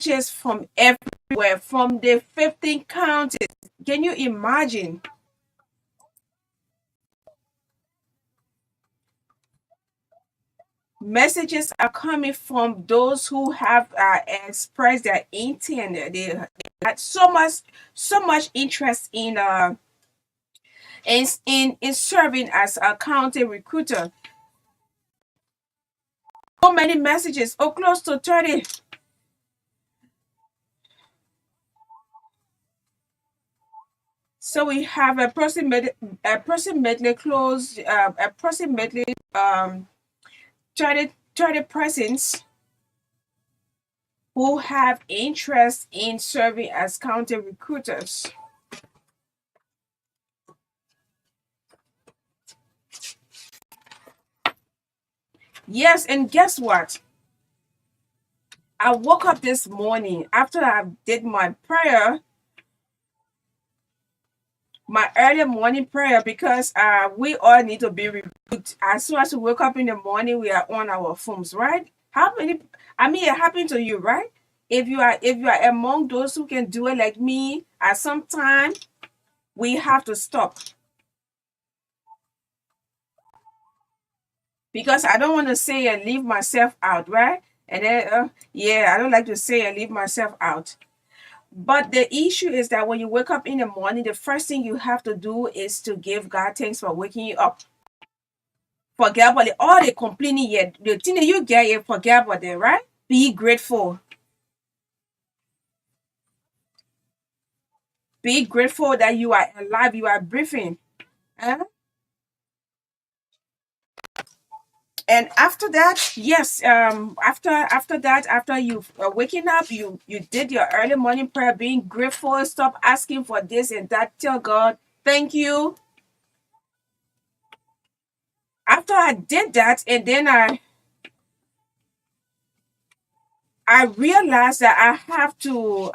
messages from everywhere, from the 15 counties. Can you imagine? Messages are coming from those who have expressed their intent. They had so much interest in serving as a county recruiter. So many messages, oh, close to 30. So we have approximately close, approximately 30 persons who have interest in serving as county recruiters. Yes, and guess what? I woke up this morning after I did my early morning prayer, because we all need to be rebuked. As soon as we wake up in the morning, we are on our phones, right? How many? I mean, it happened to you, right? If you are among those who can do it like me, at some time we have to stop, because I don't want to say and leave myself out, right? And then, yeah, I don't like to say and leave myself out. But the issue is that when you wake up in the morning, the first thing you have to do is to give God thanks for waking you up. Forget about it. All the complaining yet. The thing that you get, you forget about it, right? Be grateful. Be grateful that you are alive, you are breathing. Huh? And after that, yes, after that, after you waking up, you did your early morning prayer, being grateful, stop asking for this and that, tell God thank you. After I did that, and then I realized that I have to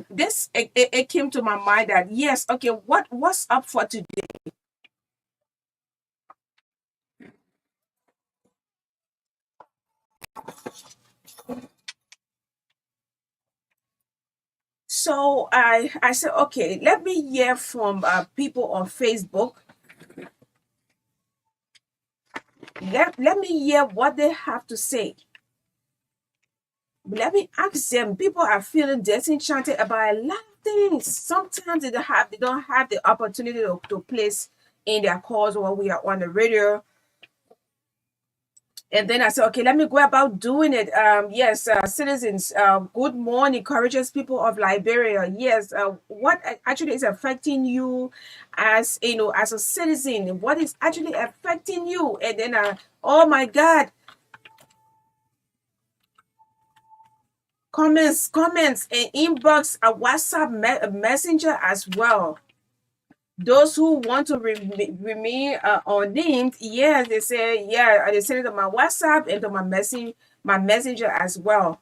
this it came to my mind that yes, okay, what's up for today? So I said, okay, let me hear from people on Facebook. Let me hear what they have to say. Let me ask them. People are feeling disenchanted about a lot of things. Sometimes they don't have the opportunity to place in their calls while we are on the radio. And then I said, okay, let me go about doing it. Yes, citizens, good morning, encourages people of Liberia. Yes, what actually is affecting you as as a citizen? What is actually affecting you? And then, oh my God, comments, and inbox a WhatsApp messenger as well. Those who want to remain unnamed, yes, they say, yeah, they send it to my WhatsApp and to my messenger as well.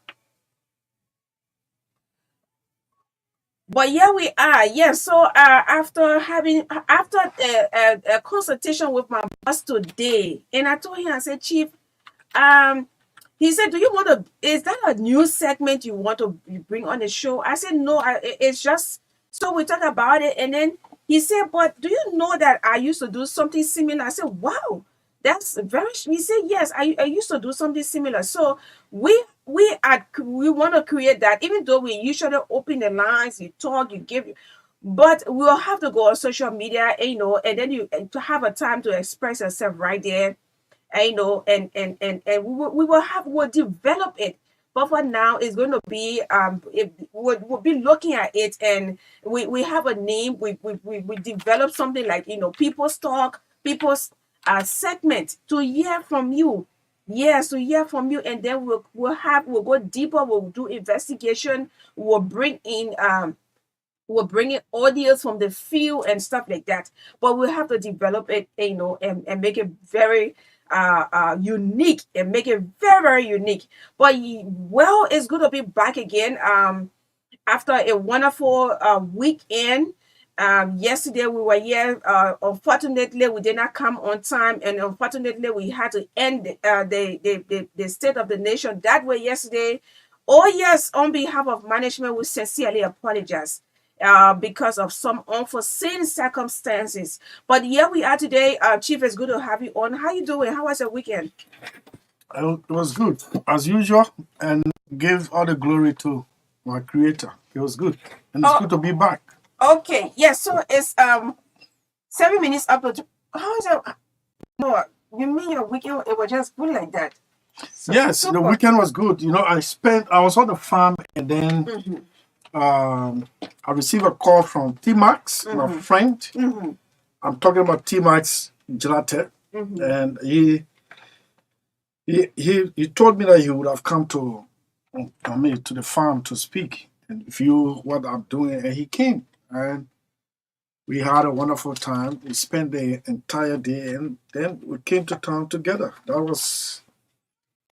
But here we are, yes. So after a consultation with my boss today, and I told him, I said, Chief, um, he said, "Do you want to? Is that a new segment you want to bring on the show?" I said, "No, it's just so we talk about it." And then he said, "But do you know that I used to do something similar?" I said, "Wow, that's very." He said, "Yes, I used to do something similar." So we want to create that, even though we usually open the lines, you talk, you give. But we'll have to go on social media, and then you to have a time to express yourself right there, and we'll develop it. But for now, it's going to be if we'll be looking at it, and we have a name. We develop something like people's talk, people's segment to hear from you. Yes, to hear from you, and then we'll go deeper. We'll do investigation. We'll bring in audios from the field and stuff like that. But we have to develop it, and make it very unique, and make it very, very unique. But well, it's good to be back again. After a wonderful weekend. Yesterday we were here. Unfortunately, we did not come on time, and unfortunately, we had to end the State of the Nation that way yesterday. Oh, yes, on behalf of management, we sincerely apologize because of some unforeseen circumstances. But here we are today. Chief, it's good to have you on. How you doing? How was your weekend? It was good, as usual, and give all the glory to my creator. It was good. And it's Oh, good to be back. okay. Yes, so it's 7 minutes up to how is it? No, you mean your weekend it was just good like that. So Yes, the super. weekend was good. I was on the farm, and then Mm-hmm, I received a call from T Max, my mm-hmm, friend. mm-hmm, I'm talking about T Max Gelate, mm-hmm. and he told me that he would have come to the farm to speak and view what I'm doing, and he came. And we had a wonderful time. We spent the entire day, and then we came to town together. That was,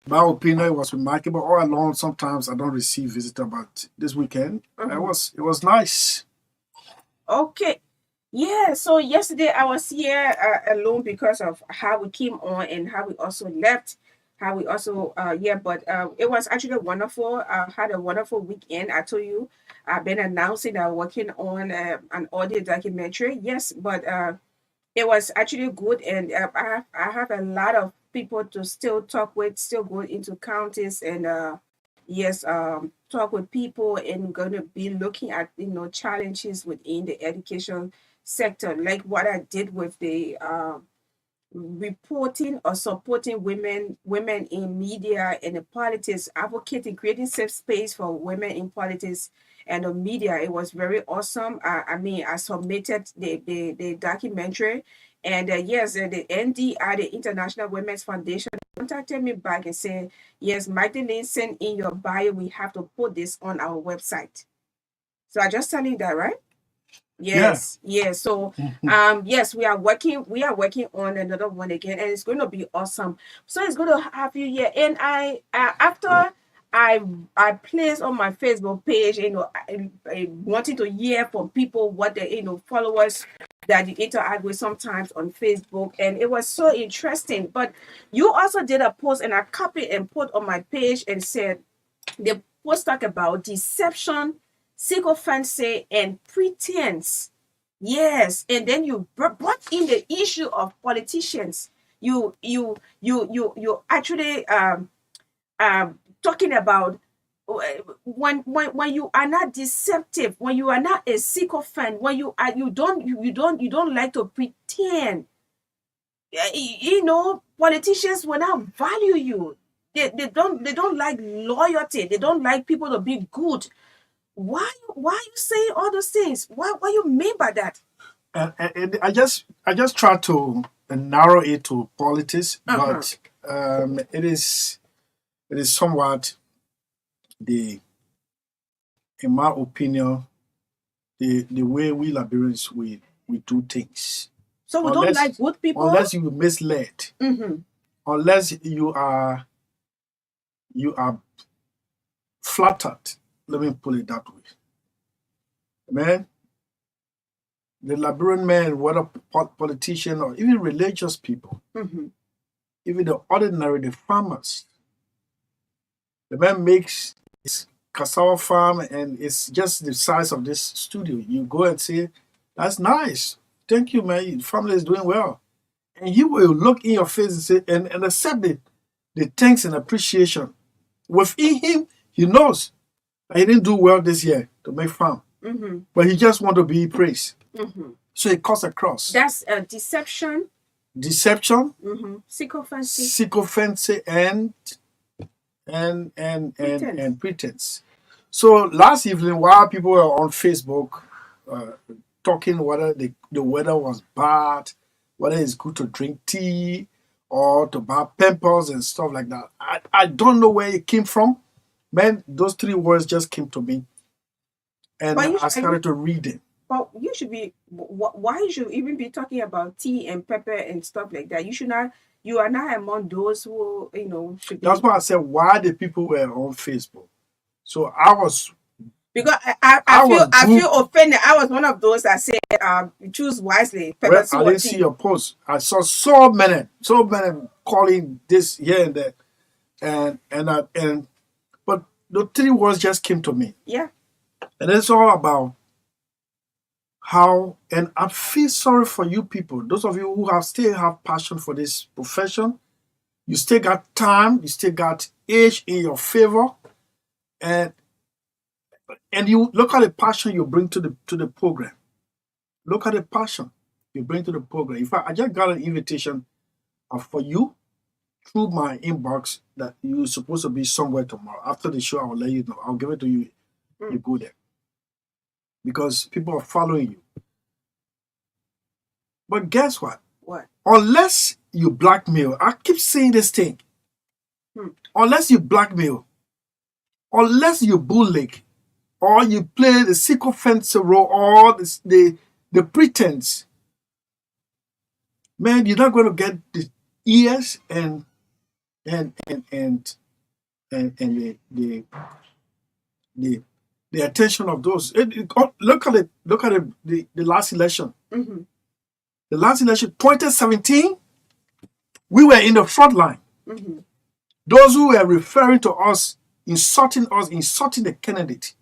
my opinion, it was remarkable. All along, sometimes I don't receive visitors, but this weekend, it was nice. Okay. Yeah, so yesterday I was here alone because of how we came on and how we also left, how we also yeah, but it was actually wonderful. Had a wonderful weekend. I told you I've been announcing that I'm working on an audio documentary. Yes, but it was actually good, and I have a lot of people to still talk with, still go into counties and yes, talk with people, and going to be looking at challenges within the education sector, like what I did with the reporting or supporting women in media and in politics, advocating, creating safe space for women in politics and the media. It was very awesome. I mean, I submitted the documentary, and yes, the NDI, the International Women's Foundation, contacted me back and said, yes, Magdalene, send in your bio. We have to put this on our website. So I just telling you that, right? Yeah. Yes, yes. So, Mhm. yes, we are working on another one again, and it's going to be awesome. So it's going to have you here. And after I placed on my Facebook page, I wanting to hear from people what the followers that you interact with sometimes on Facebook, and it was so interesting. But you also did a post, and I copied and put on my page and said the post talk about deception, sycophancy, and pretense. Yes, and then you brought in the issue of politicians. You actually talking about when you are not deceptive, when you are not a sycophant, when you don't like to pretend. Politicians will not value you. They don't like loyalty. They don't like people to be good. Why you saying all those things? What you mean by that? And I just try to narrow it to politics, Uh-huh. but it is somewhat the, in my opinion, the way we Liberians we do things. So we don't like Unless good people? unless you misled, Mm-hmm. unless you are flattered. Let me put it that way. Man, the Liberian man, whether politician or even religious people, Mm-hmm. even the ordinary, the farmers, the man makes his cassava farm and it's just the size of this studio. You go and say, that's nice. Thank you, man. Your family is doing well. And he will look in your face and say, and accept the thanks and appreciation. Within him, he knows that he didn't do well this year to make farm, Mm-hmm. but he just want to be praised. Mm-hmm. So it cuts across That's deception. deception, Mm-hmm. Sycophancy. sycophancy, and Pretense. pretense. So last evening, while people were on Facebook uh, talking whether the weather was bad, whether it's good to drink tea or to buy pampers and stuff like that, I don't know where it came from. Man, those three words just came to me, and But I started to read them. you should be. Why you should even be talking about tea and pepper and stuff like that? You should not. You are not among those who should That's be. why I said why the people were on Facebook. So I was Because I I feel was I group. feel offended. I was one of those that said, choose wisely, pepper Well, soup I or didn't see tea. your post. I saw so many calling this here and there, and but the 3 words just came to me. Yeah. And it's all about how, and I feel sorry for you people, those of you who still have passion for this profession. You still got time, you still got age in your favor, and you look at the passion you bring to the program. Look at the passion you bring to the program. In fact, I just got an invitation for you through my inbox that you're supposed to be somewhere tomorrow. After the show, I will let you know. I'll give it to you. You go there. Because people are following you. But guess what? What? Unless you blackmail, I keep saying this thing. Unless you blackmail, unless you bully, or you play the sycophant role, or the pretense, man, you're not going to get the ears and the attention of those. Look at it. Look at the last election. Mm-hmm. The last election, 2017, we were in the front line. Mm-hmm. Those who were referring to us, insulting the candidate,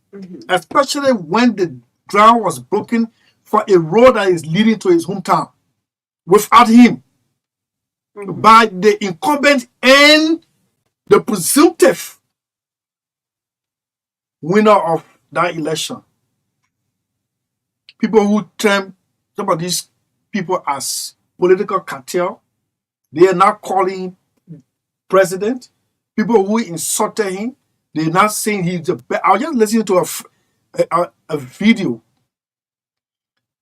especially when the ground was broken for a road that is leading to his hometown, without him, by the incumbent and the presumptive winner of that election. People who term some of these people as political cartel, they are now calling him president. People who insulted him, they're not saying he's the best. I was just listening to a video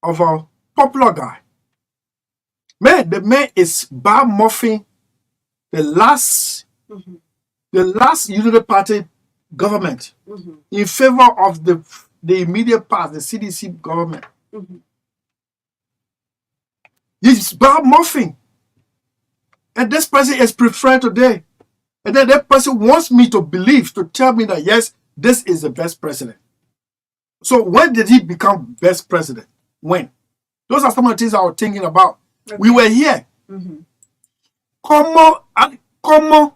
of a popular guy. Man, the man is bad muffing the last Unity Party government in favor of the immediate past, the CDC government. He's bad muffing. And this person is preferred today. And then that person wants me to believe, to tell me that, yes, this is the best president. So when did he become best president? When? Those are some of the things I was thinking about. Okay. We were here. Common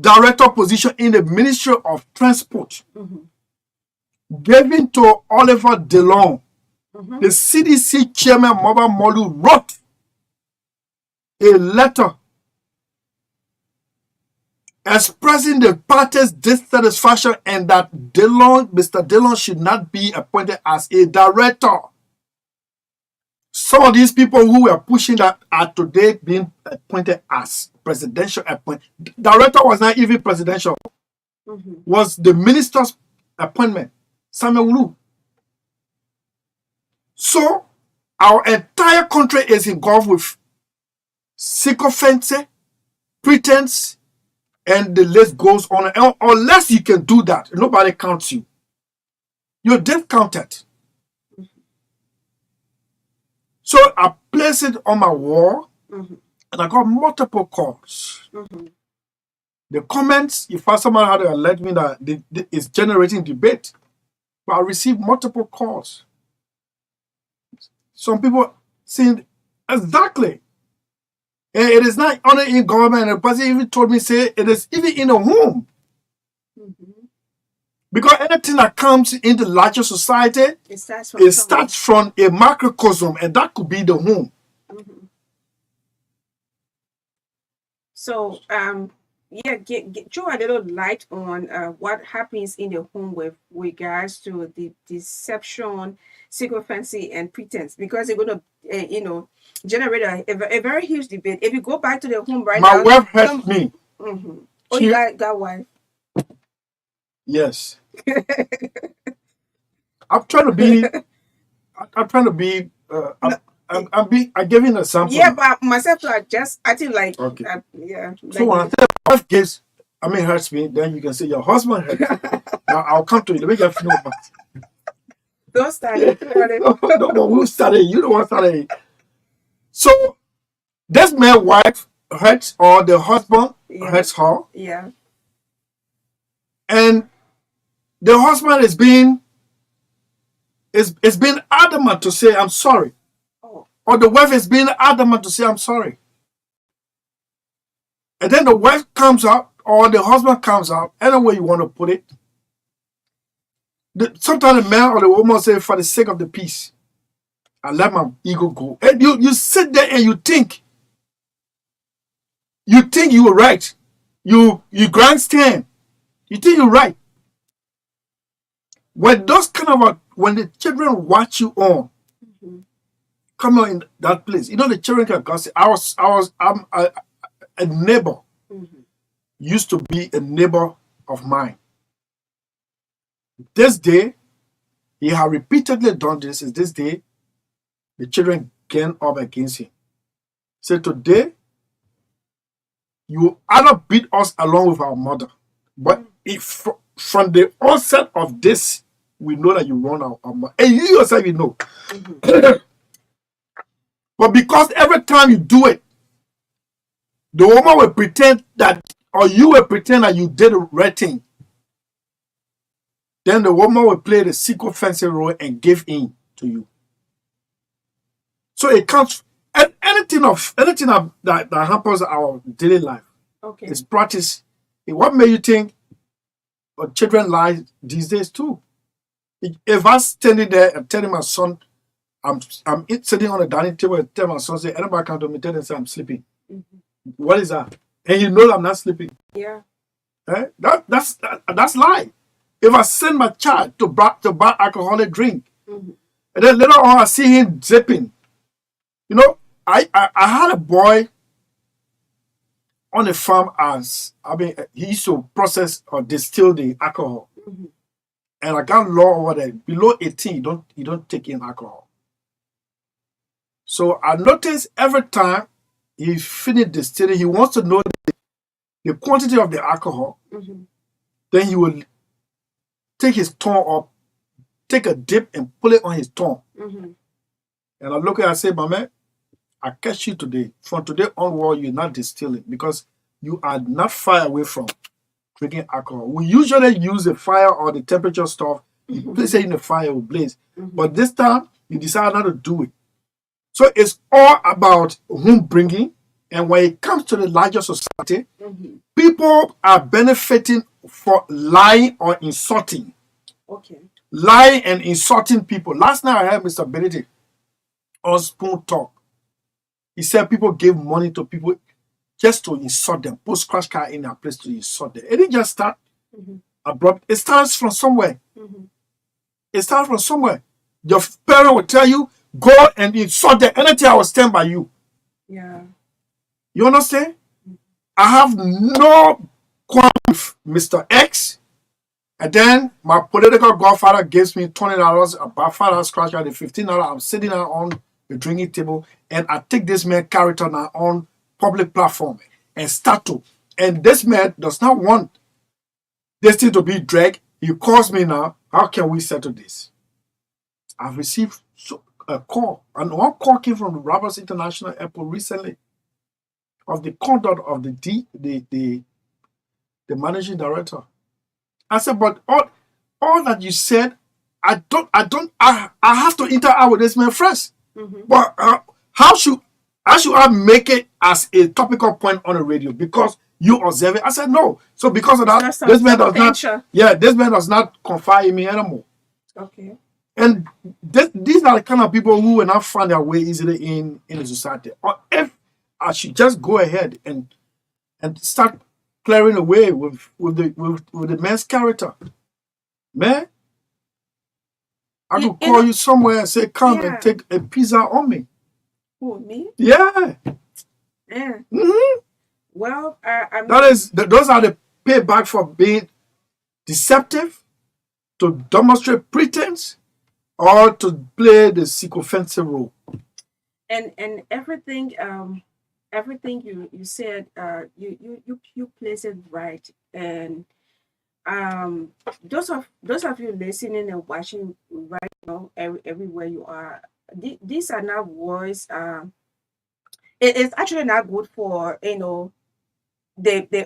director position in the Ministry of Transport given to Oliver DeLong. The CDC chairman, Mobile Molu, wrote a letter expressing the party's dissatisfaction and that Mr. DeLong should not be appointed as a director. Some of these people who were pushing that are today being appointed as presidential appointment. Director was not even presidential. Was the minister's appointment, Samuel Ulu. So our entire country is engulfed with sycophancy, pretense, and the list goes on. And unless you can do that, nobody counts you. You're discounted. So I placed it on my wall, and I got multiple calls. The comments, if someone had to alert me that it's generating debate, but I received multiple calls. Some people saying, exactly. And it is not only in government, and the person even told me, say, it is even in the home. Because anything that comes in the larger society, it starts from a microcosm, and that could be the home. So, throw a little light on what happens in the home with regards to the deception, sycophancy, and pretense, because they're going to, generate a very huge debate. If you go back to the home right now, my wife helped me. Oh, you got wife? Yes. I'm trying to be. I'm giving a sample. Yeah, but myself to adjust. I think like okay. So when I say wife gives, hurts me, then you can say your husband hurts me. Now I'll come to you. Let me get feel about it. Don't start it. No, who started? You don't want to start it. So this man's wife hurts, or the husband hurts her. Yeah. And the husband is being adamant to say I'm sorry. Or the wife is being adamant to say I'm sorry. And then the wife comes out, or the husband comes out, any way you want to put it, Sometimes the man or the woman say, for the sake of the peace, I let my ego go. And you sit there and you think you were right. You grandstand. You think you're right. When those kind of when the children watch you on, come on in that place, the children can gossip. I'm a neighbor. Used to be a neighbor of mine. This day, he had repeatedly done this. Is this day, the children gang up against him. Say today, you either beat us along with our mother, but if from the onset of this, we know that you run our mother, and you yourself you know. But because every time you do it, the woman will pretend that, or you will pretend that you did the right thing. Then the woman will play the sycophancy role and give in to you. So it comes, anything that happens in our daily life is practice. What made you think children lie these days too? If I'm standing there and telling my son, I'm sitting on the dining table and tell my son, say, anybody come to me, tell them, say, I'm sleeping. What is that? And you know I'm not sleeping. Yeah. That's lie. If I send my child to buy alcoholic drink, and then later on I see him zipping. I had a boy on the farm he used to process or distill the alcohol. And I got law over there. Below 18, you don't take in alcohol. So I noticed every time he finished distilling, he wants to know the quantity of the alcohol. Then he will take his tongue up, take a dip and pull it on his tongue. And I look at him and say, my man, I catch you today. From today onward, you're not distilling because you are not far away from drinking alcohol. We usually use the fire or the temperature stuff. You place it in the fire, it will blaze. But this time, you decide not to do it. So it's all about whom bringing. And when it comes to the larger society, people are benefiting for lying or insulting. Lying and insulting people. Last night I heard Mr. Benedict on Spoon Talk. He said people gave money to people just to insult them, put scratch card in their place to insult them. It didn't just start abrupt. It starts from somewhere. It starts from somewhere. Your parent will tell you, go and insult them. Anything I will stand by you. Yeah. You understand? I have no quarrel with Mr. X. And then my political godfather gives me $20, about $5 scratch card, and $15. I'm sitting down on the drinking table, and I take this man's character now on public platform and start to. And this man does not want this thing to be dragged. He calls me now. How can we settle this? I've received a call, and one call came from the Roberts International Airport recently of the conduct of the managing director. I said, but all that you said, I have to interact with this man first. But how should I make it as a topical point on the radio because you observe it? I said no. So because of that, this man does not confide in me anymore. Okay. And these are the kind of people who will not find their way easily in the society. Or if I should just go ahead and start clearing away with the man's character, man, I could call you somewhere and say, come and take a pizza on me. Who, me? Yeah. Yeah. Well, those are the payback for being deceptive, to demonstrate pretense, or to play the sycophancy role. And everything you said, you place it right. And those of you listening and watching right now, everywhere you are, these are not words. It's actually not good for the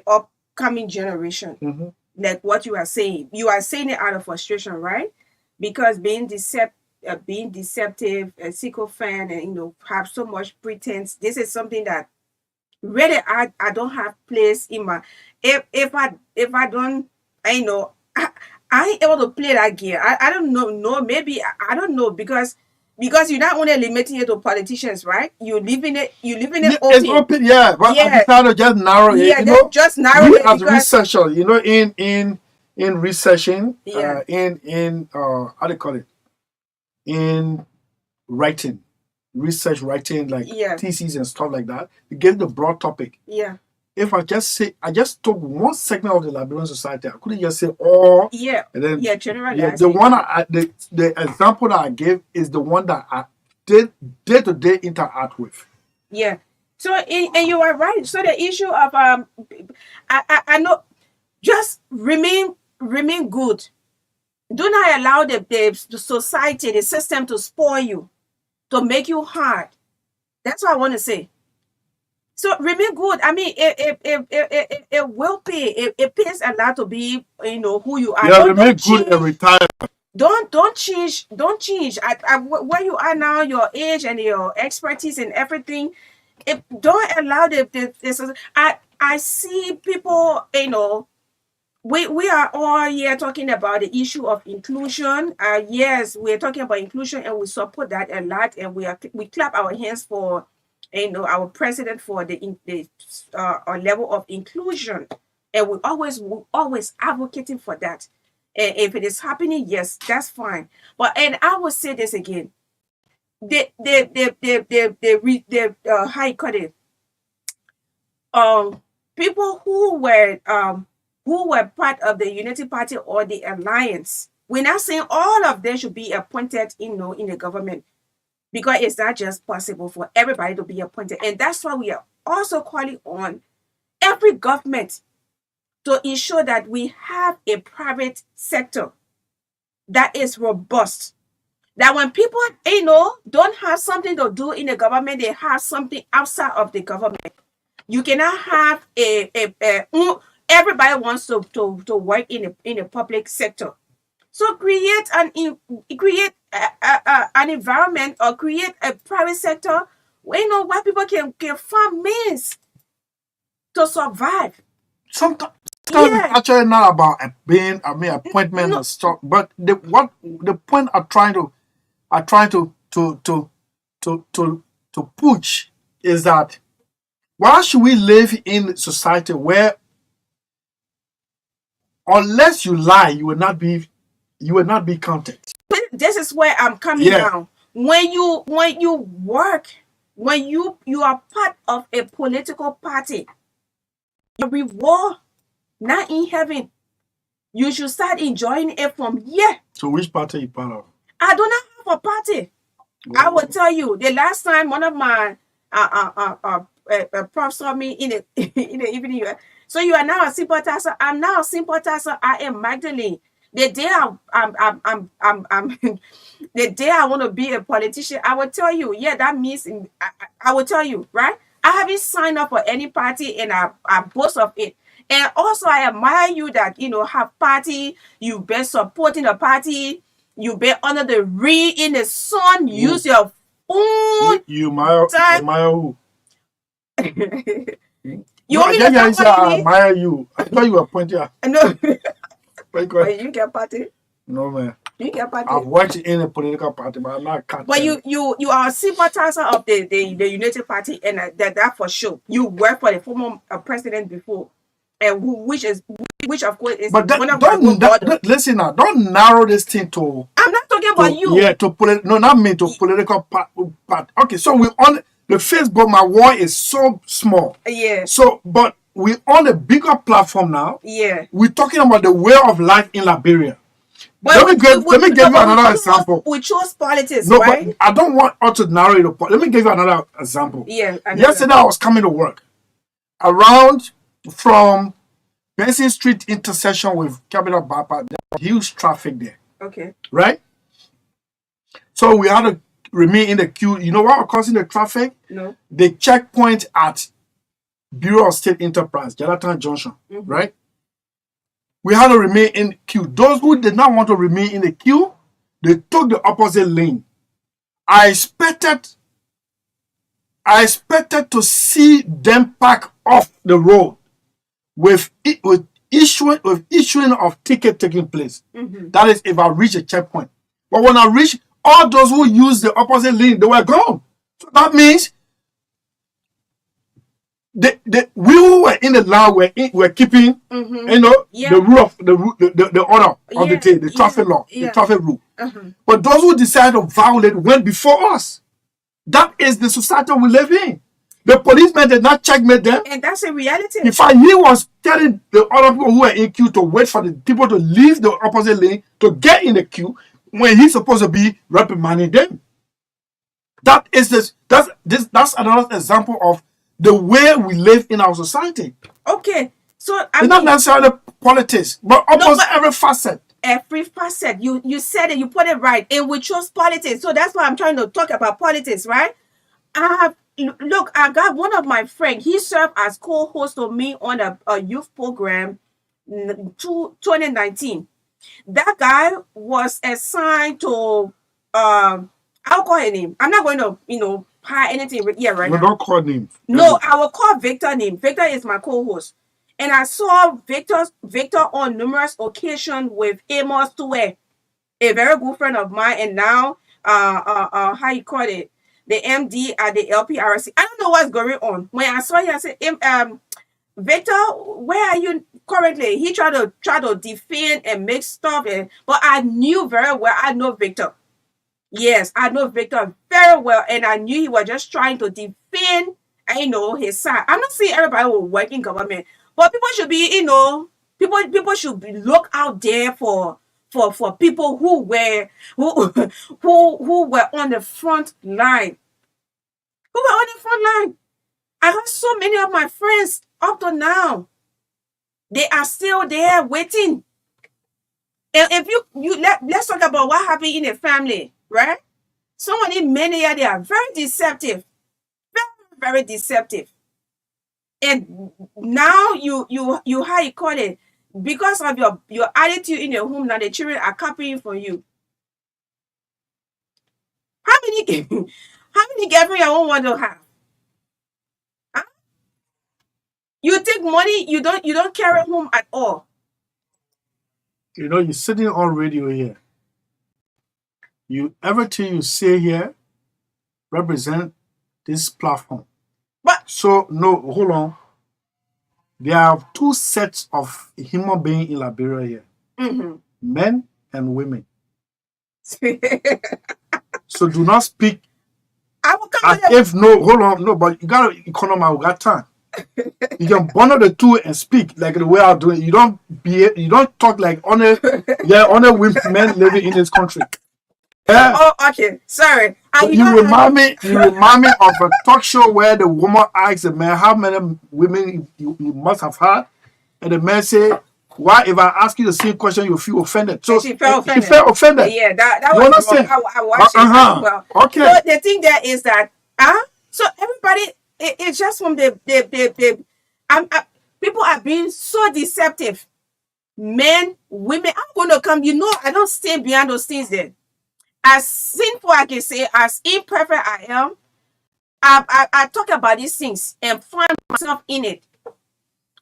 upcoming generation. Like what you are saying it out of frustration, right? Because being deceptive, a sycophant, and have so much pretense. This is something that really I don't have place in my. If I don't, I ain't able to play that game. I don't know. No, maybe I don't know because you're not only limiting it to politicians, right? You leaving it Yeah, it's open. open, yeah. But I Yeah, decided to just narrow it. yeah. You That know, just narrowed we it as because researchers, you know, in researching, yeah, in how do you call it? In writing, research writing, like yeah, theses and stuff like that. You give the broad topic. yeah, If I just say, I just took one segment of the Liberian society, I couldn't just say all. yeah, And then, yeah. yeah, the Generalizing. one the example that I gave is the one that I did day to day interact with. Yeah. So and you are right. So the issue of I know just remain good. Do not allow the society, the system to spoil you, to make you hard. That's what I want to say. So remain good. I mean, it will pay. It pays a lot to be, who you are. Yeah, Don't remain good and change. retire. Don't change. Don't change. Where you are now, your age and your expertise and everything. Don't allow this. I see people. We are all here talking about the issue of inclusion. Yes, we're talking about inclusion and we support that a lot, and we clap our hands for our president for the level of inclusion, and we always advocating for that. And if it is happening, yes, that's fine. But and I will say this again: the how you call it, um people who were part of the Unity Party or the Alliance. We're not saying all of them should be appointed, in the government, because it's not just possible for everybody to be appointed. And that's why we are also calling on every government to ensure that we have a private sector that is robust. That when people, don't have something to do in the government, they have something outside of the government. You cannot have everybody wants to work in a public sector. So create an environment or create a private sector where people can find means to survive. Sometimes it's Yeah. actually not about being, appointment No. and stuff. But the point I'm trying to push is that why should we live in society where unless you lie, you will not be counted. This is where I'm coming Yeah. now. When you work, when you are part of a political party, your reward not in heaven. You should start enjoying it from here. So which party you part of? I do not have a party. I will tell you, the last time one of my prof saw me in the in the evening. So you are now a sympathizer. I'm now a sympathizer. I am Magdalene. The day I'm the day I want to be a politician, I will tell you. Yeah, that means I will tell you, right? I haven't signed up for any party, and I boast of it. And also, I admire you that have party. You've been supporting the party. You've been under the rain in the sun. Who? Use your own You admire, time. who? You No, want I me just to hear you start say I calling me? admire you. I thought you were pointing at. No, Very good. but you get party. No man. You get I've party. worked in a political party, but I'm not can't But tell you are a sympathizer of the United Party, and that for sure. You worked for the former president before, and which of course is But one of my good brother. listen now. Don't narrow this thing to I'm not talking about you. yeah to no, not me, to political part. Okay, so we on the Facebook. My war is so small. Yeah, So, but we on a bigger platform now. yeah. We're talking about the way of life in Liberia. But Let me give you another example. we chose politics, No, but right? I don't want us to narrow it up. Let me give you another example. Yeah, I know that. Yesterday, I was coming to work around from Benson Street intersection with Capital Bapa. There was huge traffic there, Okay. right? So we had to remain in the queue. You know what was causing the traffic? No. The checkpoint at Bureau of State Enterprise, Jonathan Junction, right? We had to remain in queue. Those who did not want to remain in the queue, they took the opposite lane. I expected to see them park off the road with issuing of ticket taking place. That is if I reach a checkpoint. But when I reach, all those who use the opposite lane, they were gone. So that means we who were in the line were keeping, the rule of the order of the day, the traffic law, the traffic rule. But those who decided to violate went before us. That is the society we live in. The policeman did not checkmate them. And that's a reality. In fact, he was telling the other people who were in queue to wait for the people to leave the opposite lane to get in the queue when he's supposed to be reprimanding them. That's another example of the way we live in our society. Okay. So it's not necessarily politics, but almost every facet. Every facet. You said it, you put it right. And we chose politics. So that's why I'm trying to talk about politics, right? I got one of my friends. He served as co-host of me on a youth program in 2019. That guy was assigned to I'll call his name. I'm not going to hire anything here right now. Don't call names. No, I will call Victor name. Victor is my co-host. And I saw Victor on numerous occasions with Amos Tuwe, a very good friend of mine, and now how you call it, the MD at the LPRC. I don't know what's going on. When I saw him, I said, Victor, where are you currently? He tried to defend and make stuff, but I knew very well. I know Victor. Yes, I know Victor very well, and I knew he was just trying to defend, his side. I'm not saying everybody will work in government, but people should be, people should be look out there for people who were who were on the front line. Who were on the front line? I have so many of my friends up to now. They are still there waiting. And if let's talk about what happened in a family, right? Some of the men here, they are very deceptive. Very, very deceptive. And now you how you call it, because of your attitude in your home, now the children are copying from you. How many girlfriends you won't want to have? Huh? You take money, you don't carry home at all. You're sitting on radio here. Everything you say here represent this platform. But so no, hold on. There are two sets of human beings in Liberia here. Men and women. So do not speak I will come as if hold on, no, but you gotta economize, we got time. You can bundle the two and speak like the way I'm doing. You don't talk like honest women living in this country. Yeah. Oh, okay. Sorry. You remind me of a talk show where the woman asks the man how many women you must have had, and the man say, "Why? If I ask you the same question, you feel offended." So she felt offended. She felt offended. Yeah, that was wrong. I watched it as well. Okay. So the thing there is that so everybody, it's just from the people are being so deceptive. Men, women. I'm going to come. I don't stand behind those things there. As sinful I can say, as imperfect I am, I talk about these things and find myself in it.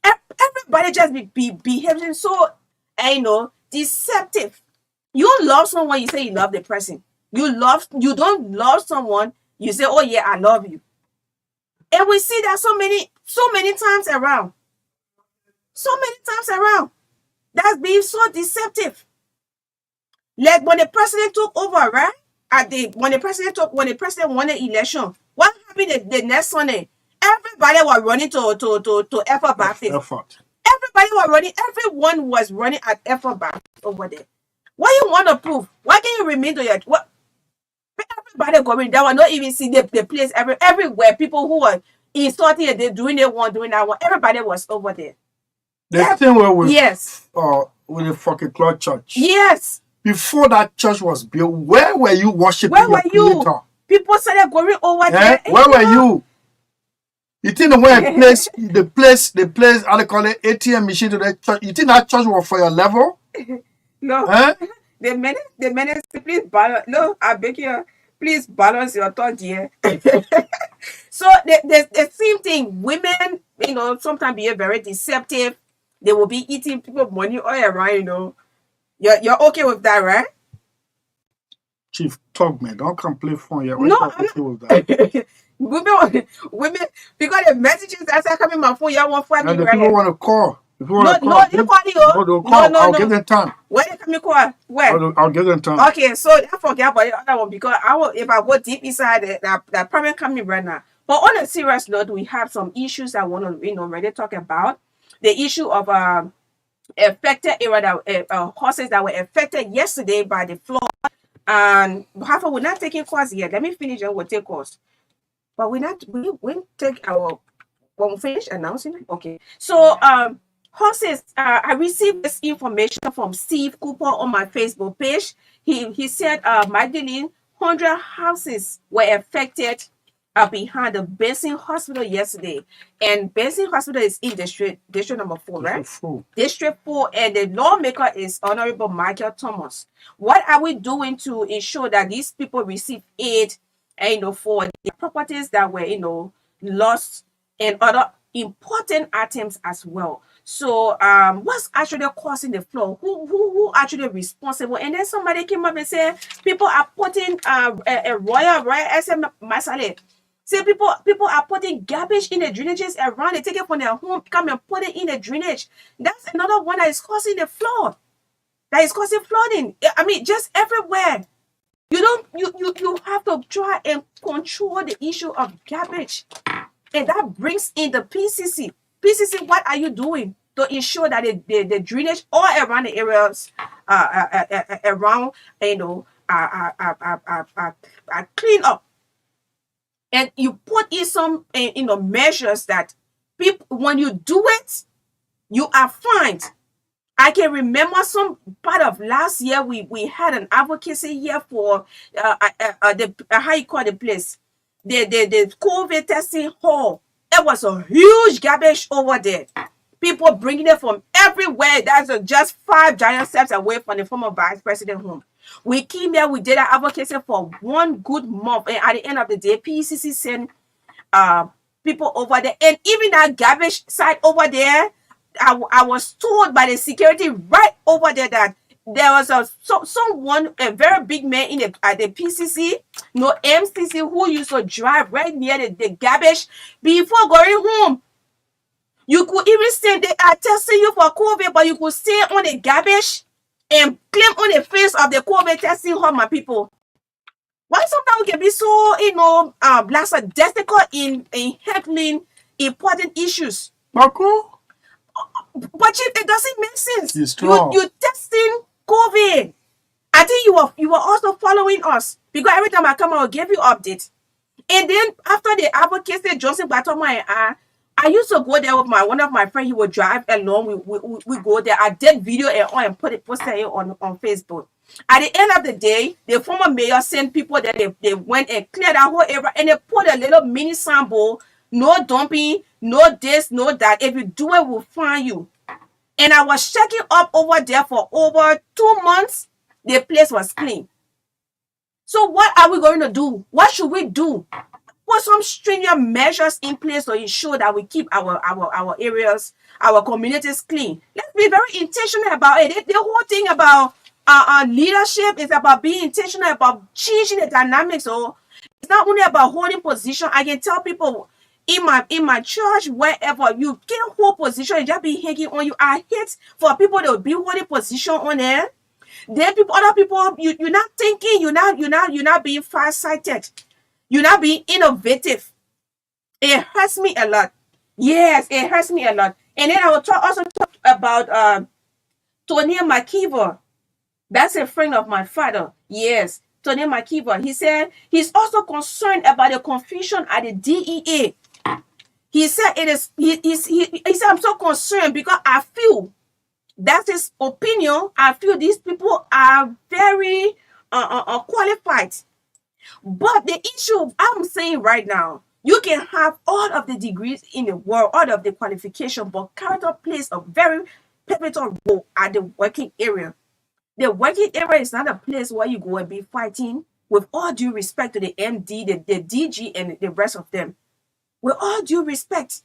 Everybody just be behaving so, deceptive. You love someone, you say you love the person. You don't love someone, you say, oh yeah, I love you. And we see that so many times around. So many times around. That's being so deceptive. Like when the president took over, right? When the president won the election, what happened the next Sunday? Everybody was running to effort Baptist. Everybody was running. Everyone was running at effort Baptist over there. What you want to prove? Why can't you remain to your what? Everybody going. They will not even see the place everywhere. People who were insulting and they doing that one. Everybody was over there. The thing where with the fucking cloth church. Yes. Before that church was built, where were you worshiping your Creator? People started going over there. Where were you? You think the place, how they call it, ATM machine to that church, you think that church was for your level? No. The minute, please balance. No, I beg you, please balance your thought here. So the same thing, women, sometimes behave very deceptive. They will be eating people money all around, You're okay with that, right? Chief, talk, man. Don't come play phone yet. Why No, you not I'm okay with that? not. Women, because the messages that are coming my phone, y'all won't find me And the people right. want to call. If you No, want to no, call, they call you. no, they'll No, call. no, I'll give no. them time. Where they coming call? Where? I'll give them time. Okay, so I forget about the other one because I will if I go deep inside it, that problem coming right now. But on a serious note, we have some issues I want to already talk about. The issue of affected area that horses that were affected yesterday by the flood. And half we're not taking calls yet. Let me finish and we'll take calls. But we take our when we finish announcing it. Okay. So horses, I received this information from Steve Cooper on my Facebook page. He said Magdalene, 100 houses were affected behind the Benson Hospital yesterday. And Benson Hospital is in district number 4, right? District 4, and the lawmaker is Honorable Michael Thomas. What are we doing to ensure that these people receive aid, for the properties that were, lost and other important items as well? So, what's actually causing the flood? Who actually responsible? And then somebody came up and said people are putting a royal SM Masale. Say people are putting garbage in the drainages around. They take it from their home, come and put it in the drainage. That's another one that is causing the flood. That is causing flooding. I mean, just everywhere. You have to try and control the issue of garbage. And that brings in the PCC. PCC, what are you doing to ensure that the drainage all around the areas around, are clean up? And you put in some, measures that people, when you do it, you are fined. I can remember some part of last year we had an advocacy here for the how you call the place, the COVID testing hall. It was a huge garbage over there. People bringing it from everywhere. That's just 5 giant steps away from the former vice president home. We came here, we did our advocacy for 1 good month, and at the end of the day, PCC sent uh, people over there, and even that garbage site over there, I was told by the security right over there that there was someone, a very big man in at the PCC, no MCC, who used to drive right near the garbage before going home. You could even say they are testing you for COVID, but you could stay on the garbage and claim on the face of the COVID testing hall, my people. Why sometimes we can be so, lackadaisical in handling important issues? Marco? But it doesn't make sense. He's strong. You testing COVID. I think you were also following us because every time I come, I will give you updates. And then after the advocacy, Johnson Batoma and I used to go there with one of my friends. He would drive along. We go there. I did video and posted it on Facebook. At the end of the day, the former mayor sent people that they went and cleared that whole area, and they put a little mini sample, no dumping, no this, no that. If you do it, we'll find you. And I was checking up over there for over 2 months. The place was clean. So what are we going to do? What should we do? Put some stringent measures in place to ensure that we keep our areas, our communities clean. Let's be very intentional about it. The whole thing about leadership is about being intentional about changing the dynamics. So it's not only about holding position. I can tell people in my church, wherever you can't hold position and just be hanging on. You I hate for people to be holding position on there. Then other people, you're not thinking, you're not being far-sighted. You're not being innovative. It hurts me a lot. Yes, it hurts me a lot. And then I will also talk about Tony McKeever. That's a friend of my father. Yes, Tony McKeever. He said he's also concerned about the confusion at the DEA. He said it is. He said I'm so concerned because I feel that's his opinion. I feel these people are very qualified. But the issue I'm saying right now, you can have all of the degrees in the world, all of the qualification, but character plays a very pivotal role at the working area. The working area is not a place where you go and be fighting. With all due respect to the MD, the DG, and the rest of them. With all due respect,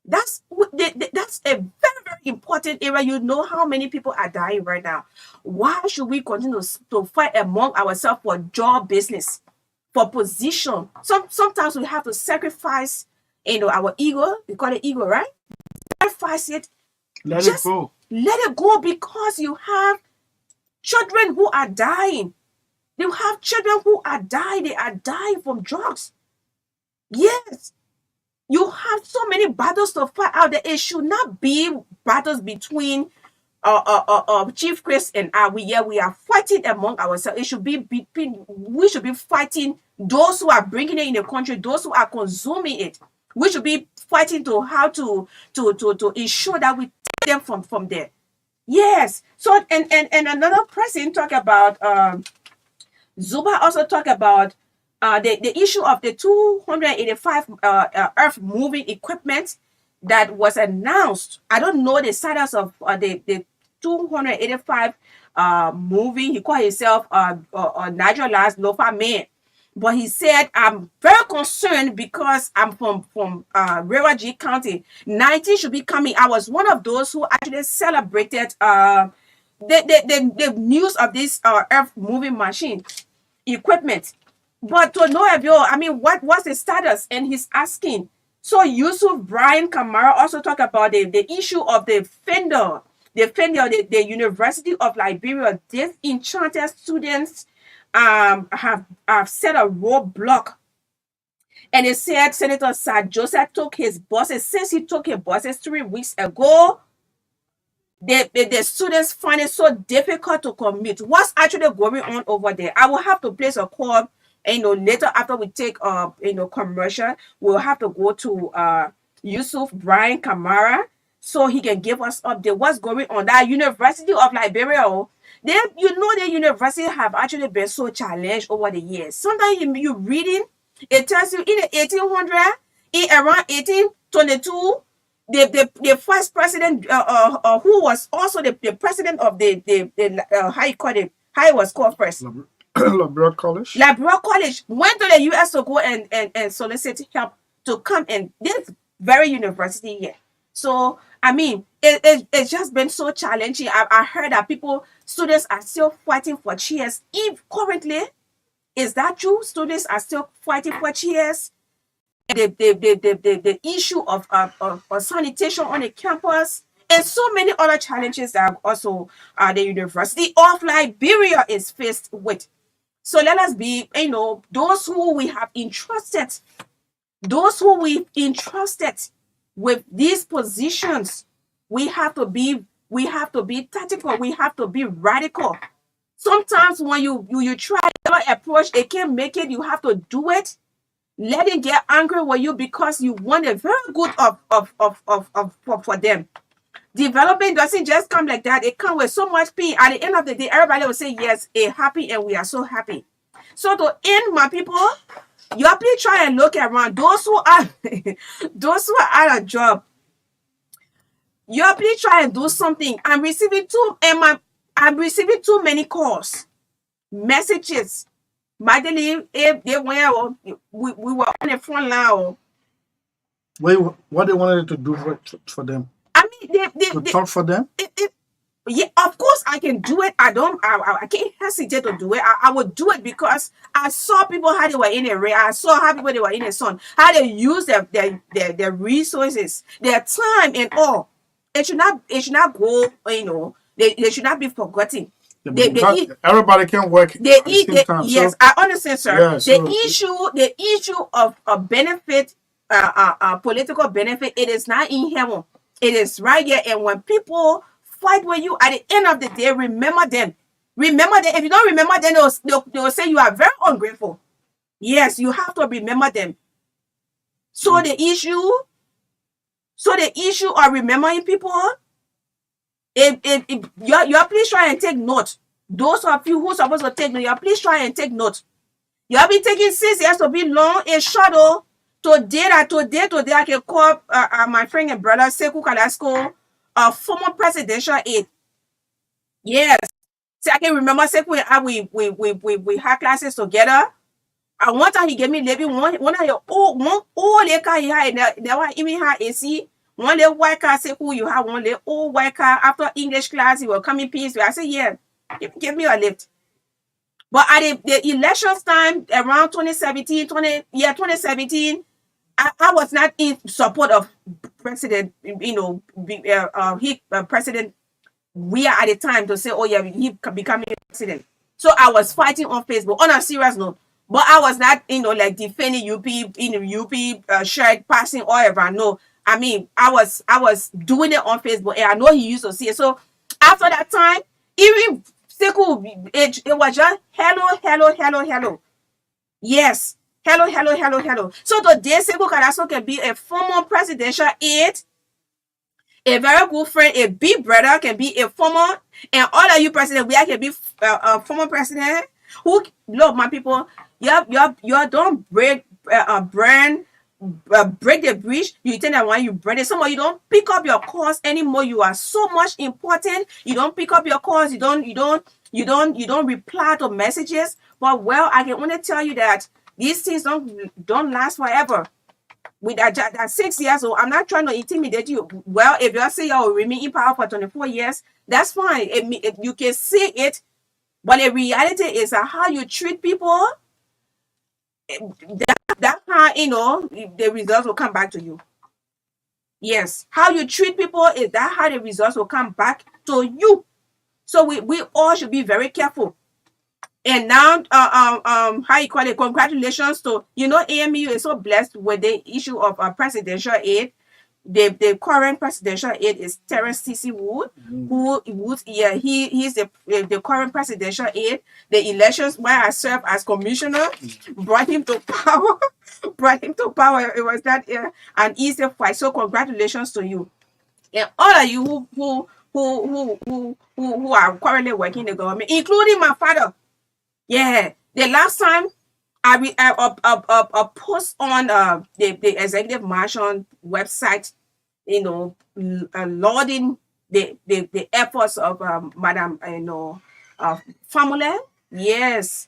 That's a very, very important area. You know how many people are dying right now. Why should we continue to fight among ourselves for job, business, for position? Sometimes we have to sacrifice, our ego. We call it ego, right? Sacrifice it. Let it Just go. let it go, because you have children who are dying. You have children who are dying. They are dying from drugs. Yes. You have so many battles to fight out there. It should not be battles between Chief Chris and I. We are fighting among ourselves. It should be between, we should be fighting those who are bringing it in the country, those who are consuming it. We should be fighting to how to ensure that we take them from there. Yes. So and another person talk about Zuba also talked about the issue of the 285 earth moving equipment that was announced. I don't know the status of the 285 moving. He called himself naturalized lofa man. But he said, I'm very concerned because I'm from River G County. 19 should be coming. I was one of those who actually celebrated the news of this earth moving machine equipment. But to know if I mean, what's the status? And he's asking. So Yusuf Brian Kamara also talked about the issue of the the University of Liberia. Disenchanted students have set a roadblock. And it said Senator Saah Joseph took his buses. Since he took his buses 3 weeks ago, the students find it so difficult to commute. What's actually going on over there? I will have to place a call, later after we take commercial. We'll have to go to Yusuf Brian Kamara so he can give us update what's going on. That University of Liberia, the university have actually been so challenged over the years. Sometimes you reading, it tells you in the 1800, in around 1822, the first president, who was also the president of the how you call it, how it was called first, Labrador College. Labrador College, went to the US to go and solicit help to come in this very university here. So I mean, it's just been so challenging. I heard that students are still fighting for chairs. If currently, is that true? Students are still fighting for chairs. The issue of sanitation on the campus, and so many other challenges that also the University of Liberia is faced with. So let us be, those who we have entrusted, with these positions, we have to be tactical, we have to be radical. Sometimes when you try your approach, it can't make it, you have to do it. Let it get angry with you because you want a very good for them. Development doesn't just come like that. It comes with so much pain. At the end of the day, everybody will say, yes, a happy, and we are so happy. So to end, my people, you have to try and look around. Those who are those who are out of job, you have to try and do something. I'm receiving too many calls, messages. Magdalene, if they were, we were on the front line. Wait, what they wanted to do for them? I mean, to talk for them? Yeah, of course I can do it. I can't hesitate to do it. I would do it because I saw people how they were in the rain. I saw how people they were in the sun, how they use their resources, their time and all. It should not go, they should not be forgotten. Everybody can work. Yes, I understand, sir. Yeah, the issue of benefit, political benefit, it is not in heaven. It is right here. And when people fight with you, at the end of the day, remember them. Remember them. If you don't remember them, they will say you are very ungrateful. Yes, you have to remember them. So the issue of remembering people, you please try and take note. Those of you who are supposed to take note, you please try and take note. You have been taking 6 years to be long and short. Today I can call my friend and brother Sekou Kalasko, a former presidential aide. Yes. See, I can remember Sekou and I, we had classes together. And one time he gave me maybe one of your old car he had, never even had AC. One little white car say who you have, one little old white car after English class, he will come in peace. I say, yeah, give me a lift. But at the elections time around 2017, I was not in support of President, President we are at the time to say, oh yeah, he becoming president. So I was fighting on Facebook on a serious note, but I was not, like defending UP in the UP shirt passing all around. No, I mean, I was doing it on Facebook, and I know he used to see it. So after that time, even it was just hello. Yes, hello. So today, Sekou Kadaso can be a former presidential aide, a very good friend, a big brother, can be a former, and all of you president, we can be a former president. Who love my people? You don't break break the bridge. You think that when you burn it, some of you don't pick up your calls anymore. You are so much important. You don't pick up your calls. You don't reply to messages. But well, I can only tell you that these things don't last forever. With that 6 years old, I'm not trying to intimidate you. Well, if you say you'll remain in power for 24 years, that's fine. You can see it, but the reality is that how you treat people, that's how the results will come back to you. Yes, how you treat people is that how the results will come back to you. So we all should be very careful. And now, how you call it? Congratulations to AMU is so blessed with the issue of presidential aid. The current presidential aide is Terrence C.C. Wood, he's the current presidential aide. The elections where I served as commissioner brought him to power. It was not an easy fight. So congratulations to you and all of you who are currently working in the government, including my father. Yeah, the last time I post on the executive mansion website, lauding the efforts of Madam Famule. Yes,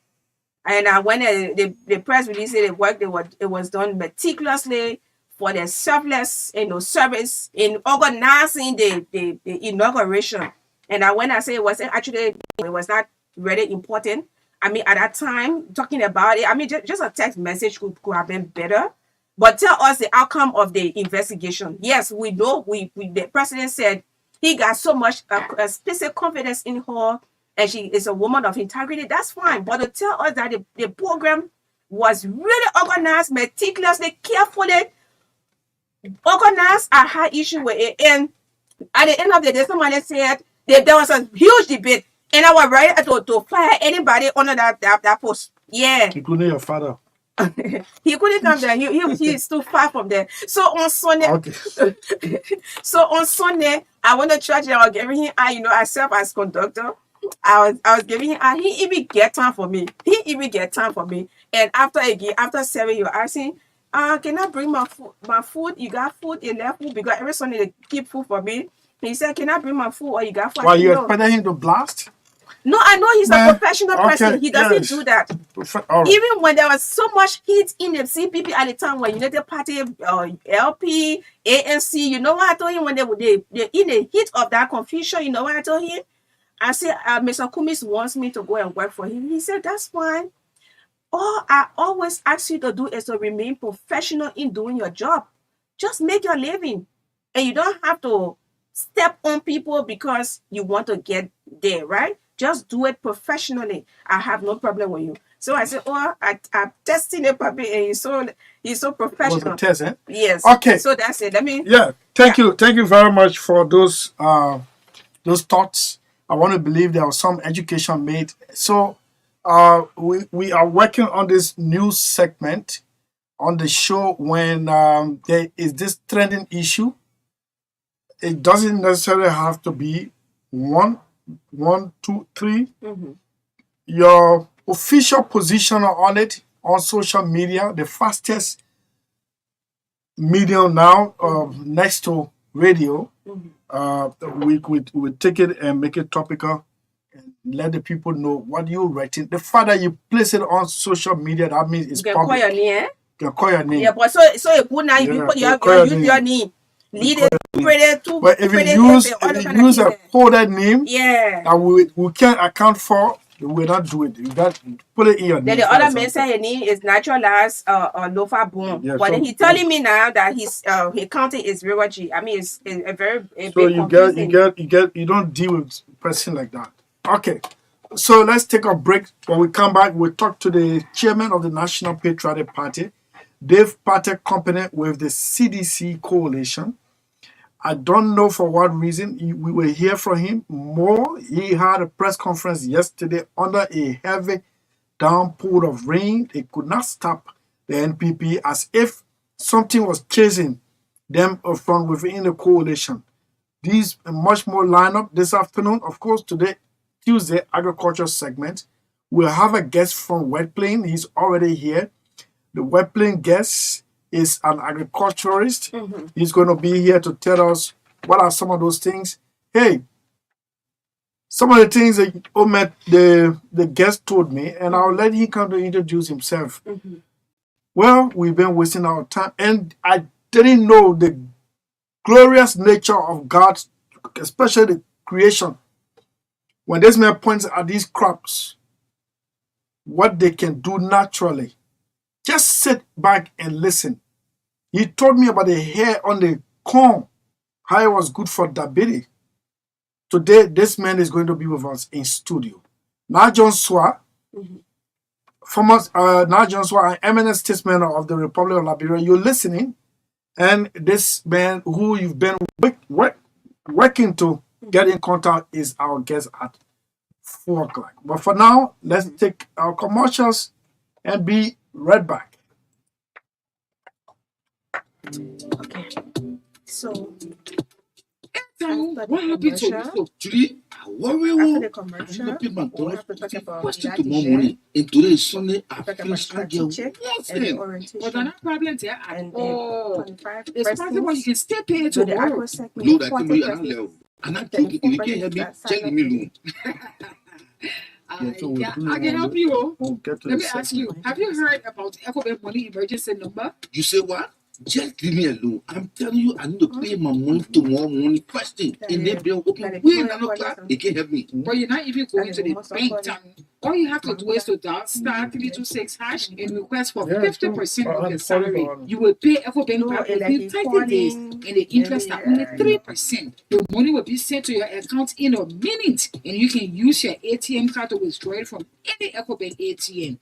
and when the press released it, it was done meticulously for the selfless service in organizing the inauguration. And when I say it was actually, it was not really important. I mean, at that time, talking about it, I mean, just a text message could have been better. But tell us the outcome of the investigation. Yes, we know. The president said he got so much specific confidence in her, and she is a woman of integrity. That's fine. But to tell us that the program was really organized, meticulously, carefully organized, I had issue with it. And at the end of the day, somebody said there was a huge debate. And I was ready to fire anybody under that post. Yeah. Including your father. He couldn't come there. He's too far from there. So on Sunday, I went to church and I was giving him, I serve as conductor. I was giving him, he even get time for me. And after 7, you asking, can I bring my food? You got food? You left food? Because every Sunday they keep food for me. He said, can I bring my food or you got food? Why you expected him to blast? No, I know he's a professional person. He doesn't do that. Even when there was so much heat in the CPP at the time, when United Party, LP, ANC, you know what I told him when they in the heat of that confusion, you know what I told him? I said, Mr. Kumis wants me to go and work for him. He said, that's fine. All I always ask you to do is to remain professional in doing your job. Just make your living. And you don't have to step on people because you want to get there, right? Just do it professionally. I have no problem with you. So I said, I'm testing a puppy, and he's so professional. It was a test, eh? Yes. Okay. So that's it. Thank you very much for those thoughts. I want to believe there was some education made. So we are working on this new segment on the show when there is this trending issue. It doesn't necessarily have to be one, two, three. Mm-hmm. Your official position on it on social media, the fastest medium now, next to radio. Mm-hmm. We take it and make it topical and let the people know what you're writing. The fact that you place it on social media, that means it's public. Call your name. You can call your name. Yeah, but so it's good now. You use your name. Lead it too But if pretty, you use all the if kind you of use a thing. coded name Yeah. that we can't account for, we will not do it. You got put it in your Then name. the other man said his name is naturalized lofa boom. Yeah, But so then he telling me now that his counting is River G. I mean it's a very so bit confusing. you don't deal with a person like that. Okay. So let's take a break. When we come back, we'll talk to the chairman of the National Patriotic Party. They've parted company with the CDC coalition. I don't know for what reason. We will hear from him more. He had a press conference yesterday under a heavy downpour of rain. It could not stop the NPP as if something was chasing them from within the coalition. These much more lineup this afternoon. Of course, today, Tuesday, agriculture segment. We'll have a guest from Wet Plain. He's already here. The Wet Plain guest is an agriculturist. He's going to be here to tell us what are some of those things. Hey, some of the things that the guest told me, and I'll let him come to introduce himself. Well, we've been wasting our time, and I didn't know the glorious nature of God, especially the creation. When this man points at these crops, what they can do naturally, just sit back and listen. He told me about the hair on the corn, how it was good for diabetes. Today, this man is going to be with us in studio. Najon Saah, former Najon Saah, an eminent statesman of the Republic of Liberia. You're listening, and this man who you've been working to get in contact is our guest at 4 o'clock. But for now, let's take our commercials and be right back. Okay. So What happened to you? So, Judy, I worry. after the I commercial, never paid my we'll dollars have to talk about question that tomorrow issue. morning. And today is Sunday. I Talk about finished I get strategic and the nothing. orientation. But there are no problems there at And all. 25 It's possible you can still pay do the tomorrow. agro segment. Load, I tell 40 you, I'm level. And I'm joking. If you can't help me, tell me alone. I can help you. We'll get to Let the me ask second you, one. have you heard about FOB money emergency number? You say what? Just leave me alone. I'm telling you, I need to pay my money tomorrow morning first thing. And then they'll open way 9 o'clock. They can't help me. But you're not even going to the bank time. All you have to do is to dial *326# and request for 50% of your salary. You will pay FOB back within 30 days, and the interest are only 3%. The money will be sent to your account in a minute, and you can use your ATM card to withdraw it from any FOB ATM.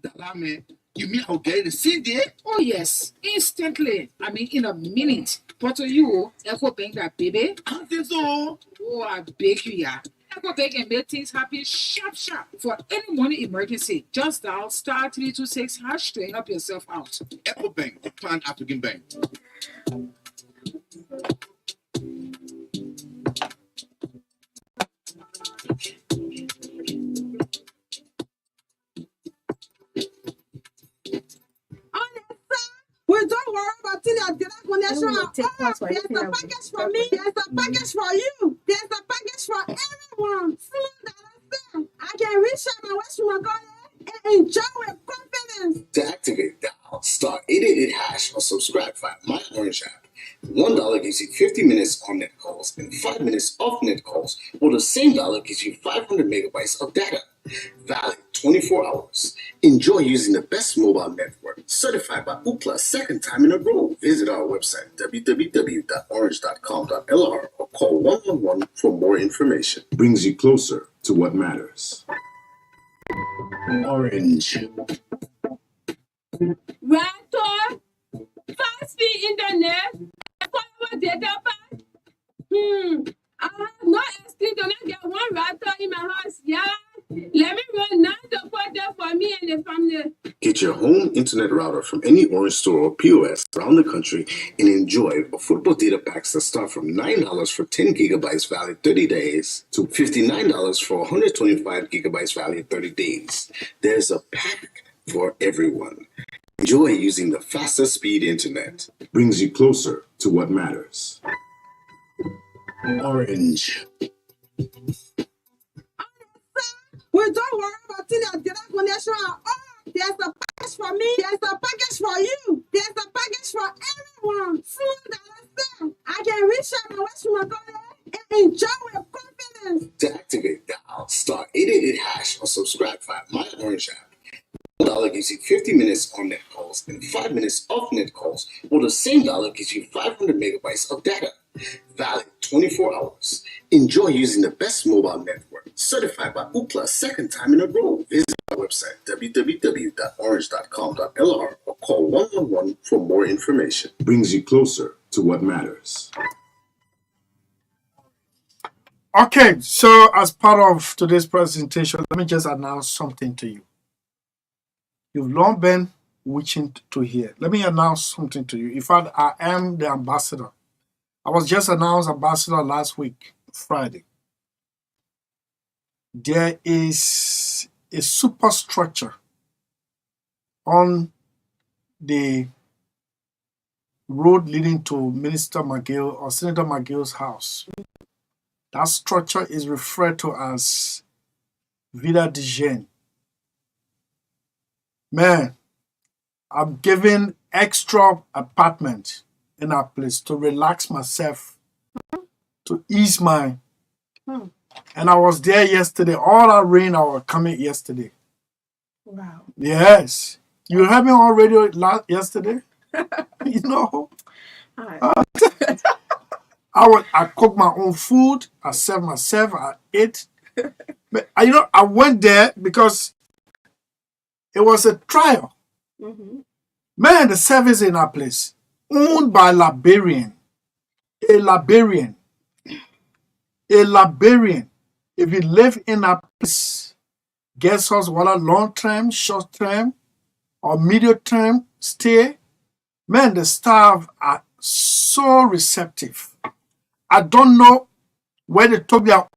That man. You mean I'll get the CD? Oh yes, instantly. I mean in a minute. But to you, Echo Bank that baby. I think so. Oh, I beg you, yeah. Echo Bank can make things happen sharp. For any money emergency, just dial *326# to help yourself out. Echo Bank, the Pan African Bank. We don't worry about the direct connection at all. There's a package for me. There's a package for you. There's a package for everyone. I can reach out my West and enjoy with confidence. To activate, dial *888# or subscribe via My Orange app. $1 gives you 50 minutes on net calls and 5 minutes off net calls, or the same dollar gives you 500 megabytes of data. Valid 24 hours. Enjoy using the best mobile network, certified by Ookla second time in a row. Visit our website, www.orange.com.lr, or call 111 for more information. Brings you closer to what matters. Orange. Raptor, fast speed internet, affordable data pack. I have no excuse to not get one Raptor in my house. Yeah, let me run now to put that for me and the family. Get your home internet router from any Orange store or POS around the country and enjoy affordable data packs that start from $9 for 10 gigabytes valid 30 days to $59 for 125 gigabytes valid 30 days. There's a pack for everyone. Enjoy using the fastest speed internet. Brings you closer to what matters. Orange. We don't worry about the direct connection at all. There's a package for me. There's a package for you. There's a package for everyone. $4 $1 gives you 50 minutes on net calls and 5 minutes off net calls, while the same dollar gives you 500 megabytes of data. Valid 24 hours. Enjoy using the best mobile network, certified by Ookla second time in a row. Visit our website, www.orange.com.lr, or call 111 for more information. Brings you closer to what matters. Okay, so as part of today's presentation, let me just announce something to you. You've long been wishing to hear. Let me announce something to you. In fact, I am the ambassador. I was just announced ambassador last week, Friday. There is a superstructure on the road leading to Minister McGill or Senator McGill's house. That structure is referred to as Villa de Jeune. Man, I'm giving extra apartment in that place to relax myself, to ease my. And I was there yesterday. All that rain I was coming yesterday. Wow. Yes. You heard me on radio yesterday? You know? I cooked my own food. I served myself. I ate. But I went there because it was a trial. Man, the service in that place, owned by a Liberian. If you live in that place, guest house, whether long term, short term, or medium term stay, man, the staff are so receptive. I don't know where they took their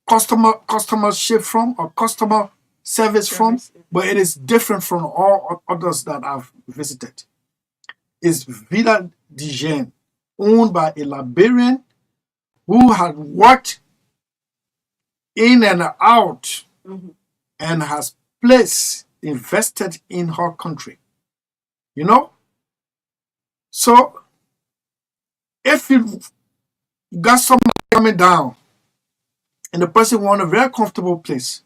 customer ship from or customer service from, but it is different from all others that I've visited. It's Villa de Jeune, owned by a Liberian who had worked in and out and has invested in her country. So if you got someone coming down and the person want a very comfortable place,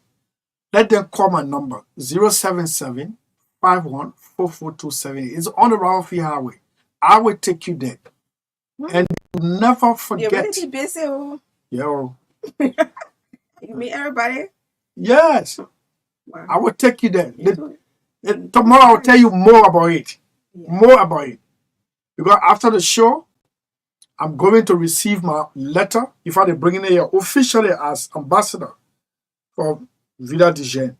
let them call my number 077 514427. It's on the Ralphie Highway. I will take you there. And you never forget. You're really busy. Yo. You meet everybody? Yes. Wow. I will take you there. Tomorrow I will tell you more about it. More about it. Because after the show, I'm going to receive my letter. In fact, they're bringing it here officially as ambassador for Villa de Jeune.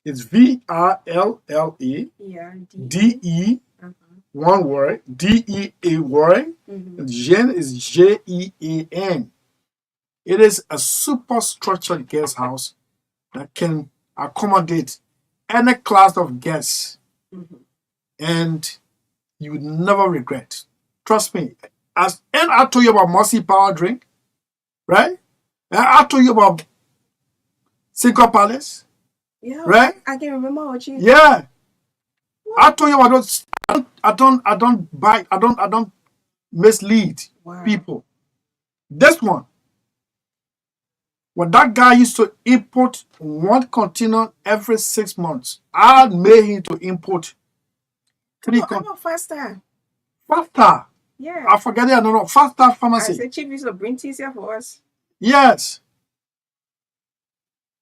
It's VRLLE DE, one word, DEA word. Jeune is JEAN. It is a super structured guest house that can accommodate any class of guests. And you would never regret. Trust me. And I told you about Mossy Power Drink, right? And I told you about Cinco Palace, right? I can remember what you. Yeah, I told you about those. I don't mislead people. This one, when that guy used to import one container every 6 months, I made him to import 3 containers. Faster. Yeah. I forget it. I don't know. Faster Pharmacy. I said Chief used to bring teas here for us. Yes.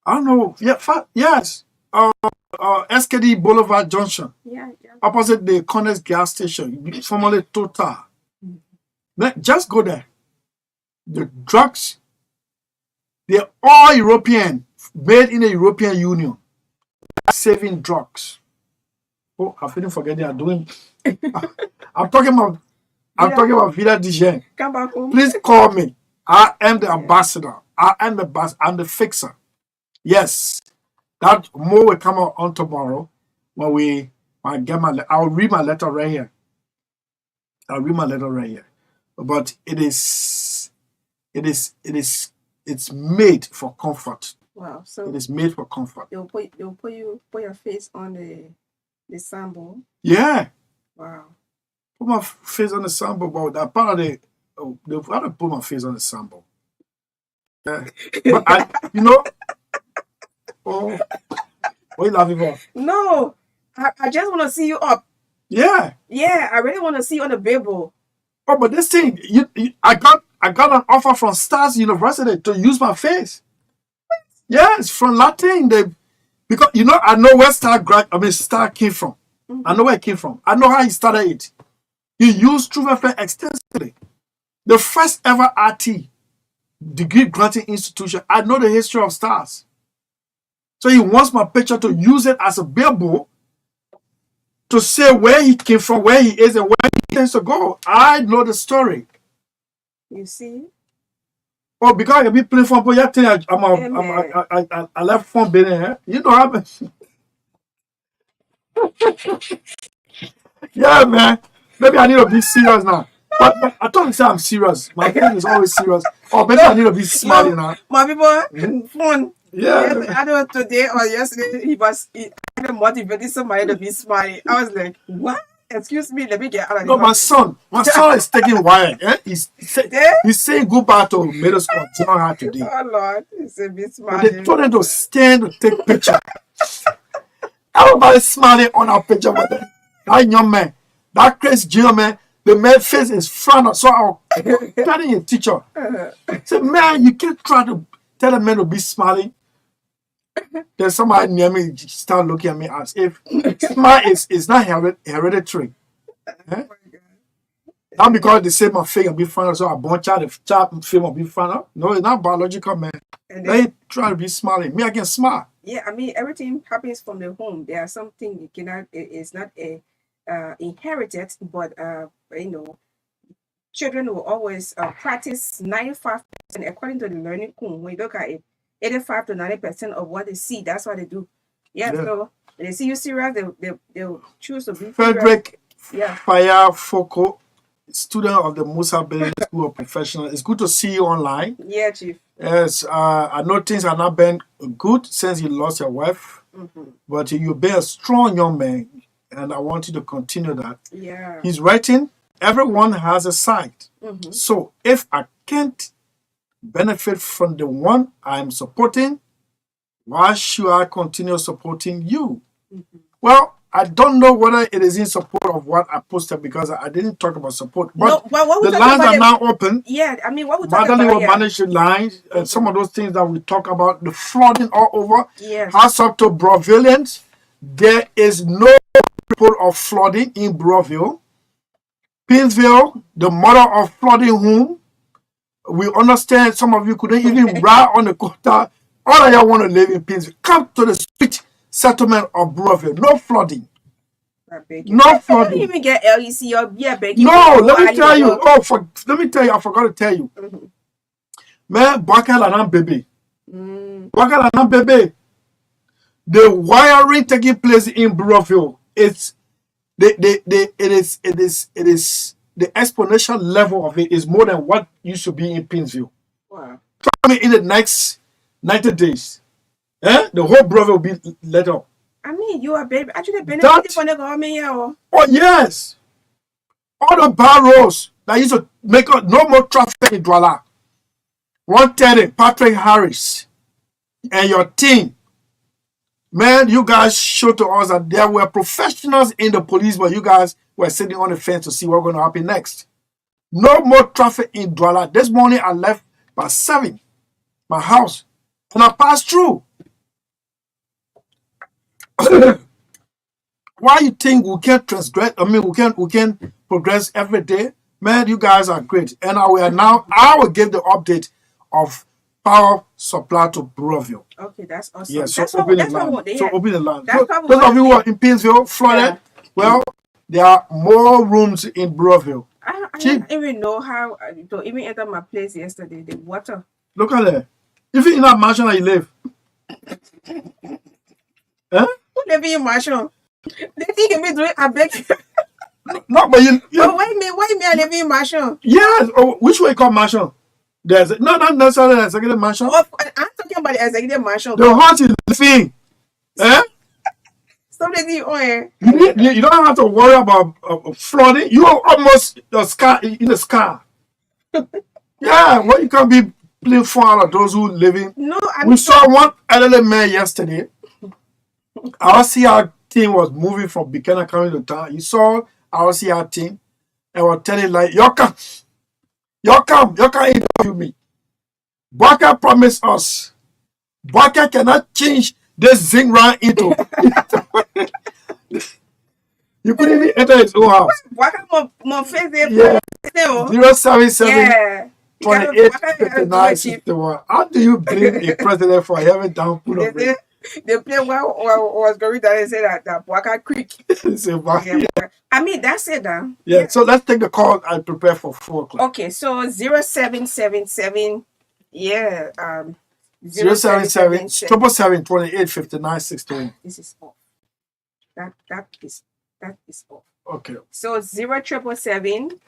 I don't know. Yeah. Yes. SKD Boulevard Junction. Yeah. Opposite the Connect gas station, formerly Total. Just go there. The drugs, they're all European, made in the European Union. Saving drugs. Oh, I didn't forget they are doing. I'm talking about Villa de Jeune. Come back home. Please call me. I am the ambassador. I'm the fixer. Yes. That more will come out on tomorrow when I'll read my letter right here. But it's made for comfort. Wow. So it is made for comfort. They'll put your face on the sample. Yeah. Wow. Put my face on the sample, but that part of they've got to put my face on the sample. But What you laughing for? No, I just want to see you up. Yeah. Yeah, I really want to see you on the billboard. Oh, but this thing, I got an offer from Stars University to use my face. Yes, from Latin. Because I know where Star came from. I know where it came from. I know how he started it. He used True FM extensively. The first ever RT degree granting institution. I know the history of Stars. So he wants my picture to use it as a billboard to say where he came from, where he is, and where he intends to go. I know the story. You see? Oh, because I can be playing phone, but you think I left phone being here. You know how much. Yeah, man. Maybe I need to be serious now. But I thought you said I'm serious. My friend is always serious. Oh, maybe I need to be smiling now. My people, phone. Yeah. Yes, I don't know, today or yesterday, he motivated somebody to be smiling. I was like, what? Excuse me, let me get out of No, my son is taking wire. Eh? He's saying goodbye to middle school junior high today. Oh Lord, he's a bit But smiling. they told him to stand to take picture. Everybody smiling on our picture, but that young man, that crazy junior man, the man's face is frowned. So I was telling a teacher, say, man, you can't try to tell a man to be smiling. Then somebody near me start looking at me as if smile is not hereditary. Eh? Not because they say my face will be fun, so I born child, the child face will be fun. No, it's not biological, man. They try to be smiling. Me, I can smile. Yeah, I mean, everything happens from the home. There are something you cannot, it's not inherited, but, children will always practice 95%, according to the learning when you look at it. 85 to 90% of what they see, that's what they do. Yeah. So when they see you serious, they'll choose to be Frederick serious. Fire Foko, student of the Musa Building School of Professional. It's good to see you online. Yeah, Chief. Yes, I know things have not been good since you lost your wife, but you've been a strong young man, and I want you to continue that. Yeah. He's writing, everyone has a side. So if I can't benefit from the one I'm supporting, why should I continue supporting you? Well, I don't know whether it is in support of what I posted because I didn't talk about support. But the lines are now open. Yeah, I mean, what we talking Magdalene about will manage the lines and some of those things that we talk about, the flooding all over. Yes. House up to Brovillians. There is no report of flooding in Broville. Pinsville, the mother of flooding whom we understand some of you couldn't even ride on the quota. All of y'all want to live in Pinsville. Come to the sweet settlement of Broville. No flooding. No flooding. You don't even get LEC or begging. No, let me tell you. Let me tell you. I forgot to tell you. Man, Bakalanam baby. Bakalanam baby. The wiring taking place in Broville. It is the exponential level of it is more than what used to be in Pinsville. Wow. Try me in the next 90 days. The whole Broville will be let up. I mean, you are actually benefiting from the government here. Oh, yes. All the barrows that used to make no more traffic in Douala. 130, Patrick Harris and your team. Man, you guys showed to us that there were professionals in the police, but you guys were sitting on the fence to see what's going to happen next. No more traffic in Douala. This morning I left by 7, my house, and I passed through. Why you think we can't transgress? I mean, we can progress every day. Man, you guys are great. And I will give the update of power supply to Broville. Okay, that's awesome. Yeah, so that's open the line. So open the line. Those of you who are in Pinsville, flooded, well, there are more rooms in Broville. I don't even know how to even enter my place yesterday. The water. Look at that. Even in that mansion that you live. Who live in your mansion? They think me doing a beg. No, but you. But why me I live in mansion? Yes. Oh, which way you call mansion? There's not necessarily an executive mansion. I'm talking about the executive mansion. The house is living. Something you you don't have to worry about flooding. You are almost in the sky. Yeah, well, you can't be playing fun out of those who living. No, we saw one elderly man yesterday. Our CR team was moving from Buchanan County to town. You saw our CR team and were telling like, you can't interview me. Baka promised us. Baka cannot change this zinc round into. You couldn't even enter his own house. Baka mon face Yeah. there. 077 Yeah. 28 59 61. How do you blame a president for having down food of bread? The player was going that and said that Baka Creek. Yeah. I mean, that's it. Yeah, so let's take the call and prepare for 4 o'clock. Okay, so 0777. Yeah. 077 777 28 59 61. This is off. That is off. Okay. So 0777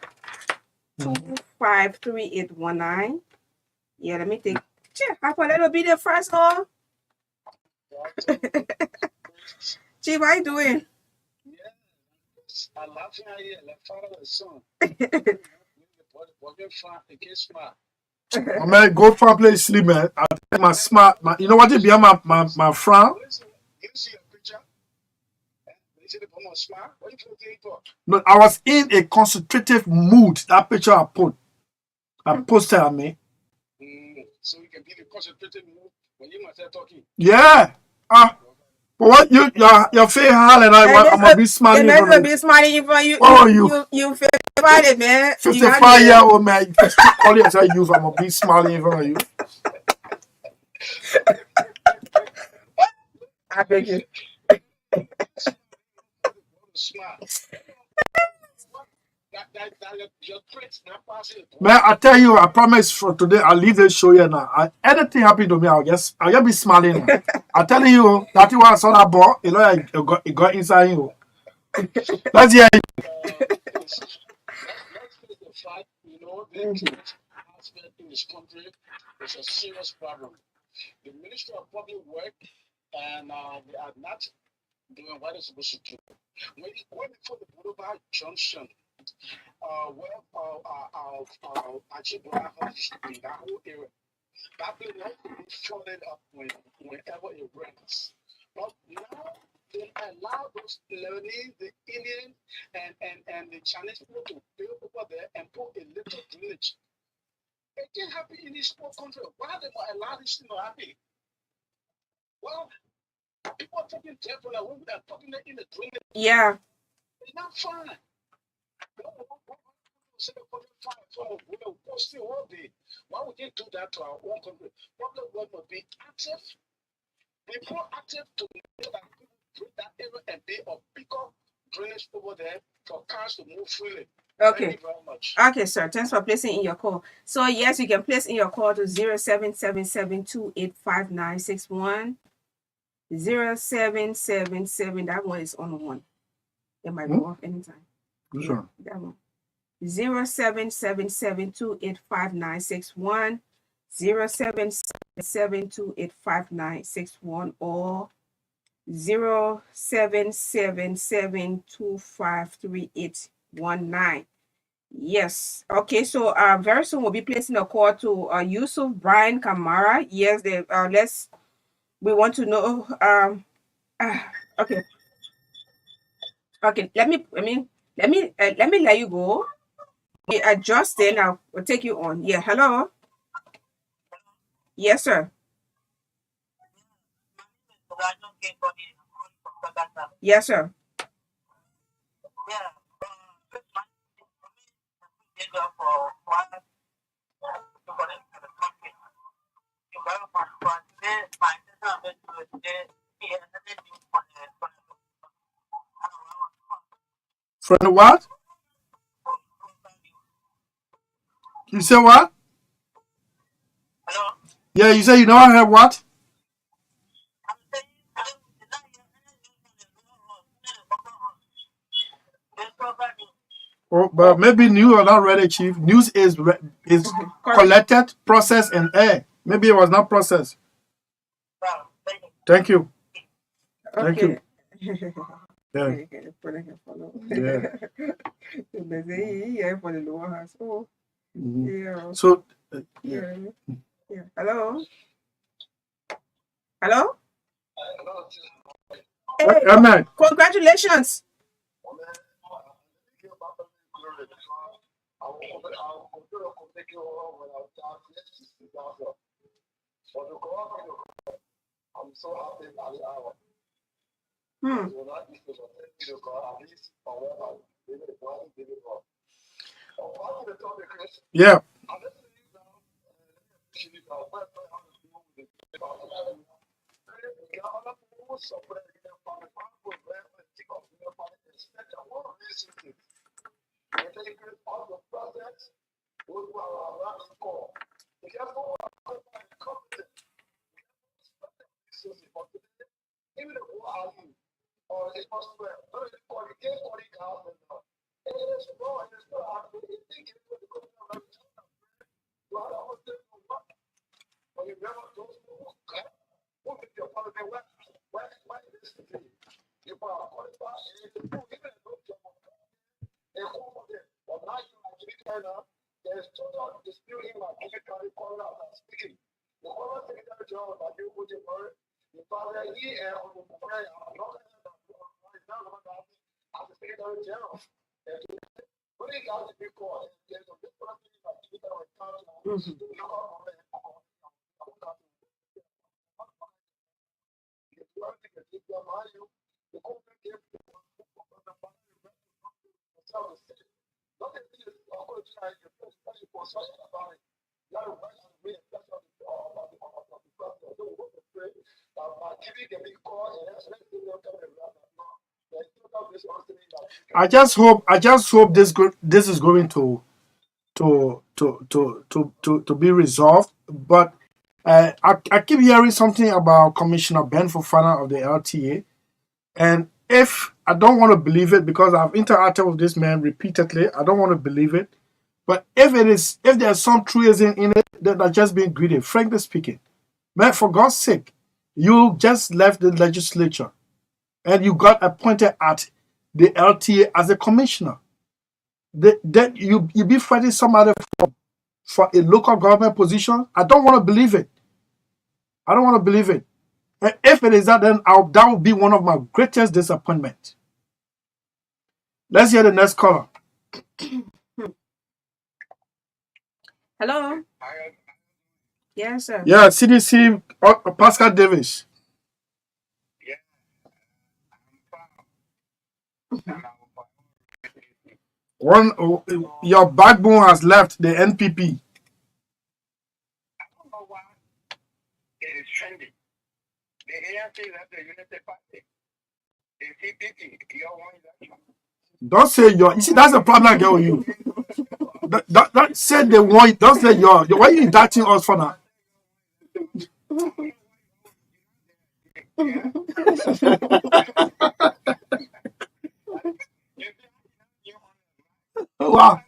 253819. Yeah, let me take. Have a little bit of first call. Chief, how you doing? I love you. Like father and son. Oh, man, go for a place sleep, man. I take my smart. You know what? It be my frown. You see a picture? You see the smart? What do you think for? No, I was in a concentrative mood. That picture I posted on me. So you can be the concentrative mood when you must start talking. Yeah. But what your face hard and I'm gonna be smiling. I'm gonna be smiling for you. What are you? You 55, man. 55-year-old man. You can still call yourself youth. I'm gonna be smiling in front of you. I beg you. Man, I tell you, I promise for today, I'll leave this show here now. Anything happen to me, I'll just be smiling. I'm telling you, that you want saw that ball, you know, it got inside you. Let's hear it. Let's face the fact, you know, the aspect in this country is a serious problem. The Ministry of Public Work and they are not doing what they're supposed to do. When you go before the Boulevard Junction, where our Achibra house in that whole area, that place has to be flooded up whenever it rains. But now they allow those Lebanese, the Indian, and the Chinese people to build over there and put a little village. It can happen in this poor country. Why they not allow this thing to happen? Well, people are talking careful and when they're talking in the drainage. Yeah. It's not fine. Why would you do that to our own country? Public work must be active, be proactive to make sure that people bring that area and be a bigger drainage over there for cars to move freely. Okay. Thank you very much. Okay, sir. Thanks for placing in your call. So yes, you can place in your call to 0777285961. 0777. That one is on one. It might go off anytime. Which one? That one. 0777285961. 0777285961 or 0777253819. Yes. Okay. So very soon we'll be placing a call to Yusuf Brian Kamara. Yes. We want to know. Okay. Okay. Let me let you go. We adjust it now. We'll take you on. Yeah. Hello. Yes, sir. Yes, sir. Friend, what? You say what? Yeah, you say you never heard what? Oh, but maybe news are not ready, Chief. News is collected, processed, and air. Maybe it was not processed. Thank you. Thank you. Yeah. Yeah. For the lower house. Oh. Yeah. So. Yeah. Hello. Hello. Hey, Amen. congratulations. I'm so happy at the hour. Hmm. So that is the at least or whatever. Yeah. There's total dispute in my County corner speaking. The former secretary general of the the father he on the prayer, as the secretary general. When he got the big call, there's a big person in my I just hope this is going to be resolved. But I keep hearing something about Commissioner Ben Fofana of the LTA, and if I don't want to believe it because I've interacted with this man repeatedly, I don't want to believe it. But if there's some truism in it, that are just being greedy, frankly speaking, man, for God's sake, you just left the legislature and you got appointed at the LTA as a commissioner. Then you be fighting somebody for a local government position. I don't want to believe it. I don't want to believe it. And if it is that, then that would be one of my greatest disappointments. Let's hear the next caller. Hello. Yes, sir. Yeah, CDC, Pascal Davis. Your backbone has left the NPP. It is trending. The ANC left the Unity Party. The CPP, your one election. Don't say your. You see, that's the problem I get with you. That say the one. Don't say your. Why are you indicting us for that? Wow.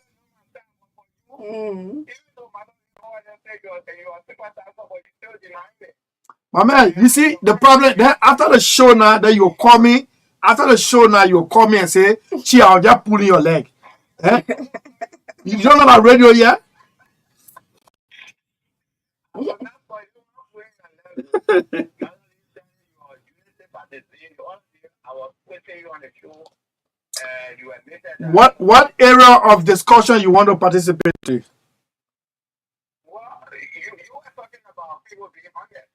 My man, you see the problem. Then after the show now, then you call me. After the show now, you call me and say, "Chi, I'll just pull in your leg." Eh? You don't know that radio yet? What area of discussion you want to participate in? Well, you were talking about people being honest,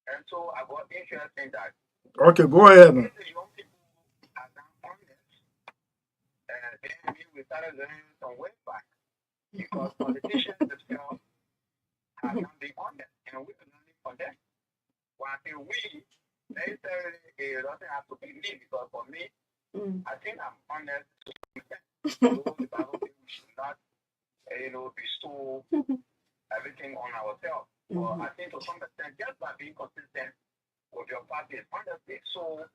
and so I got interested in that. Okay, go ahead. If the young people are not honest, then we started learning some way back because politicians themselves have not been honest, and we're learning from them. When I say we, necessarily it doesn't have to be me because for me, I think I'm honest to some extent. The Bible says we should not, bestow everything on ourselves. Well, I think to some extent, just by being consistent with your party is honesty. So,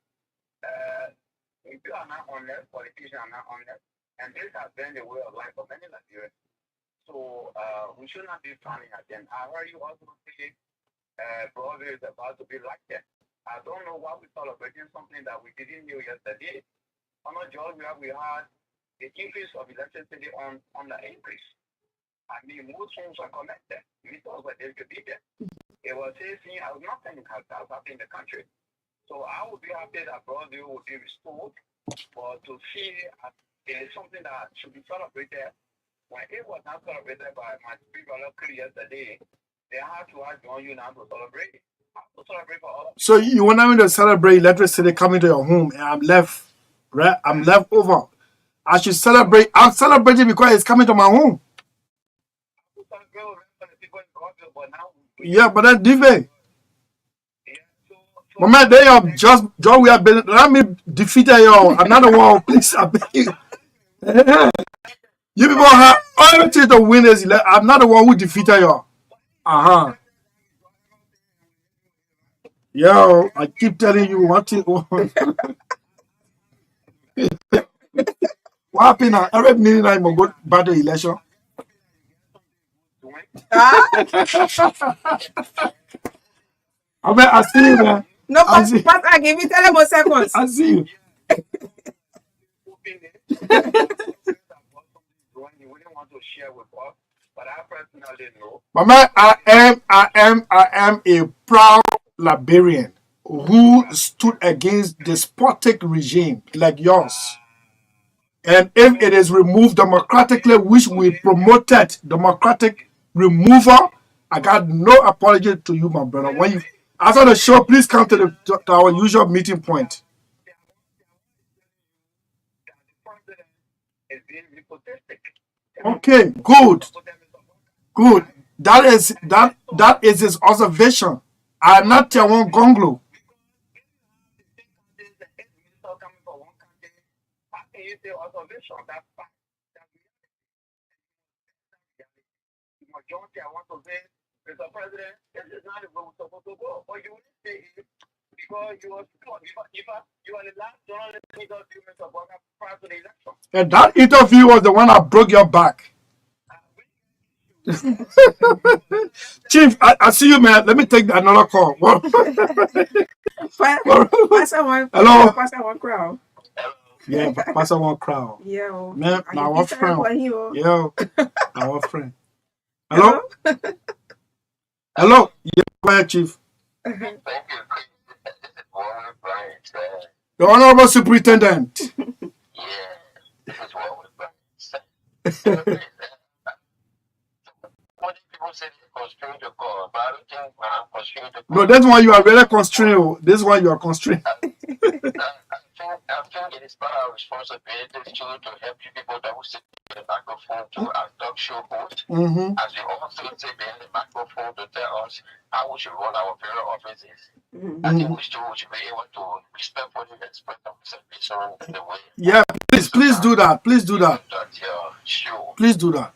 if you are not honest, politicians are not honest, and this has been the way of life for many Nigerians. So, we should not be frowning at them. I heard you also say, brother is about to be like that. I don't know why we're celebrating something that we didn't know yesterday. On Georgia, we had the increase of electricity on the increase. I mean, most homes are connected. We thought that they could be there. It was saying nothing has happened in the country. So I would be happy that brother will be restored, but to see it is something that should be celebrated. When it was not celebrated by my people yesterday, they have to join you now to celebrate. I have to celebrate for all. So you want me to celebrate electricity coming to your home, and I'm left, right? I'm left over. I should celebrate. I'm celebrating because it's coming to my home. Yeah, but that's different. My man, they are just we have been. Let me defeat y'all. Another one, please. I beg you. You people have everything to win this. I'm not the one who defeated y'all. Yo, I keep telling you one thing. What happened now? Every minute I'm going to go the election. I mean, I see you, man. No, Pastor, I give you 10 more seconds. I see you. But man, I am a proud Liberian who stood against despotic regime like yours. And if it is removed democratically, which we promoted democratic removal, I got no apology to you, my brother. When you after the show, please come to our usual meeting point. Okay, good. That is his observation. I'm not one gonglo. Majority, I want to say, Mr. President, this is not the way we're supposed to go. But you will say it because you are the last journalist interview, Mr. Bonner, prior to the election. And that interview was the one that broke your back. Chief, I see you, man. Let me take another call. Hello. Pastor one crowd. Yeah, Pastor one crowd. Yeah, man, now our friend. Yeah, our friend. Hello? Hello? Yeah, go ahead, Chief. Thank you. The Honorable Superintendent. Yeah, this is what we're saying. What people say they're constrained to call, but I don't think I'm constrained to call. No, that's why you are really constrained. This one you are constrained. I think it is part of our responsibility to help you people that will sit behind the microphone to talk show host. As you also sit behind the microphone to tell us how we should run our various offices. I think we should be able to respectfully express ourselves in the way. Yeah, please do that. Please do that. Show. Please do that.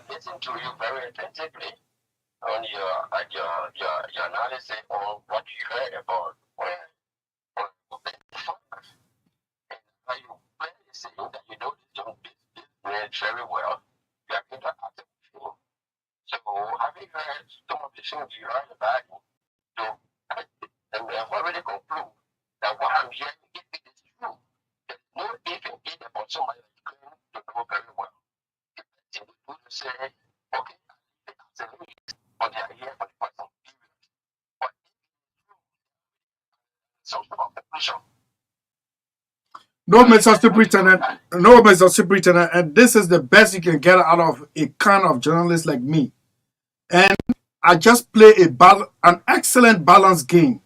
Listen to you very attentively on your analysis on what you heard about how you clearly say that you know this man very well. You are going to act the show. So having heard some of the things you heard about it, so and we have already concluded that what I'm hearing is true. There's no if and in about somebody that you claim to know very well. If they do say, okay, absolutely, but they are here for the person, period. But some sort of conclusion. No, Mr. Superintendent, and this is the best you can get out of a kind of journalist like me. And I just play an excellent balanced game.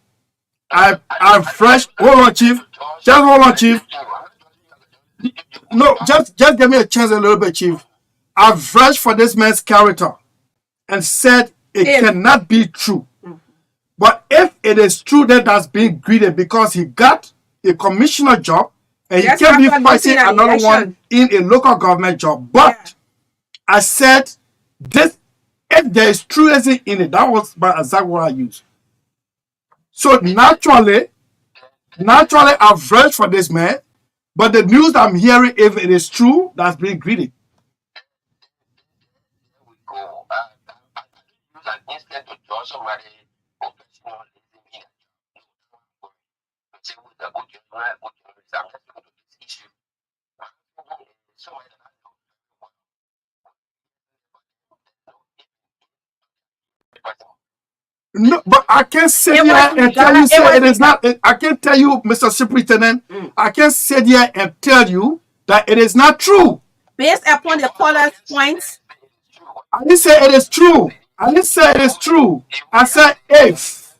I'm fresh. Hold on, Chief. Just hold on, Chief. No, just give me a chance a little bit, Chief. I've fresh for this man's character and said it cannot be true. But if it is true that that's being greeted because he got a commissioner job, and he can be fighting another one in a local government job. But I said this, if there is truth in it, that was my exact word I used. So naturally I've read for this man, but the news I'm hearing, if it is true, that's being greedy. No, but I can't sit It here was and tell regard- you it say was it is not. I can't tell you, Mr. Superintendent. I can't sit here and tell you that it is not true. based upon the caller's points. I didn't say it is true. I didn't say it is true. I said if.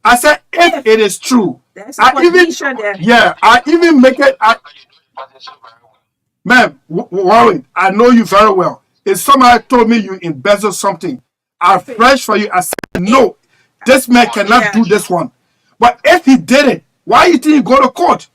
I said if it is true. There's I a even condition there. I even make it. Man, Warren, I know you very well. If somebody told me you embezzled something, I fresh for you. I said no. This man cannot do this one. But if he did it, why you think he go to court?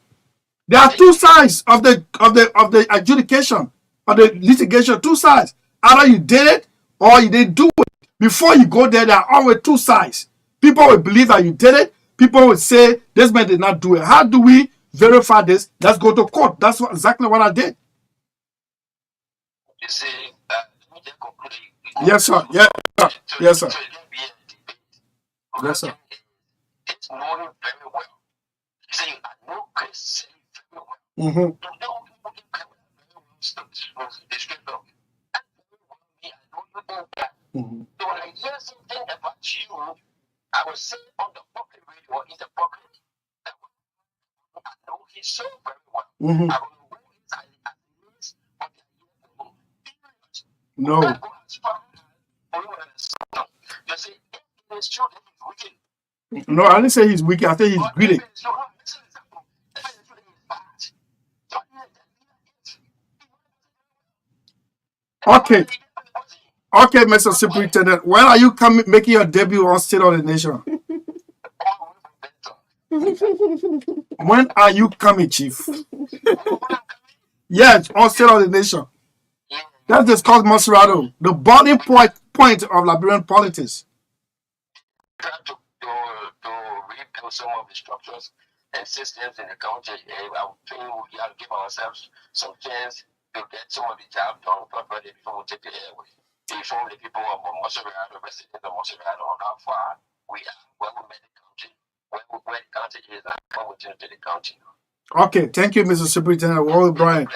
There are two sides of the adjudication, of the litigation. Two sides. Either you did it or you didn't do it. Before you go there are always two sides. People will believe that you did it. People will say this man did not do it. How do we verify this? Let's go to court. That's exactly what I did. You see, we just concluded. Yes, sir. Yes, sir. Yes, sir. Yes, sir. It's known very well. You see, I know Chris very well. Mm-hmm. You know people can come very well. District of. I know you know that. Mm-hmm. So when I hear something about you, I will say on the public radio or in the public that I know his show very well. Mm-hmm. I will know his ideas of the year. No. Not go as far as you see, if it is true that he's wicked. No, I didn't say he's wicked. I think he's greedy. If it is true, listen to example. If it is true that he's bad, so Okay. Okay, Mr. Superintendent. When are you coming making your debut on State of the Nation? When are you coming, Chief? Yes, on State of the Nation. Let's discuss Monserrado, the boiling point of Liberian politics. try to rebuild some of the structures and systems in the country. I think we have to give ourselves some chance to get some of the job done properly before we take the airway. Inform the people of Monserrado, residents of Monserrado, on how far we are, where we met the country, where the country is, and what we do to the country. Okay, thank you, Mr. Superintendent Warren Bryan.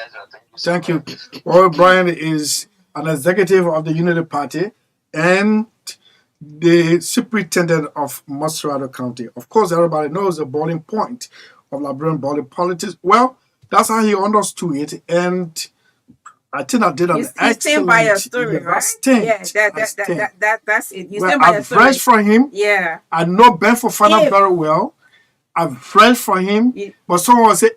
Thank you. Warren Bryan is an executive of the Unity Party and the superintendent of Monserrado County. Of course, everybody knows the boiling point of Liberian boiling politics. Well, that's how he understood it, and I think I did an excellent. Stand by your story, right? That's it. You stand by your story. I've read for him. Yeah. I know Ben Fofana very well. I've read for him, but someone will say,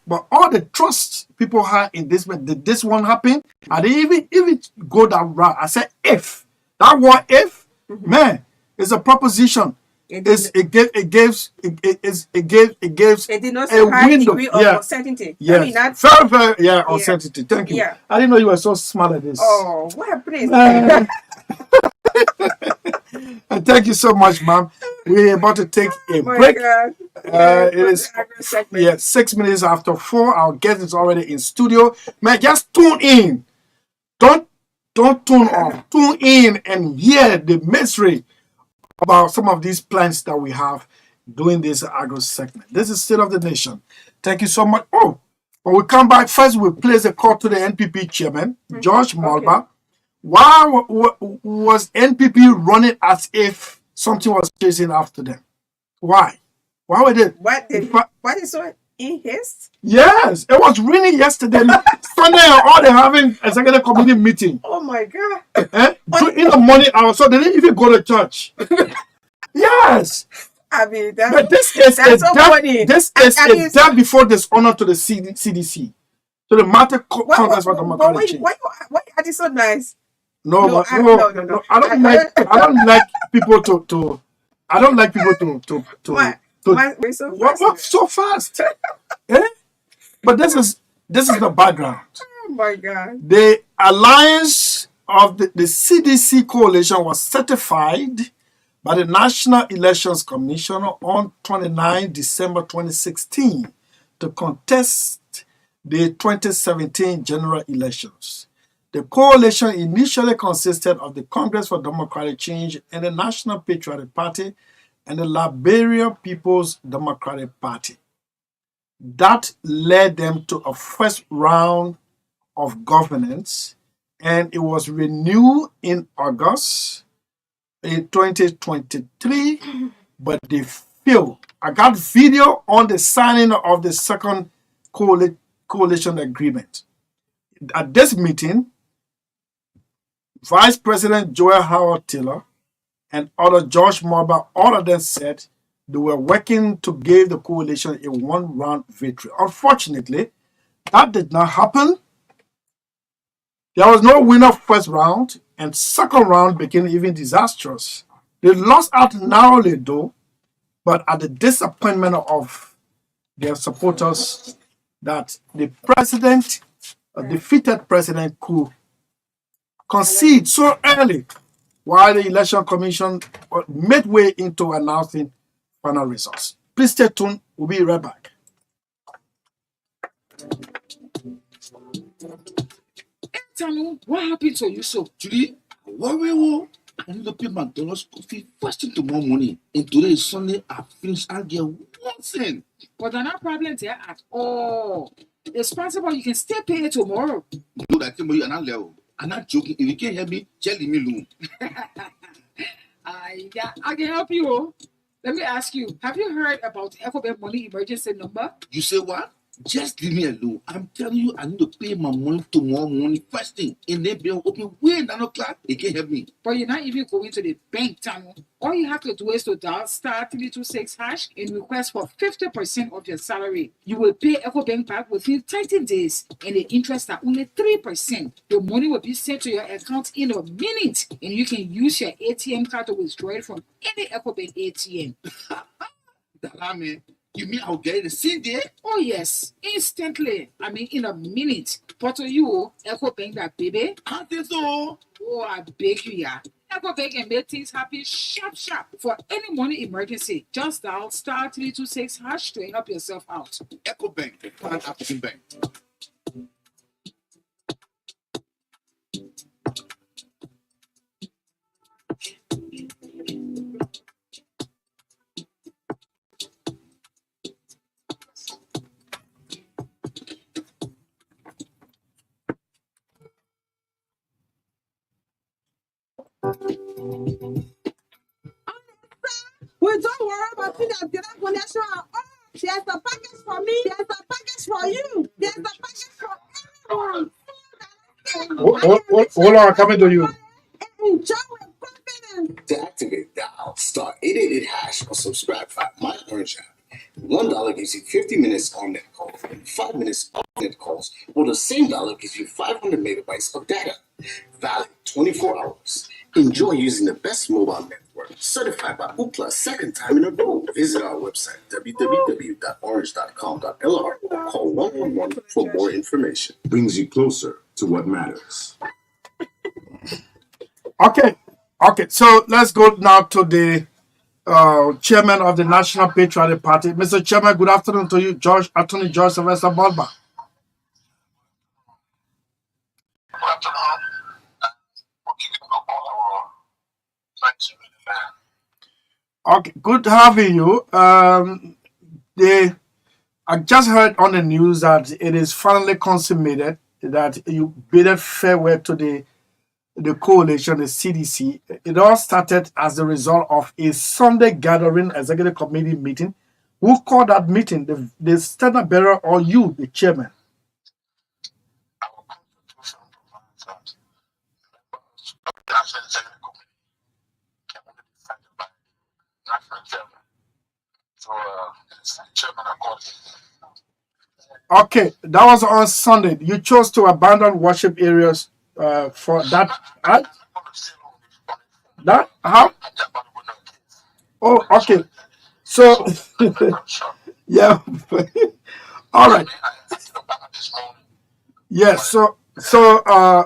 but all the trust people had in this, did this one happen? I didn't even go that route. I said, if. That word if, man, it's a proposition. It gives a window. Degree of uncertainty. Yes. I mean, that's very, uncertainty. Thank you. Yeah. I didn't know you were so smart at this. Oh, what a praise. And thank you so much, ma'am. We're about to take a break. God. It is 6 minutes after 4. Our guest is already in studio. Man, just tune in. Don't tune off. Tune in and hear the mystery about some of these plans that we have doing this agro segment. This is State of the Nation. Thank you so much. Oh, when we come back, first we'll place a call to the NPP chairman, George Malba. Okay. Why was NPP running as if something was chasing after them? Why? Why were they? What is so in haste? Yes, it was raining yesterday. Sunday, all they having a executive committee meeting. Oh my God! In the morning hours, so they didn't even go to church. Yes. I mean, but this is a death before dishonor to the CDC. So the matter Congress for Democratic Change. Why are they so nice? No. I don't like people to. I don't like people to. What's so fast? But this is the background. Oh my God! The alliance of the CDC coalition was certified by the National Elections Commission on 29 December 2016 to contest the 2017 general elections. The coalition initially consisted of the Congress for Democratic Change and the National Patriotic Party and the Liberian People's Democratic Party. That led them to a first round of governance, and it was renewed in August in 2023, but they failed. I got video on the signing of the second coalition agreement. At this meeting, Vice President Joel Howard Taylor and other George Marber, all of them said they were working to give the coalition a one-round victory. Unfortunately, that did not happen. There was no winner first round, and second round became even disastrous. They lost out narrowly though, but at the disappointment of their supporters that the president, a defeated president, could concede so early while the election commission midway into announcing final results. Please stay tuned. We'll be right back. Tanu, what happened to you so? Judy, worry. I need to pay McDonald's coffee first thing tomorrow morning. And today is Sunday. I finished. I'll get 1 cent. But there are no problems there at all. It's possible you can still pay it tomorrow. No, that thing, but you're not level. I'm not joking. If you can't help me, just leave me alone. Yeah, I can help you. Oh. Let me ask you, have you heard about FOB money emergency number? You say what? Just leave me alone. I'm telling you, I need to pay my money tomorrow morning first thing. And then they'll open way 9 o'clock. They can't help me. But you're not even going to the bank, Tanu. All you have to do is to dial *326# and request for 50% of your salary. You will pay EcoBank back within 30 days, and the interest are only 3%. The money will be sent to your account in a minute, and you can use your ATM card to withdraw it from any EcoBank ATM. Dalame, you mean I'll get it the same day? Oh yes, instantly. I mean in a minute. But to you, EcoBank that baby. I think so. Oh, I beg you, yeah. EcoBank can make things happen sharp. For any money emergency, just dial *326# to help yourself out. EcoBank, the Pan African Bank. We don't worry about it. There's a package for me. There's a package for you. There's a package for everyone. Hold on, I'm coming to you. Enjoy with confidence. To activate, dial *888# or subscribe via My Orange app. $1 gives you 50 minutes on net calls and 5 minutes off net calls, or the same dollar gives you 500 megabytes of data. Valid 24 hours. Enjoy using the best mobile network, certified by Ookla second time in a row. Visit our website, www.orange.com.lr, or call 111 for more information. Brings you closer to what matters. Okay, so let's go now to the chairman of the National Patriotic Party. Mr. Chairman, good afternoon to you, Attorney George Sylvester Bulba. Good afternoon. Okay, good having you. I just heard on the news that it is finally consummated that you bid farewell to the coalition, the CDC. It all started as a result of a Sunday gathering executive committee meeting. Who called that meeting? The standard bearer or you, the chairman? Our constitution provides that members of the National Executive Committee can only be decided by national chairman. So it's the chairman accordingly. Okay, that was on Sunday. You chose to abandon worship areas for that. That how? Oh, okay. So yeah. All right. Yes. So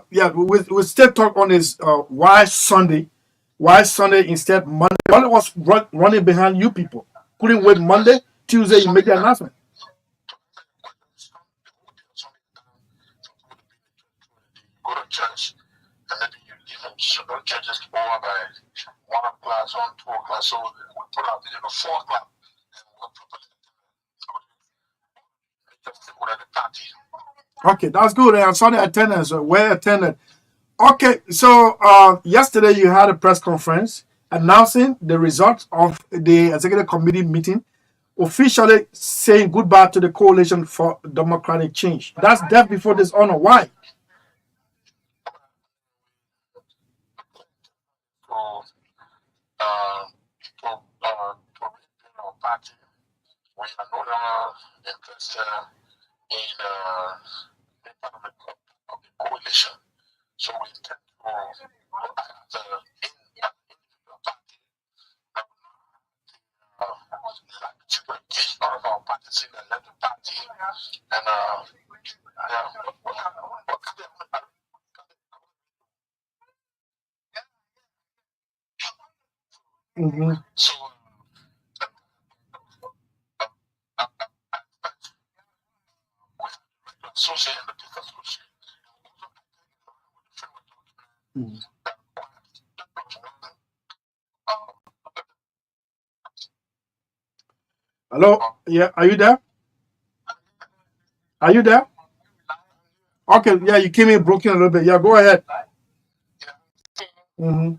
yeah, we still talk on this. Why Sunday? Why Sunday instead Monday? Monday was running behind you people. Couldn't wait Monday, Tuesday. You make the announcement. Go to church and then you leave them. So those churches over by 1 o'clock, 2 o'clock. So we put out 4 o'clock and we'll properly the party. Okay, that's good. And Sunday attendance, well attended. Okay, so yesterday you had a press conference announcing the results of the executive committee meeting, officially saying goodbye to the Coalition for Democratic Change. That's death before dishonor. Why? Party. We are no longer interested in the part of the coalition. So we intend to, as a individual party, to engage all of our parties in the elected party. And so associate and the disassociate. Hello? Yeah, are you there? Are you there? Okay, yeah, you came in broken a little bit. Yeah, go ahead. Mm-hmm.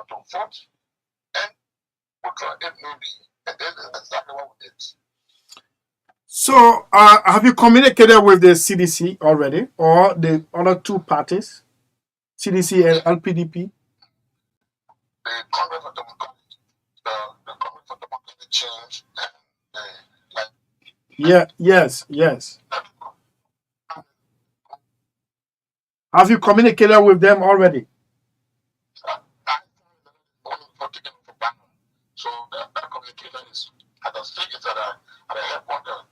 To vote and we try it maybe, and this is exactly what we did. So, have you communicated with the CDC already, or the other two parties, CDC and LPDP? The Congress for Democratic, the Congress for Democratic Change, and Yes. Have you communicated with them already? So that communication is at the stage that at the headquarters.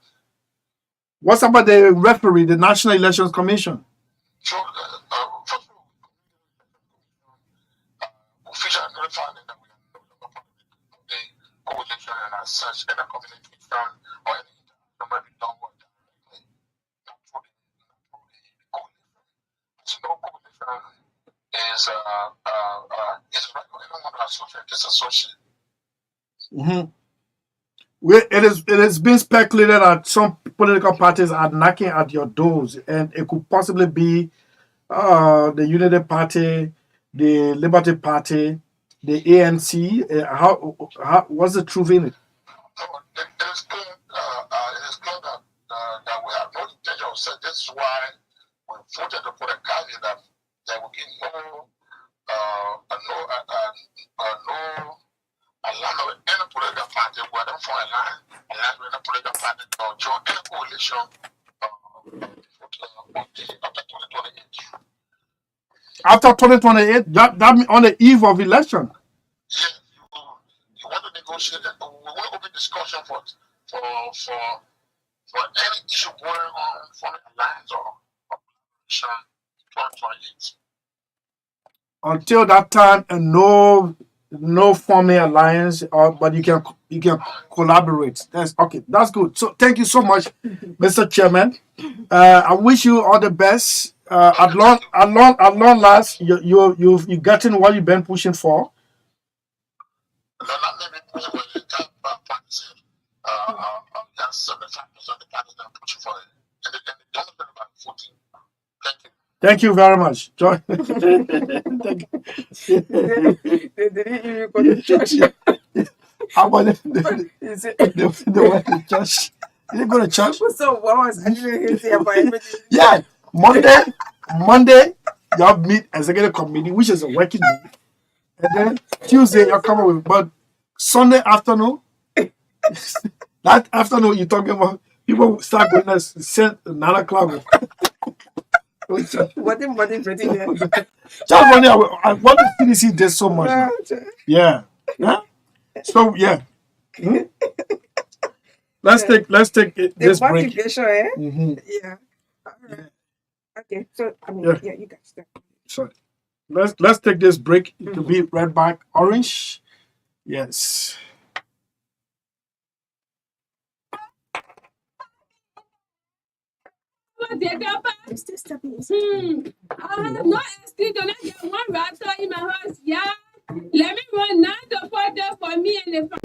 What's about the referee, the National Elections Commission? So first of all, officially notifying that we are no longer part of the coalition and as such, and the communication or any might be done with directly, not through the coalition. So no coalition is regular. Anyone associate is associate. Mm-hmm. It has been speculated that some political parties are knocking at your doors, and it could possibly be the Unity Party, the Liberty Party, the ANC. What's the truth in it? No, it is clear. It is clear that we have no intention of saying. This is why we voted to put a caveat that there will be no alignment with any political party. We are not for alignment with a political party or join any coalition after 2028. That on the eve of election. Yes, you want to negotiate. We want to open discussion for any issue going on for alliance or coalition 2028. Until that time, and no forming alliance, but you can collaborate. That's okay. That's good. So thank you so much, Mr. Chairman. I wish you all the best. At long last, you've gotten what you've been pushing for. That's 75% of the parties that are pushing for it, and the government about 14. Thank you. Thank you very much. Joy. Thank you. They didn't even go to church. How about they went to church? Did they go to church? So what was I didn't hear about everything? Yeah, Monday, y'all meet executive committee, which is a working day, and then Tuesday y'all come up with. But Sunday afternoon, that afternoon you talking about people start going to send 9 o'clock. What pretty Just wondering what the CDC did so much. Yeah. So yeah. Let's take this break. Mm-hmm. Yeah. Right. Okay. So yeah, you guys. Sorry. Let's take this break. It will be right back. Orange. Yes. data pack. It's still stepping. I have no excuse to not get one router in my house. Yeah. Let me run 9 to 4 days for me and the family.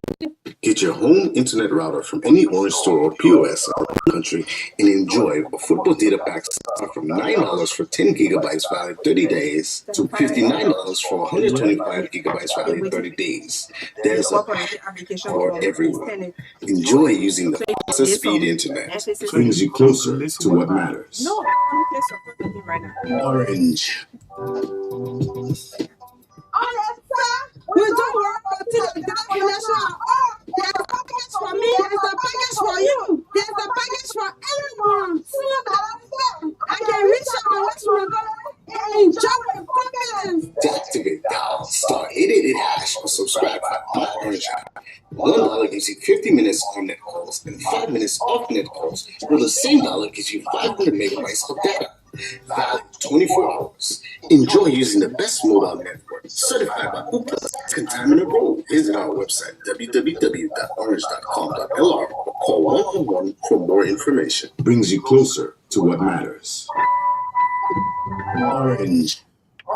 Get your home internet router from any Orange store or POS around the country and enjoy affordable data packs start from $9 for 10 gigabytes valid 30 days to $59 for 125 gigabytes valid 30 days. There's a pack for everyone. Enjoy using the fastest speed internet. Brings you closer to what matters. No, I'm just supporting right now. Orange. We don't worry until the definition. Oh, there's a package for me. There's a package for you. There's a package for everyone. I can reach out to West Montgomery and enjoy with confidence. To activate, dial star 888 hash or subscribe at My Orange app. $1 gives you 50 minutes on net calls and 5 minutes off net calls, while the same dollar gives you 500 megabytes of data. Valid 24 hours. Enjoy using the best mobile network, certified by Ookla. Second time in a row. Visit our website, www.orange.com.lr, or call 111 for more information. Brings you closer to what matters. Orange.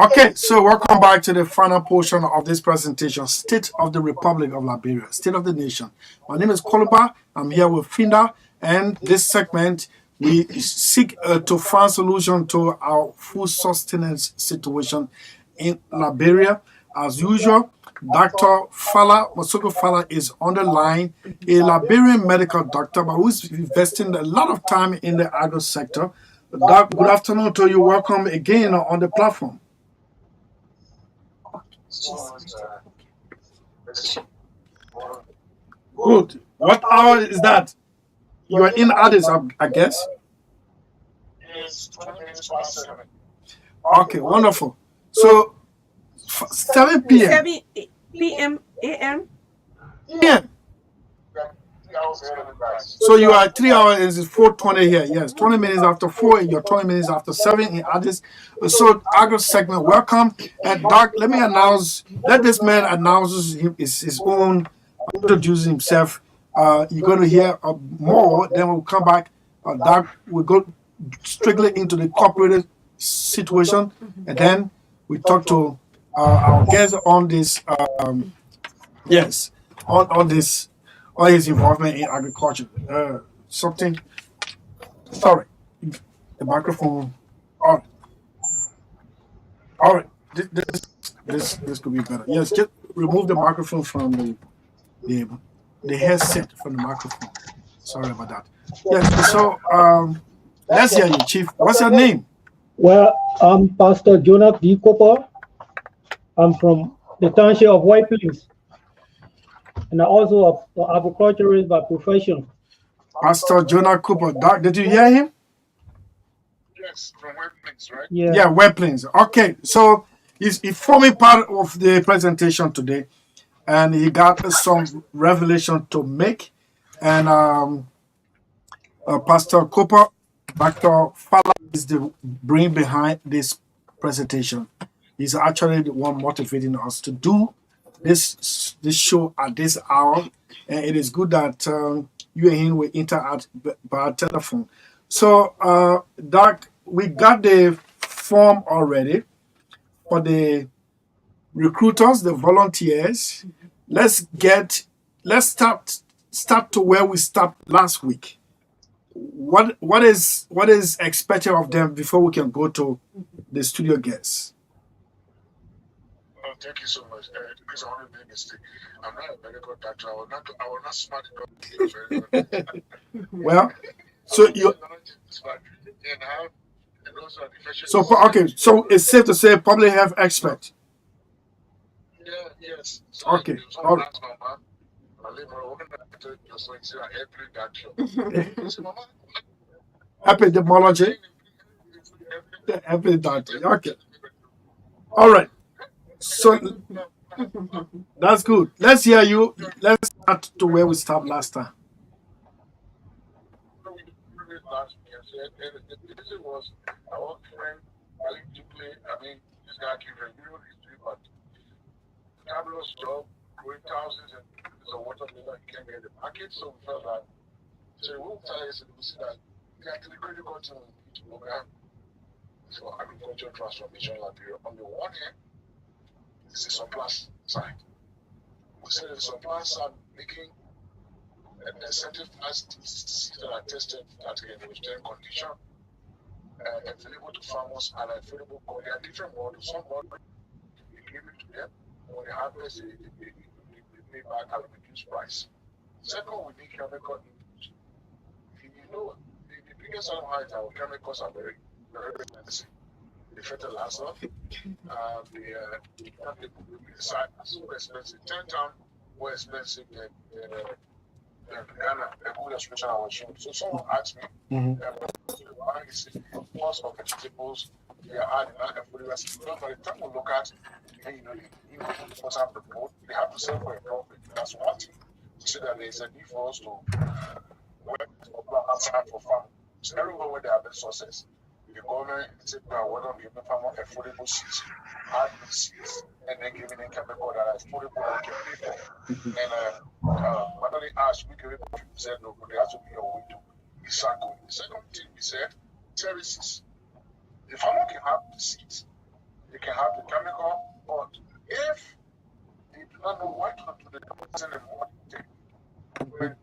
Okay, so welcome back to the final portion of this presentation, State of the Republic of Liberia, State of the Nation. My name is Koluba. I'm here with Finda, and this segment, we seek to find solution to our food sustenance situation in Liberia. As usual, Dr. Masoko Fala is on the line, a Liberian medical doctor, but who's investing a lot of time in the agro sector. Doc, good afternoon to you. Welcome again on the platform. Good. What hour is that? You are in Addis, I guess? It's 20 minutes past 7. Okay, wonderful. So, 7 p.m. 7 p.m. a.m. Yeah. So you are 3 hours, it's 4:20 here. Yes, 20 minutes after 4, and you're 20 minutes after 7 in Addis. So, agro segment, welcome. And Doc, let this man announce his own, introduce himself. You're going to hear more, then we'll come back. Doc, we'll go strictly into the corporate situation, and then we talk to our guest on this, on this, on his involvement in agriculture. Sorry, the microphone. All right. This could be better. Yes, just remove the microphone from the headset from the microphone. Sorry about that. Yes. So let's hear you, Chief. What's your name? Well, I'm Pastor Jonah D. Cooper. I'm from the township of White Plains, and I'm also an agriculturist by profession. Pastor Jonah Cooper. Doc, did you hear him? Yes, from West Plains, right? Yeah, White Plains. Okay, so he's forming part of the presentation today, and he got some revelation to make. And Pastor Cooper, Dr. Fala is the brain behind this presentation. He's actually the one motivating us to do this show at this hour, and it is good that you and him will interact by telephone. So, Doc, we got the form already for the recruiters, the volunteers. Let's start to where we stopped last week. What is expected of them before we can go to the studio guests? Oh, thank you so much. Because I want to make a mistake. I'm not a medical doctor. I will not smart enough. Well, so you. So okay, so it's safe to say public health expert. Yeah, yes. So Okay, all right. Epidemiology. Epidemiology. Okay. All right. So that's good. Let's hear you. Let's start to where we stopped last time. This guy came from Europe, but fabulous job, growing thousands and there's a watermelon you can't get in the market, so we felt that. So we will tell you, we see that we actually critical to program for agricultural transformation Liberia. On the one hand, it's the supply side. We say the supply side making incentivized seeds that are tested that can withstand condition available to farmers and available. There are different models. Some models we give it to them. When they harvest, they pay back at a reduced price. Second, we need chemical inputs. You know, the biggest challenge is our chemicals are very, very expensive. The fertilizer, the pesticide are so expensive, 10 times more expensive than Ghana, a good expression I was showing. So someone asked me, why is it the cost of vegetables they are adding and food because by the time we look at the inputs have the board, they have to sell for a profit. That's one thing. To say that there is a need for us to work or plan outside for farming. So everywhere where there are best sources, the government is working on giving farmers affordable seeds, add these seeds, and then giving them chemical that are affordable and can pay for. And Magdalene asked, we said, no, but there has to be a way to recycle. The second thing we said, terraces. The farmer can have the seeds, they can have the chemical, but if they do not know what to do, they don't send them what they take.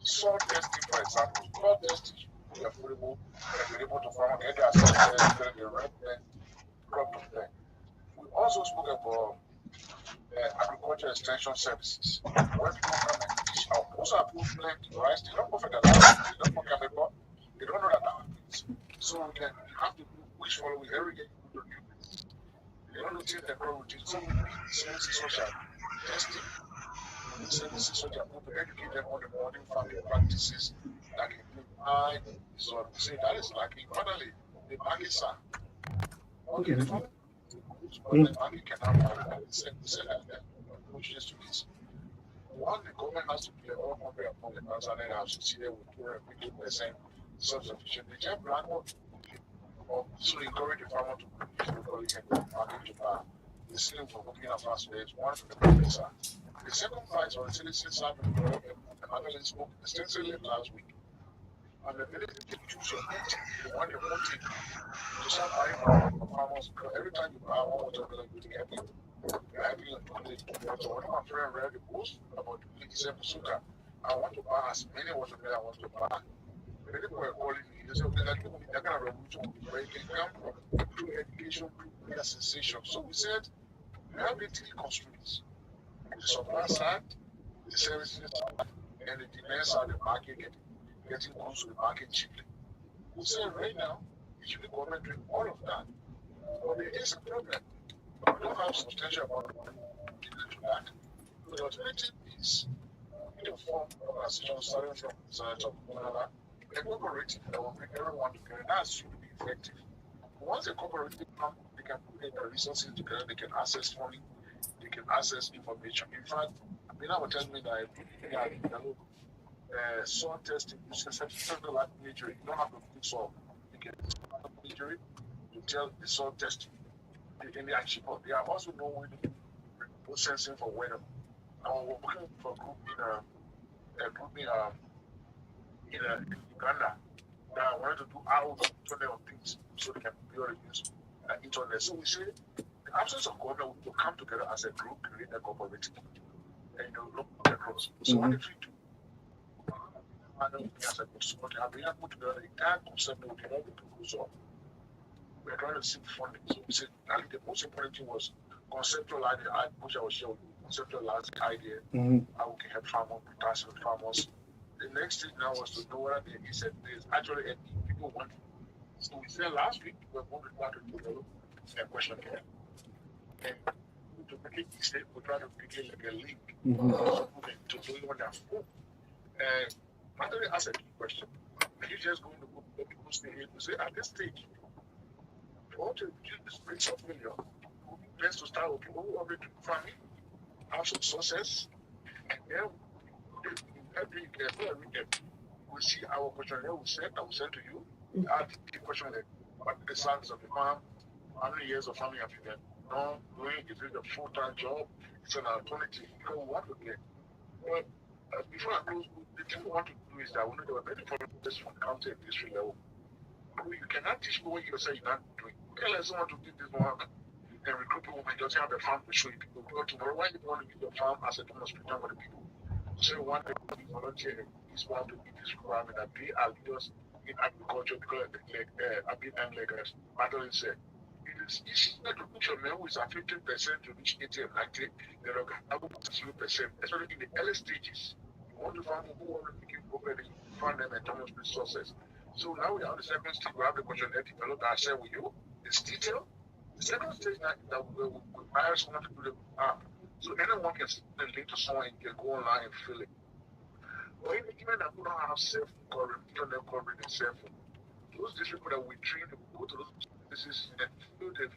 Soil testing, for example, soil testing should be affordable and available to farmers, get their soil tested, the right crop to them. We also spoke about agriculture extension services, where people come and teach our most approved plant rice, they don't go for the lab, they don't go chemical, they don't know that happens. So we have to do which follow with every day. They don't take the crop routine. So we need services such as testing, we need services such as to educate them on the modern farming practices that can provide results. We say that is lacking. Finally, the market Saah. Okay, the farming the market cannot buy. We said that approaches to this. One, the government has to play all country upon the Tanzanian has succeeded with 250% self-sufficient. The job plan to encourage the farmer to produce locally and the market to buy. The same for looking at fast ways, one for the professor. The second part on the citizens have been developed and Magdalene spoke extensively last week. And the ability to choose your own team, the one you want to start buying from farmers, because every time you buy one watermelon, you're happy. You're happy and doing it. So one of my friends read the post about the episode. I want to buy as many watermelon I want to buy. Many people are calling me. They say, okay, that kind of revolution where it can come from through education, through media sensation. So we said, we have the three constraints. The supply side, the services side, and the demand side of the market getting close to the market cheaply. We said right now, it should be government doing all of that. But there is a problem. We don't have substantial amount of money to that. So the alternative is we need to form an organization starting from Senator Manala, a cooperative that will bring everyone together. That should be effective. Once a cooperative comes, they can put their resources together, they can access funding, they can access information. In fact, Mina was telling me that soil testing using something like injury. You don't have to fix soil. You can injury to tell the soil testing. In the cheaper. They are also knowing remote sensing for weather. And we're working for a group in Uganda that wanted to do IoT Internet of Things so they can be able to use internet. So we say the absence of government will come together as a group, create a cooperative, and look across. So what if we do? I know as a good support, have been able to put together the entire concept of the proposal. We're trying to seek funding. So we said, I think the most important thing was conceptualize the idea, which I was sharing, conceptualize the idea, how we can help farmers, protect farmers. The next thing now was to know whether there is actually a need people want. So we said last week, we were going to try to develop a questionnaire. And to make it easy, we try to make it like a link to doing what they're for. And Magdalene asked a key question. Are you just going to go to people stay here to say, at this stage, for to reduce the rates of failure, best to start with people who already do farming, have some sources, and then every weekend, we'll see our questionnaire we send to you. Add the questionnaire, what the size of the farm, how many years of farming have you been doing? Is it a full-time job? It's an alternative. Because we want to get. But before I close, the thing we want to do is that we know there were many problems from county and district level. You cannot teach people what you say you're not doing. Okay, let someone to do this one and recruit people who doesn't have a farm to show you people. Because tomorrow, why you want to use your farm as a demonstration for the people? So one day we volunteer is one to meet this requirement that they are leaders in agriculture because like Magdalene said. It is easier to put your men who is at 50% to reach 80 and 90 than a guy who is 0%, especially in the early stages. You want to find people who want to make you progress, you find them and demonstrate success. So now we are on the second stage, we have the question that developed that I share with you. It's detailed. The second stage that we require someone to do the app. So anyone can send a link to someone and can go online and fill it. Or even that we don't have self-coverage, internet coverage and self-coverage. Those districts that we train to go to those places and fill the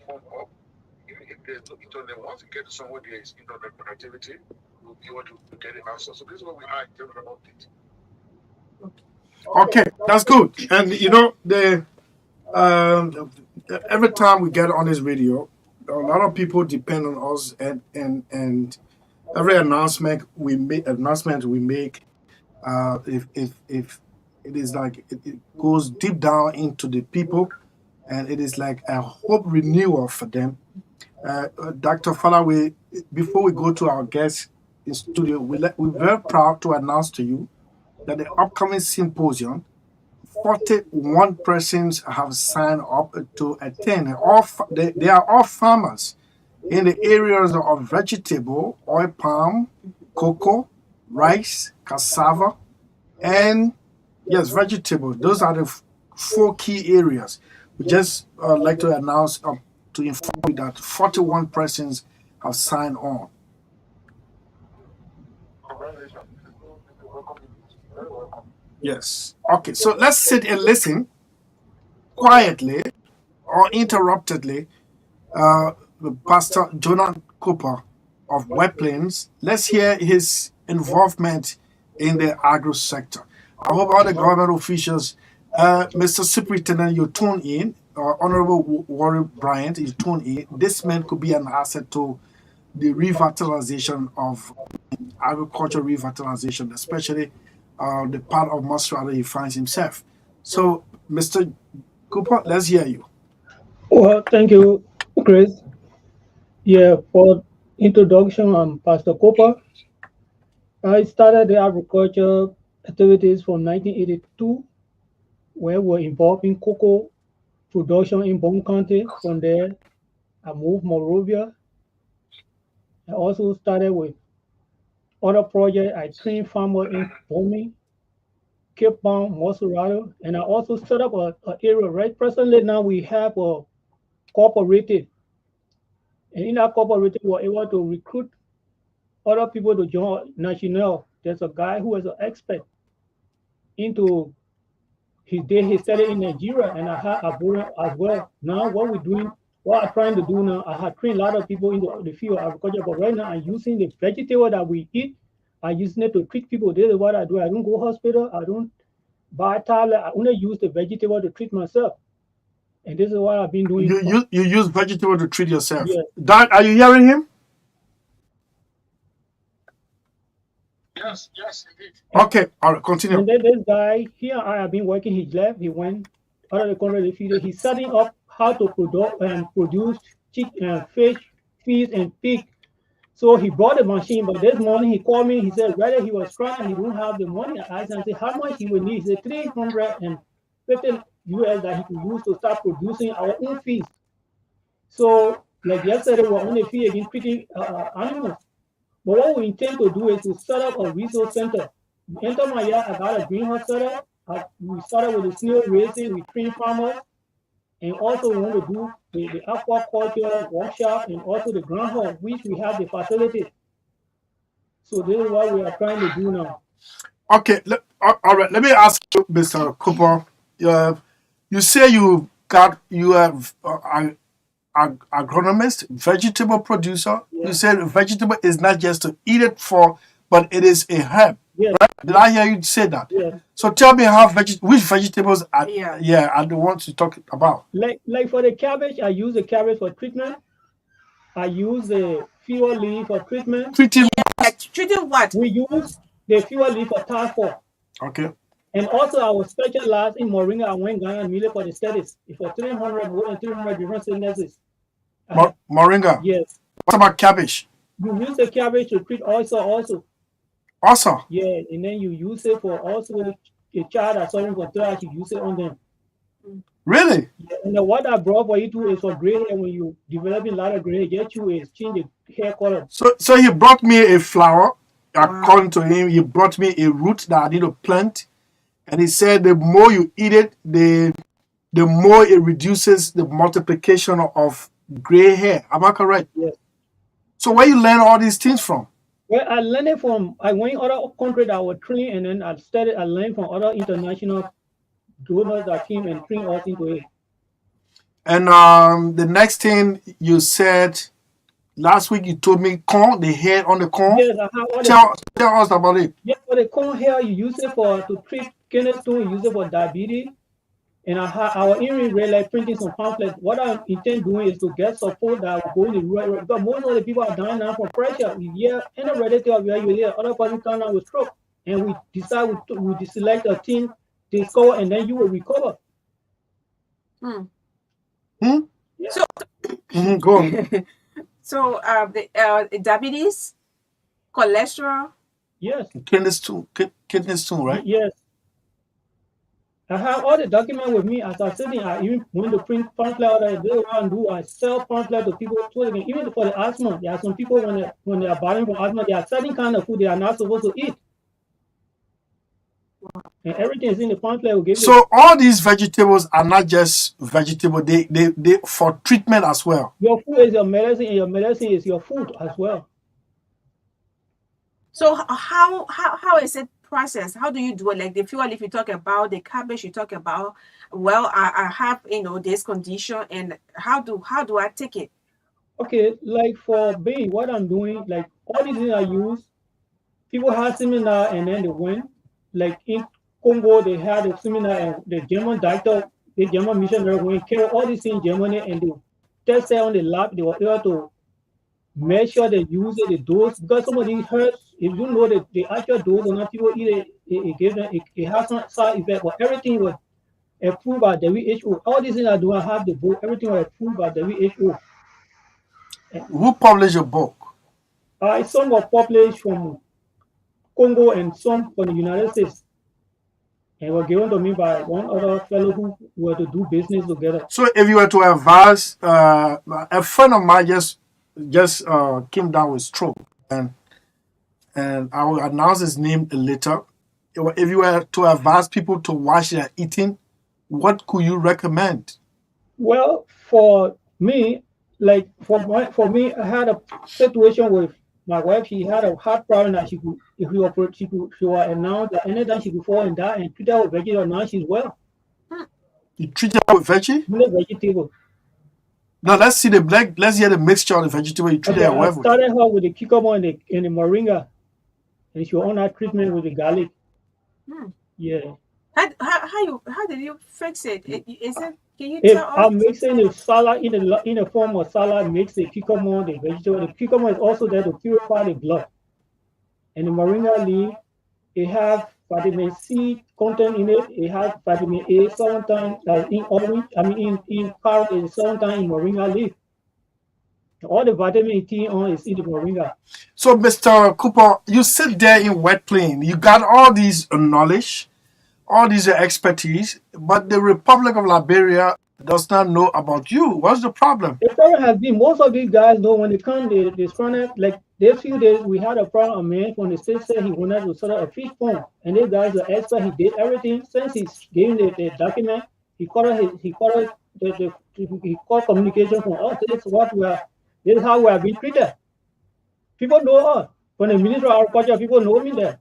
form up. Even if there's no internet, once you get to somewhere there is internet connectivity, you'll be able to get the answer. So this is what we are in terms of update. Okay, that's good. And you know, every time we get on this video, a lot of people depend on us, and every announcement we make, if it is like it goes deep down into the people, and it is like a hope renewal for them. Dr. Fallaway, before we go to our guests in studio, we're very proud to announce to you that the upcoming symposium, 41 persons have signed up to attend. They are all farmers in the areas of vegetable, oil palm, cocoa, rice, cassava, and yes, vegetable. Those are the four key areas. We just like to announce to inform you that 41 persons have signed on. Congratulations. Very welcome. Yes. Okay, so let's sit and listen quietly or interruptedly. Pastor Jonah Cooper of White Plains. Let's hear his involvement in the agro sector. I hope all the government officials, Mr. Superintendent, you tune in, Honorable Warren Bryant, you tune in. This man could be an asset to the revitalization of agriculture revitalization, especially the part of Australia he finds himself. So, Mr. Cooper, let's hear you. Well, thank you, Chris. Yeah, for introduction, I'm Pastor Cooper. I started the agriculture activities from 1982, where we were involved in cocoa production in Bone County. From there, I moved Morovia. I also started with other projects. I trained farmers in Bomi, Cape Town, Mosurado, and I also set up an area. Right presently now we have a cooperative, and in that cooperative we're able to recruit other people to join National. There's a guy who is an expert into his day. He studied in Nigeria, and I had a brother as well. Now what I'm trying to do now, I have trained a lot of people in the field of agriculture, but right now I'm using the vegetable that we eat. I'm using it to treat people. This is what I do. I don't go hospital. I don't buy tablet. I only use the vegetable to treat myself. And this is what I've been doing. You use vegetable to treat yourself. Yes. Dad, are you hearing him? Yes, indeed. Okay, all right, continue. And then this guy here, I have been working. He left. He went out of the country. He's setting up how to produce fish, fish, and pig. So he brought the machine, but this morning he called me. He said, rather he was trying, he don't have the money. I asked him, I said, how much he would need? He said, 350 US that he could use to start producing our own feed. So, like yesterday, we're on the feed again, feeding animals. But what we intend to do is to set up a resource center. We enter my yard, I got a greenhouse set up. We started with the snail raising, we train farmers. And also we want to do the aquaculture workshop and also the groundhog, which we have the facility. So this is what we are trying to do now. Okay, all right. Let me ask you, Mr. Cooper. You say you have an agronomist, vegetable producer. Yeah. You said vegetable is not just to eat it for, but it is a herb. Yes. Right? Did I hear you say that? Yes. So tell me which vegetables are the ones you talk about. Like for the cabbage, I use the cabbage for treatment. I use the fewer leaf for treatment. Treating treating what? We use the fewer leaf for task force. Okay. And also, I was specialized in moringa. I went Ghana and for the studies. For 300, more than 300 different sicknesses. Moringa. Yes. What about cabbage? You use the cabbage to treat ulcer also. Also. Yeah, and then you use it for also a child that's suffering from thrush, you use it on them. Really? Yeah, and what I brought for you too is for gray hair. When you developing a lot of gray hair, get you is change the hair color. So he brought me a flower. According to him, he brought me a root that I need to plant. And he said the more you eat it, the more it reduces the multiplication of gray hair. Am I correct? Yes. So where you learn all these things from? Well, I learned it from, I went other countries that were trained, and then I learned from other international donors that came and trained us into it. And the next thing you said last week, you told me corn, the hair on the corn. Yes, I have tell us about it. Yes, for the corn hair, you use it to treat kidney stone, you use it for diabetes. And our earring read like printing some pamphlets. What I intend doing is to get support that will go in the rural, because most of the people are dying now from pressure. We hear any relative of you hear other person come down with stroke, and we decide we select a team, discover, and then you will recover. Yeah. So go on. So the diabetes, cholesterol. Yes. Kidney stone, right? Yes. I have all the documents with me as I sitting. I even went to print pamphlet out there. They want to do. I sell pamphlet to people. Even for the asthma, there are some people when they are battling for asthma, there are certain kind of food they are not supposed to eat. And everything is in the pamphlet. Will give so all these vegetables are not just vegetable; they for treatment as well. Your food is your medicine, and your medicine is your food as well. So how is it processed? How do you do it? Like the fuel, if you talk about the cabbage, you talk about, well, I have this condition, and how do I take it? Okay, like for me, what I'm doing, like all these things I use, people have seminar and then they went. Like in Congo, they had a seminar and the German doctor, the German missionary went carry all these things in Germany and they tested on the lab. They were able to make sure they use it, the dose, because some of these herbs, if you know that the actual dose or not, people eat it gives them, it has some side effect, but everything was approved by WHO. All these things I do, I have the book, everything was approved by WHO. Who published your book? Some were published from Congo and some from the United States, and were given to me by one other fellow who were to do business together. So if you were to advise, a friend of mine just came down with stroke, and I will announce his name later. If you were to advise people to watch their eating, what could you recommend? Well, for me, like for me, I had a situation with my wife. She had a heart problem that she was announced that anytime she could fall and die, and treated her with vegetable. Now she's well. You treat her with veggie? Vegetable. Now let's see let's hear the mixture of the vegetable you treated her with. I started her with the cucumber and the moringa, and she was on that treatment with the garlic. Yeah. How did you fix it? Is it? Can you tell us? I'm mixing the salad in the form of salad, mix the cucumber, the vegetable. The cucumber is also there to purify the blood. And the moringa leaf, it has vitamin C content in it. It has vitamin A sometimes in orange. In carrot and sometimes in moringa leaf. All the vitamin T is in the moringa. So, Mr. Cooper, you sit there in Wet Plain. You got all these knowledge, all these expertise, but the Republic of Liberia does not know about you. What's the problem? The problem has been most of these guys know when they come, they front like this few days we had a problem. A man from the state said he wanted to set up a fish pond, and these guys are expert. He did everything since he's giving the document. He called communication from us. This is how we are being treated. People know us. From the Ministry of Agriculture, people know me there.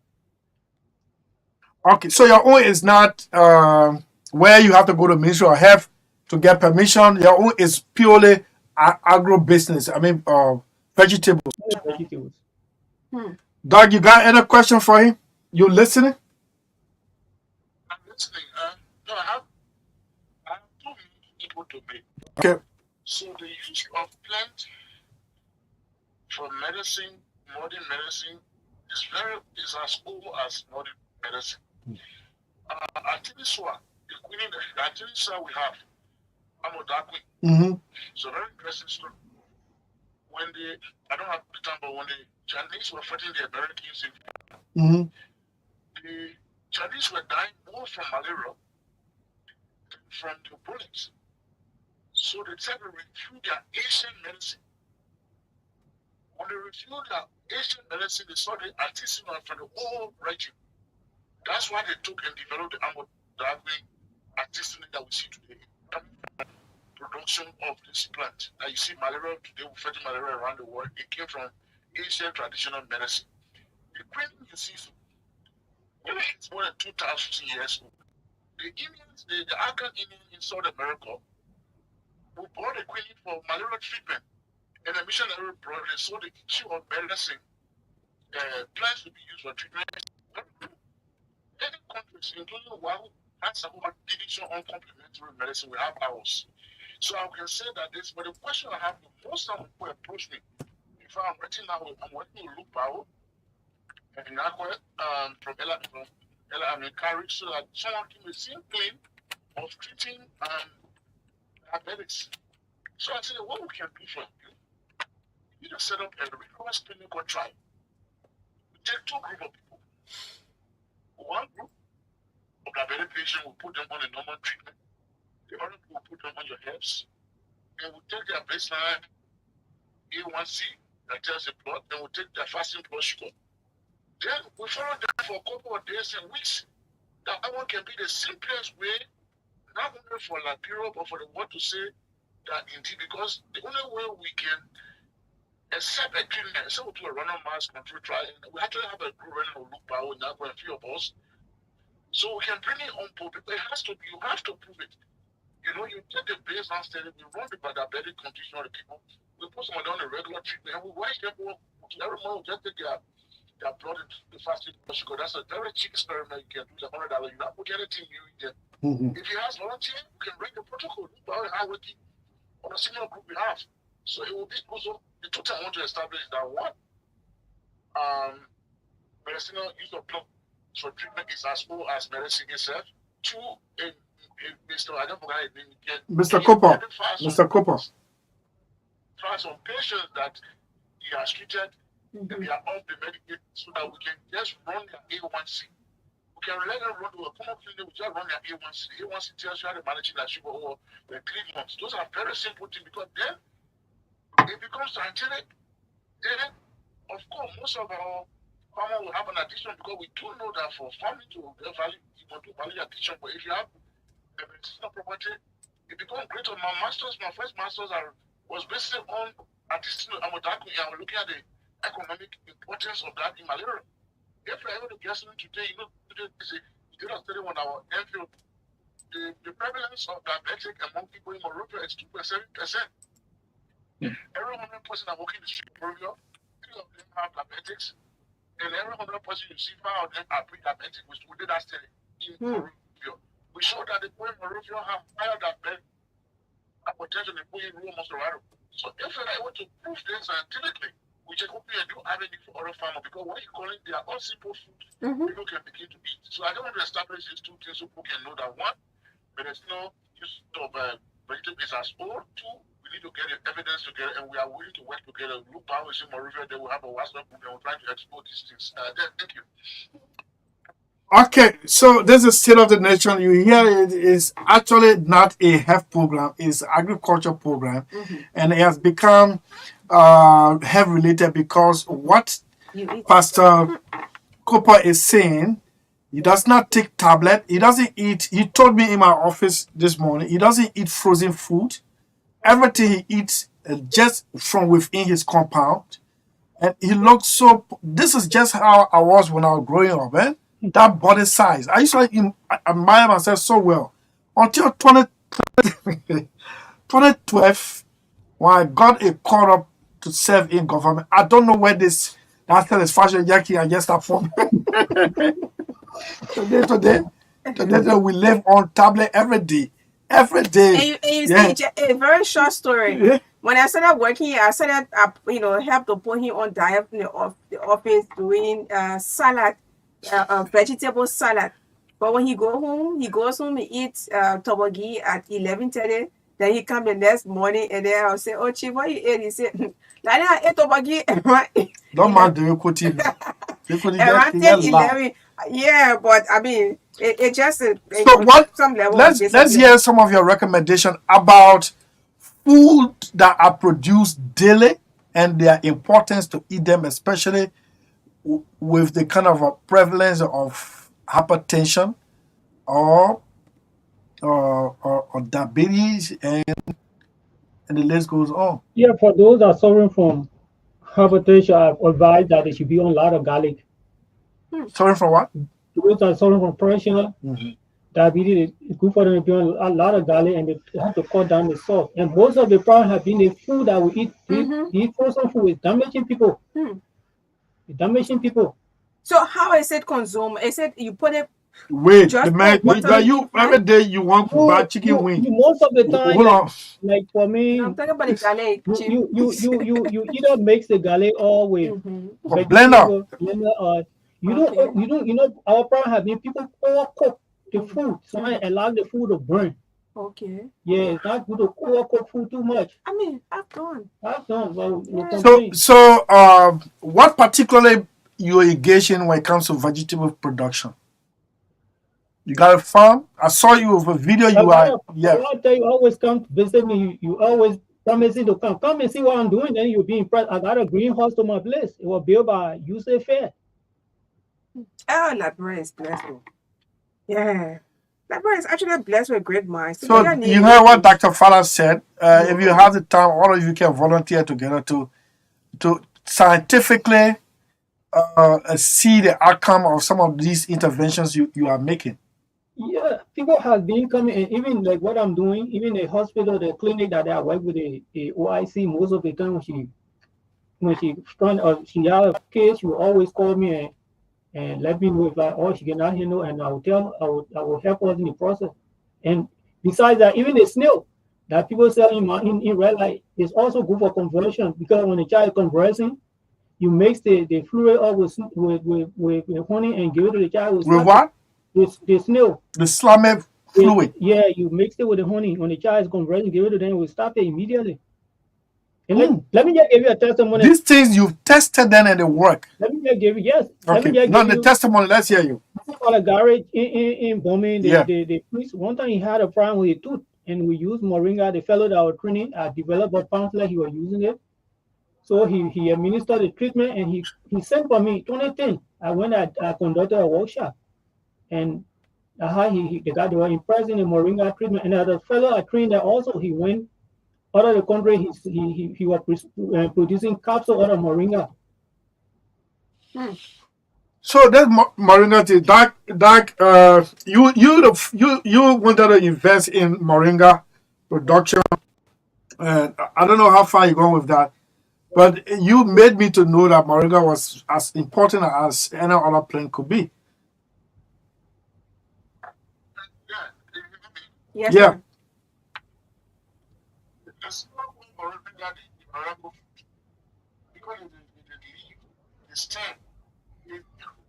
Okay, so your own is not where you have to go to Ministry of Health to get permission. Your own is purely agro business. Vegetables. Vegetables. Doug, you got any question for him? You listening? I'm listening. No, I have two people to make. Okay. So the use of plant for medicine, modern medicine, is as old as modern medicine. Actually, Saah, the queen, actually, Saah we have. I'm a dark queen. Mm-hmm. So very interesting story. When I don't have the time, but when the Chinese were fighting the Americans, Mm-hmm. the Chinese were dying more from malaria than from the bullets. So they tried to review their Asian medicine. When they reviewed their Asian medicine, they saw the artisanal from the whole region. That's why they took and developed the Amodagri artisanal that we see today. Production of this plant. Now you see malaria today, we're fighting malaria around the world. It came from Asian traditional medicine. The queen you see, it's more than 2,000 years old. The Indians, the African Indians in South America, who brought the queen for malaria treatment, and the missionary brought it, so the issue of medicine, plants to be used for treatment. Many countries, including one, has a whole division on complementary medicine. We have ours. So I can say that this, but the question I have, most of them who approach me, if I'm working now, I'm working with Luke Power, and from Ella, I'm encouraged so that someone can be same thing of treating diabetics. So I said, what we can do for you, you just set up a rigorous clinical trial. We take two groups of people. One group of diabetic patients will put them on a normal treatment. The other group will put them on your herbs. And we'll take their baseline A1C, that tells the blood, then we'll take their fasting blood sugar. Then we follow them for a couple of days and weeks. That one can be the simplest way, not only for Liberia, but for the world to say that indeed, because the only way we can accept a treatment, so we do a random mass control trial, we actually have a group running a loop power now for a few of us. So we can bring it on board, but it has to be, you have to prove it. You know, you take the baseline study, we run the diabetic condition of the people, we put someone on a regular treatment, and we watch them every month, we just take their blood into the fasting blood sugar. That's a very cheap experiment you can do, $100. You not put anything new in there. Mm-hmm. If you have volunteer, you can break the protocol. On a similar group we have. So it will be also the two things I want to establish that one, medicinal use of blood for treatment is as old as medicine itself. Two, Mr. I don't forget his name. Mr. Cooper. Mr. Cooper. Try some patients that he has treated, and they are off the medication so that we can just run their A1C. We can let them run to a common clinic, we just run their A1C. The A1C tells you how to manage that sugar over the 3 months. Those are very simple things because then it becomes scientific. Then, of course, most of our farmers will have an addiction because we do know that for farming to value, you want to value addiction. But if you have the medicinal property, it becomes greater. My first masters was based on artisanal amodakwi, and we're looking at the economic importance of that in malaria. If we're able to get something today, you know, today we did a study on our MPhil. The prevalence of diabetic among people in Morocco is 2.7%. Every 100 person that walk in the street in Morocco, 3 of them have diabetics, and every 100 person you see, 5 of them are pre-diabetic. We did that study in Morocco. We showed that the people in Morocco have higher diabetic potential than people in rural Moscow. So if we're able to prove this scientifically, we just hope we do avenue for other farmers because what you call it, they are all simple food people can begin to eat. So I don't want to establish these two things so people can know that one, medicinal use of vegetable is as old. Two, we need to get the evidence together and we are willing to work together. Look how we see Moravia, they will have a WhatsApp group and we're trying to explore these things. Thank you. Okay, so this is State of the Nation. You hear it is actually not a health program, it's agriculture program, and it has become health related because what Pastor Cooper is saying, he does not take tablet. He doesn't eat. He told me in my office this morning, he doesn't eat frozen food. Everything he eats just from within his compound. And he looks so, this is just how I was when I was growing up, eh? That body size. I used to admire myself so well. Until 2012, when I got a call up to serve in government. I don't know where that satisfaction Jackie I just start from. Today, we live on tablet every day. Every day. And you see, a very short story. Yeah. When I started working here, I started, help to put him on diet in the office doing salad, vegetable salad. But when he goes home, he eats tteokbokki at 11:30. Then he come the next morning, and then I'll say, "Oh, Chief, what you ate?" He said, "Daddy, I ate tteokbokki." Don't mind the equity now. The equity Around get 10, loud. 11. Yeah, but I mean, it just So what? some level of Let's discipline. hear some of your recommendation about food that are produced daily and their importance to eat them, especially with the kind of a prevalence of hypertension or or diabetes, and the list goes on. Yeah, for those that are suffering from hypertension, I advise that they should be on a lot of garlic. Sorry for what? Those that are suffering from pressure, Mm-hmm. diabetes, it's good for them to be on a lot of garlic, and they have to cut down the salt. And most of the problem have been the food that we eat. The frozen food is damaging people. It's damaging people. So how is it consumed? Is it you put it Wait, just the man, put water you in every it? day you want to buy chicken wing. Most of the time, Hold on. like for me, No, I'm talking about the garlic, Chief. you either mix the garlic or with Blender. blender, or you know our problem has been people overcook the food, so I allow the food to burn. Okay. Yeah, it's not good to overcook food too much. I mean, I've done. Well, So what particularly you engage in when it comes to vegetable production? You got a farm? I saw you with a video. I tell you, always come to visit me. You always promising to come and see what I'm doing. Then you'll be impressed. I got a greenhouse to my place. It was built by USAID Fair. Oh, Liberia is blessed. Yeah. Liberia is actually blessed with great minds. So you heard what Dr. Fala said. If you have the time, all of you can volunteer together to scientifically see the outcome of some of these interventions you are making. Yeah, people have been coming, and even like what I'm doing, even the hospital, the clinic that I work with, the OIC, most of the time when she have a case, she will always call me and let me know if she cannot handle, and I will help us in the process. And besides that, even the snail that people sell in red light is also good for conversion, because when the child is conversing, you mix the fluid up with honey and give it to the child. With what? The snail. The slime fluid. Yeah, you mix it with the honey. When the child is conversing, give it to them. We stop it immediately. And let me just give you a testimony. These things you've tested them and they work. Let me just give you, yes. Okay. Not the testimony. Let's hear you. On a garage in Bombay, the priest, one time he had a problem with his tooth, and we used moringa. The fellow that was training developed a pamphlet. He was using it. So he administered the treatment, and he sent for me 2010. I went I conducted a workshop, and the guy, they were impressed in the moringa treatment. And the fellow I trained there also, he went out of the country. He was producing capsules out of moringa. So that moringa tea, you wanted to invest in moringa production. I don't know how far you're going with that, but you made me to know that moringa was as important as any other plant could be. Yes. Yeah. Because the stem, it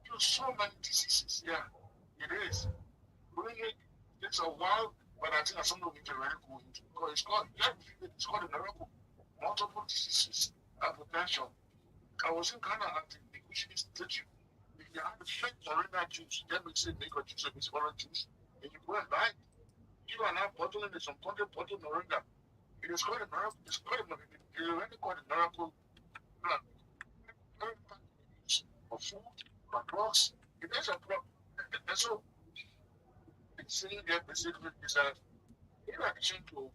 cures so many diseases. Yeah, it is. Really, it's a while, but I think some of it already go into, because it's called a miracle. Multiple diseases, hypertension. I was in Ghana at the Equation Institute. If you have a fake moringa juice, that makes it make a juice of this orange juice, and you go and buy it. You are now bottling some content bottle moringa. It is called a miracle. It's called a miracle. It is already called a miracle plant. For food, for drugs, it is a problem. And so, it's saying that basically is that in addition to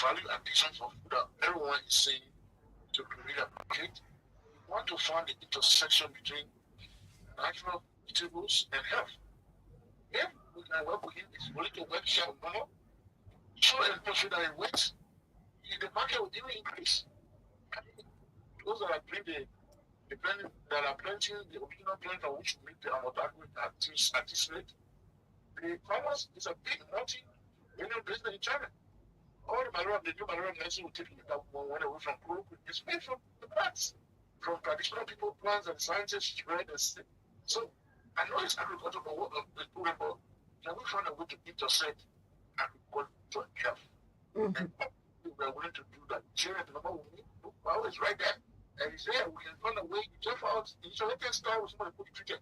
value addition for food that everyone is saying to create a market, you want to find the intersection between natural vegetables and health. If we can work with him, it's only to work share more, show and show that it works, the market will even increase. Those that are doing the planting, that are planting the original plant on which we make the amortagate artisanate, the farmers is a big multi-million business in China. All the new malaria medicine will take that one away from chloroquine. It's made from the plants, from traditional people, plants, and scientists spread and stick. So I know it's agriculture, but what the program about find a way to intersect agriculture health. And we were willing to do that. Sharing the number power is right there. And he said, we can find a way to just for us. So let us start with somebody put the treated.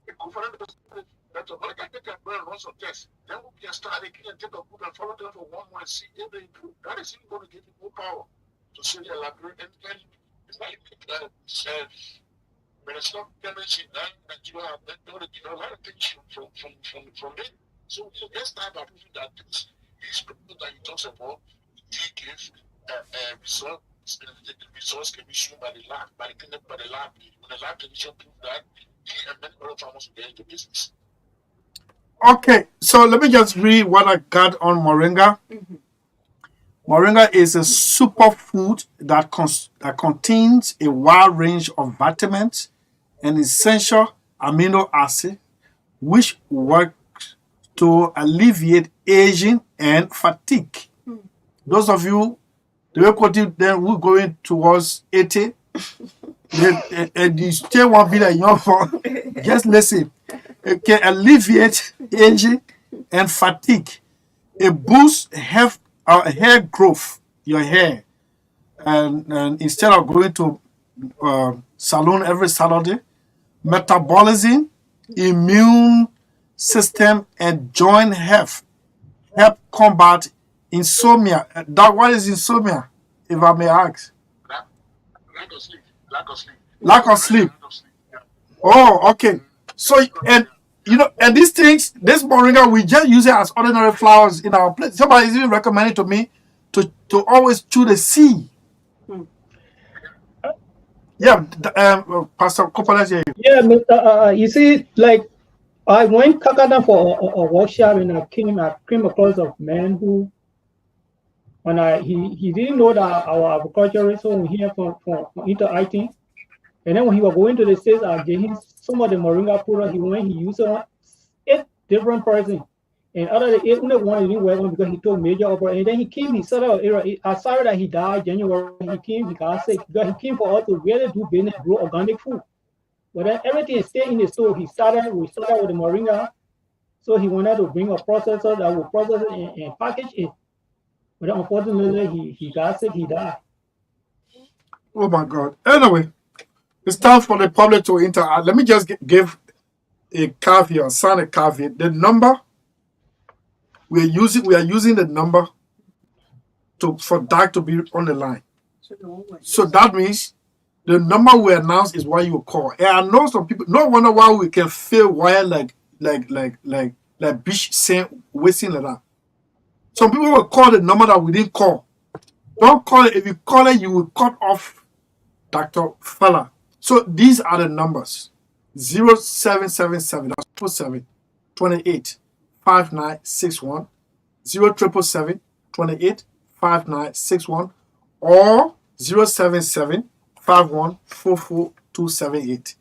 The government that the American can go and run some tests. Then we can start again and take a book and follow them for 1 month and see if they improve. That is even going to give you more power to say they elaborate. And it's not when it's not damaging that you have that know that you know a lot of things from it. So you get started by proving that these people that you talk about, they give results. The results can be shown by the lab, by the lab. When the lab technician prove that, he and many other farmers will get into business. Okay, so let me just read what I got on moringa. Moringa is a superfood that contains a wide range of vitamins and essential amino acids, which work to alleviate aging and fatigue. Those of you, the way then we're going towards 80, and you still want to be that young for, just listen. It can alleviate aging and fatigue. It boosts hair growth, your hair. And instead of going to salon every Saturday, metabolism, immune system, and joint health help combat insomnia. What is insomnia, if I may ask? Lack of sleep. Oh, okay. So, and you know, and these things, this moringa, we just use it as ordinary flowers in our place. Somebody is even recommending to me to always chew the seed. Yeah, Pastor Coppola here. Yeah, you see, like I went Kakata for a workshop, and I came across a man who, when he didn't know that our agriculturist was here from into IT. And then when he was going to the States, I gave him some of the moringa product. He used it on 8 different persons. And out of the 8, only one didn't work on because he took major operation. And then he came, he set up, I saw that he died January. He came, he got sick. Because he came for us to really do business, grow organic food. But then everything stayed in the store. We started with the moringa. So he wanted to bring a processor that would process it and package it. But then unfortunately, he got sick, he died. Oh my God. Anyway. It's time for the public to interact. Let me just give a caveat, sign a caveat. The number we are using the number for Doug to be on the line. So that means the number we announce is what you call. And I know some people. No wonder why we can feel wire like beach saying wasting like that. Some people will call the number that we didn't call. Don't call it. If you call it, you will cut off Dr. Fella. So these are the numbers: 0777, that's 7 28 5961, 0777 28 5961, or 077 51 44278.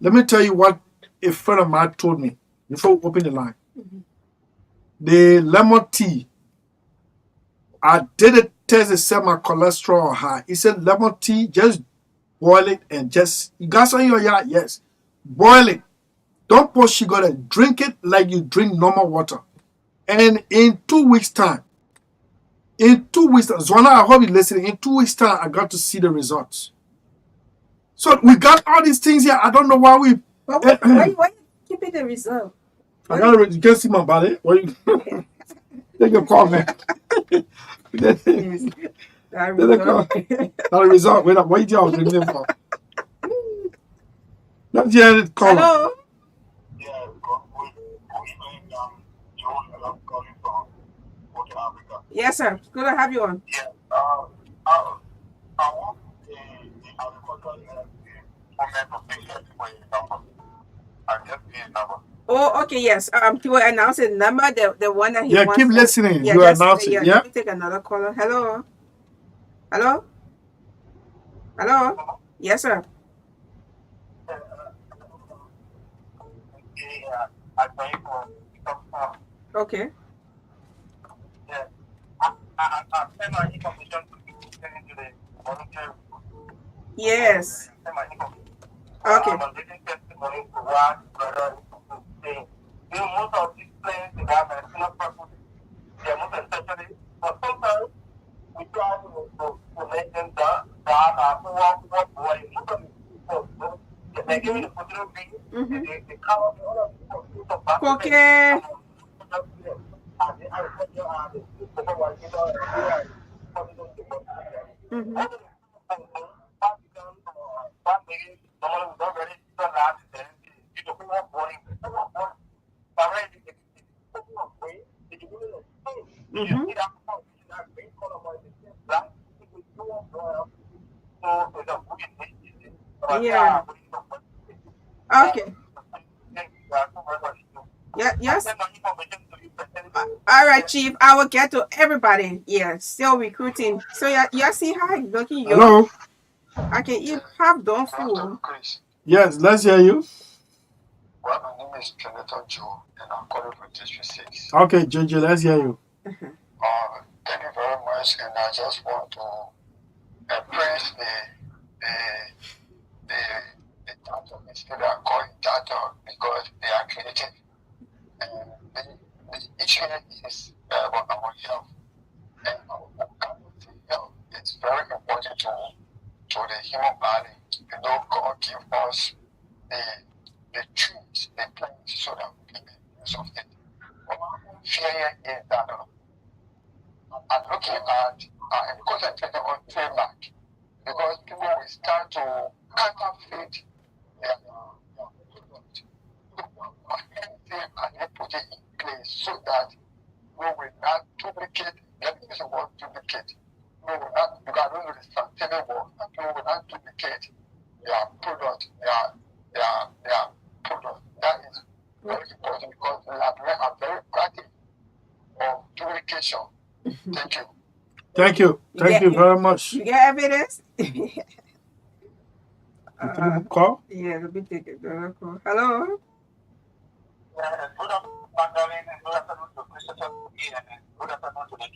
Let me tell you what a friend of mine told me before we open the line. The lemon tea, I did a test, they said my cholesterol high. He said lemon tea, just boil it and just, you got some in your yard? Yes. Boil it. Don't put sugar there. Drink it like you drink normal water. And in 2 weeks' time, Zwana, I hope you're listening. In 2 weeks' time, I got to see the results. So we got all these things here. I don't know why we. Why you keeping the result? You can't see my body. Take a call, man. That result. Not a result. Wait up. What you all drinking for? Let's hear it. Call. Hello. Yes, sir. Good to have you on. Yeah. I want the agricultural number. Oh, okay, yes. He will announce the number, the one that he wants. Keep listening. You announce it. Yeah. Let me take another caller. Hello. Hello. Hello. Yes, sir. Okay. Yeah. I send my information to the volunteer. Yes. Okay. I'm getting testimony to what brother is saying. Most of these players Okay. Mm-hmm. Mm-hmm. Yeah. Okay. Yeah. Yes. All right, Chief. I will get to everybody. Yeah. Still recruiting. So you see how it's looking. Hello? I can eat half done food. Yes, let's hear you. Well, my name is Jonathan Joe, and I'm calling from District 6. Okay, JJ, let's hear you. Thank you very much, and I just want to praise the data instead of calling data because they are creative. And the issue is about our health, and our health is very important to the human body. You know, God give us the trees, the plants, so that we can make use of it. But my fear is that I'm looking at, and concentrating on trademark, because people will start to counterfeit their product. And they put it in place so that we will not duplicate, let me use the word duplicate. We will not, because I don't know the sustainable, we will not duplicate their product, their product. That is very important because Labrador are very practical of duplication. Thank you. Thank you. Thank you very much. You get evidence? Call? Yeah, let me take it. Call. Hello? Good afternoon, Magdalene, and good afternoon to Christopher, and good afternoon to the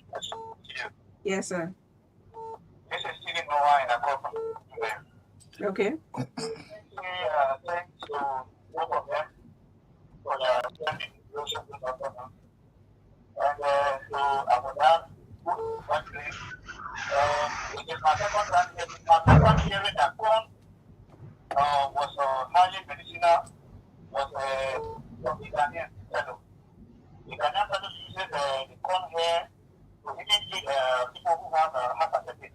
Yes, sir. This is Stephen Noah, and I call from today. Okay. Thanks to both of them for their standing devotion this afternoon. And to Abuja, one place. It is my second time here. My second hearing that corn was highly medicinal, was from the Ghanaian fellow. The Ghanaian fellow uses the corn here to even treat people who have hepatitis.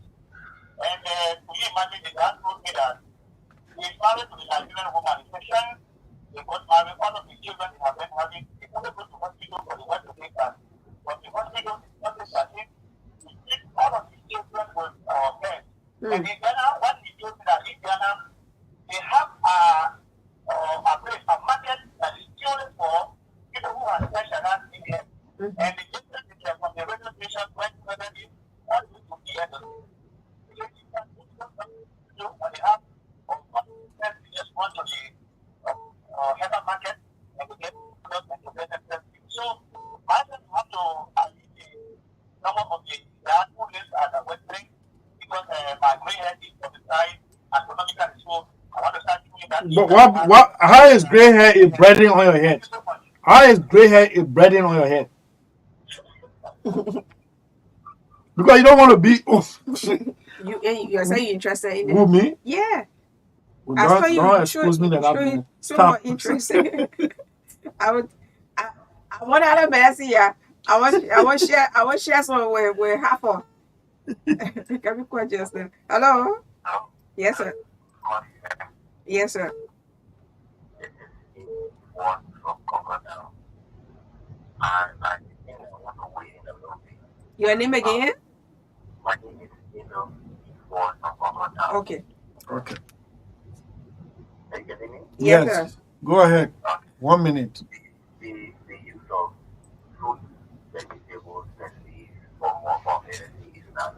And can you imagine the guy told me that he is married to the Nigerian woman. He said, they got married, one of the children they have been having, they couldn't go to hospital for the wife to take that. But the hospital is not a certain. He treats all of his children with men. And in Ghana, what he told me that in Ghana, they have a market that is purely for people who are special in here. And the children from the radio station went whether they are going to be at the just want to have a market and to get products and to get themselves. So I just have to some of the who lives at the West Bank because my gray hair is on the side economically. So I want to start doing that. But what how is gray hair is breading on your head? How is gray hair is breading on your head? Because you don't want to be you're saying you're interested in it? Who, me? Yeah. Well, don't expose me that I'm so more interested. I want other messy, yeah. I want share some with half of. Can be quite just then. Hello? Yes, sir. Yes, sir. Your name again? My name is Okay. Okay. Yes, Yes. sir. Go ahead. 1 minute. The use of fruit, vegetables, and leaves for more community is not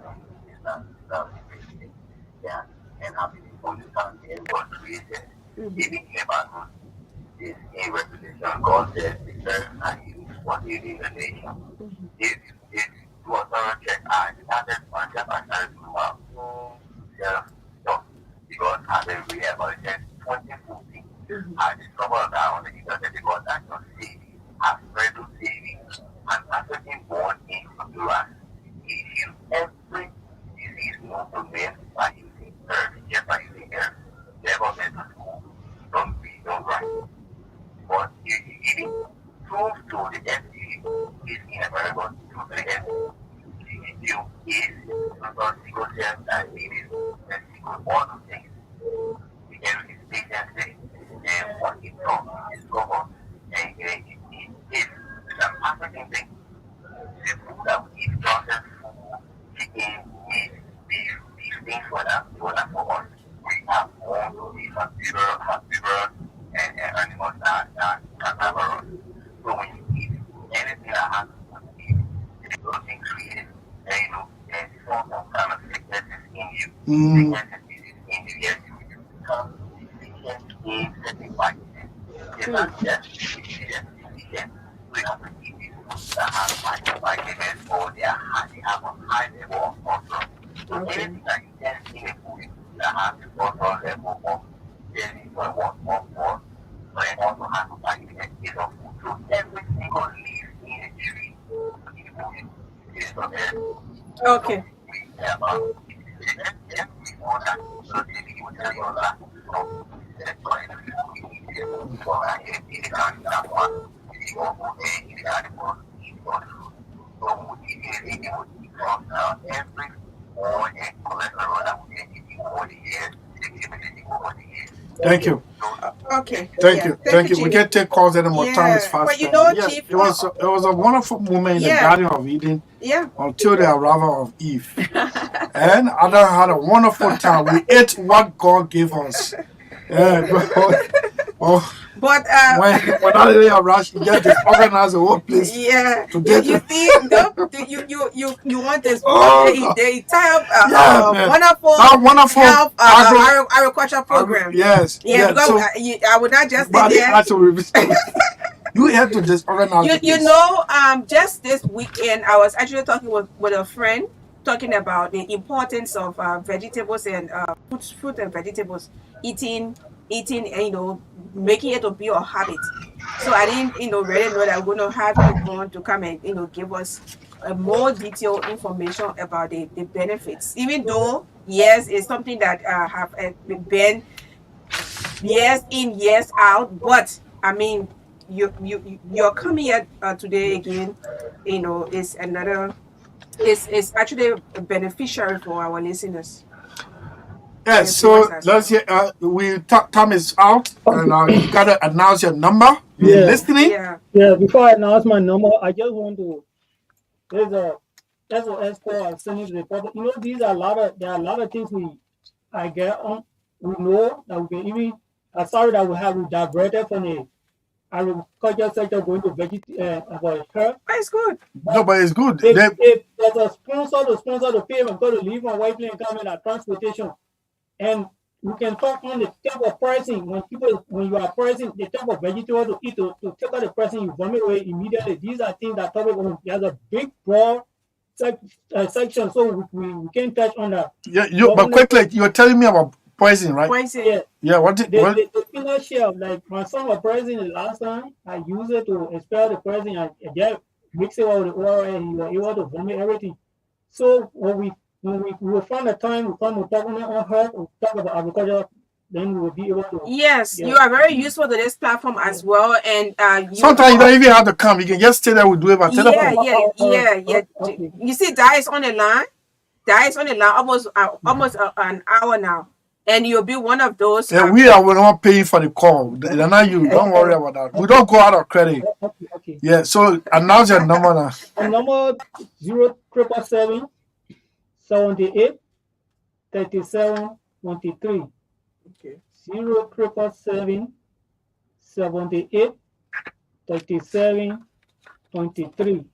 yeah. And how many understand what created even about is a revelation. God said the earth and you was leading the nation. It was a check. I started my job. I started to self because I didn't really about it. 2014, I discovered that on the internet because I was saving. I started to saving and after being born in Honduras, it heals every disease known to man by using herbs, just by using herbs. Never meant to school. Don't read, don't write. But you eating prove to the FDA is in a very good to the FDA. You is because you tell diabetes and you all those things. We can his patient say and what it from is covered and it's an African thing. The food that we eat processed food, chicken, meat, beef, these things for that for us. We have all those herbivores and animals that carnivorous. So when you eat anything that has to eat, those things create, there's some kind of sicknesses in you. Sicknesses in you, yes. Some deficient in certain vitamins. It's not just deficient. We have to eat these foods that have vitamins or they have a high level of phosphorus. So anything that you just eat a food that has a phosphorus level of then it's one, but it also has a vitamin is a food. So every single leaf in a tree is from there. Okay. Thank you. Okay. Thank you. Thank you. We Chief. can take calls anymore. Time is fast. But you know, yes, Chief, it was a wonderful moment in the Garden of Eden until the arrival of Eve. And Adam had a wonderful time. We ate what God gave us. But when that lady arrived, she just disorganized the whole place. Yeah, To you get see, you want this Oh, they type man. wonderful That wonderful health agriculture program. Yes. Because So, I would not just but sit there. you have to disorganize the You place. know, just this weekend I was actually talking with a friend talking about the importance of vegetables and fruit and vegetables, eating and making it to be a habit. So I didn't really know that I'm going to have you on to come and give us more detailed information about the benefits, even though yes, it's something that have been years in years out, but I mean you're coming here today again, is another is actually a beneficiary for our listeners. Yes, so let's hear. Time is out, and you gotta announce your number. You're listening. Yeah. Before I announce my number, I just want to. There's a SOS call I'm sending to the public. You know, there are a lot of things I get on. We know that we can even. Sorry that we have diverted from the agriculture sector going to about herb. It's good. No, but it's good. If there's a sponsor to pay, I'm going to leave my wife and come in at transportation. And we can talk on the type of pricing when you are pricing the type of vegetable to eat to take out the pricing, you vomit away immediately. These are things that topic there's a big broad section, so we can touch on that. But quickly, you're telling me about poison, right? Poison. Yeah. The peanut shell, like my son was poison the last time. I used it to expel the poison and just mix it with the oil, and he was able to vomit everything. So when we will find a time, we come to talk on her, we talk about agriculture, then we will be able to. Yes, you are very useful to this platform as well, and sometimes you don't even have to come. You can just stay there. We do it by telephone. Okay. You see, that is on the line. Almost an hour now, and you'll be one of those. Yeah, we're not paying for the call. They're not you. Don't worry about that. We don't go out of credit. Okay. Yeah. So announce your number now. The number 0777 78 37 23. Okay. 0777 78 37 23.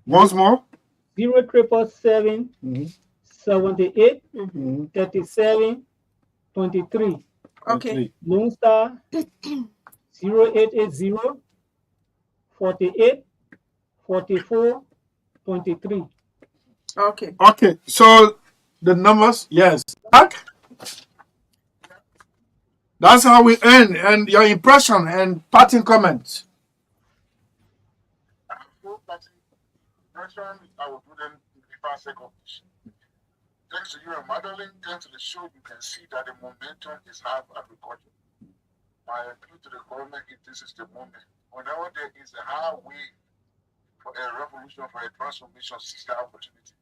Once more. 0777 78 37 23. Okay. Lone Star 0880 48 44 23. Okay. Okay. So the numbers, yes. That's how we end. And your impression and parting comments. I will do them in the past seconds. Thanks to you and Magdalene, thanks to the show, you can see that the momentum is now agriculture. My appeal to the government is this is the moment. whenever there is a highway for a revolution, for a transformation, seize the opportunity.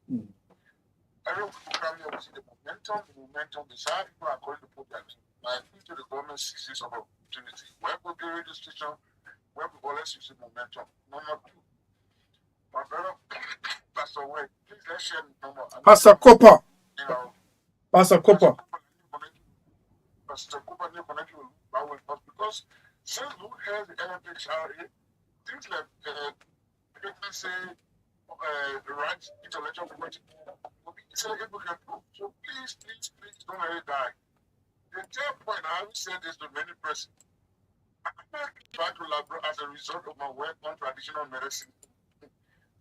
Everyone who come here will see the momentum, decide people are going to put their name. I think to the government seizes of opportunity. Where will be radio station, where will always use the momentum. Number two, my brother, Pastor Wade, please let's share number. Pastor Cooper. You know, Pastor Cooper. Pastor Cooper need connect you with because since who has the LMPHRA, things like people say the rights intellectual property will be easily able to prove. So please don't let it die. The third point, I have said this to many persons. I try to elaborate as a result of my work on traditional medicine.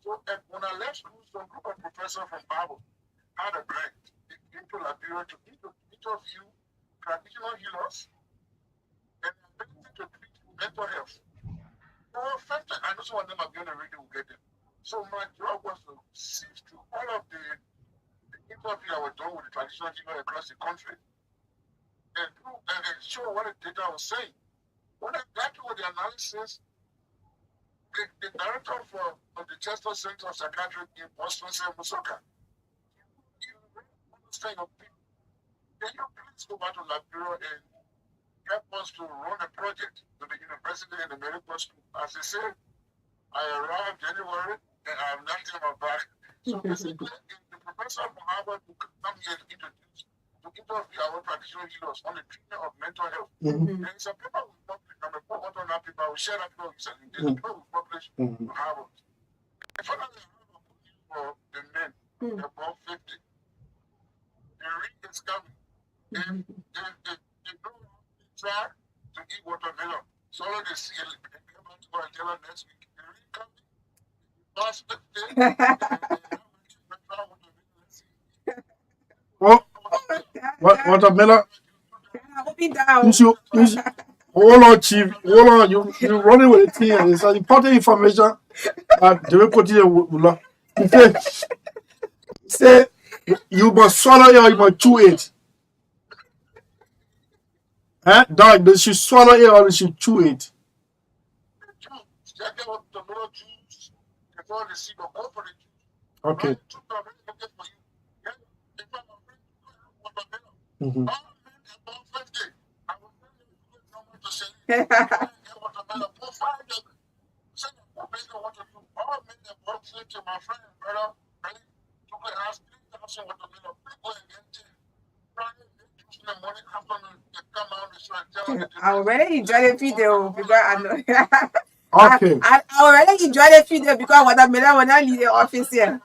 So when I left school, some group of professors from Bible had a grant into Liberia to interview traditional healers and ability to treat mental health. So first, I know some of them are going to read will get them. So my job was to sift through all of the interview I was doing with the traditional healers across the country and show what the data was saying. When I got to the analysis, the director of the Chester Center of Psychiatry in Boston said, Musoka, you understand your people. Can you please go back to Liberia and help us to run a project to the university and the medical school? As I said, I arrived January and I have nothing on my back. So basically, the professor from Harvard will come here to interview our traditional healers on the treatment of mental health. And some people will publish, and the report on that paper will share that paper with the people will publish to Harvard. And finally, Harvard put in for the men above 50. The ring is coming. And they know try to eat watermelon. So they see it, and they're about to go and tell her next week. The ring coming. Last 50. Oh, watermelon. Down. Hold on, Chief. Hold on. You're running with the team. It's an important information. They will put it. Say you must swallow it or you must chew it. Dog, they should swallow it or they should chew it. Okay. I already enjoyed the video because I know. Okay. I already enjoyed the video because watermelon when I leave the office here.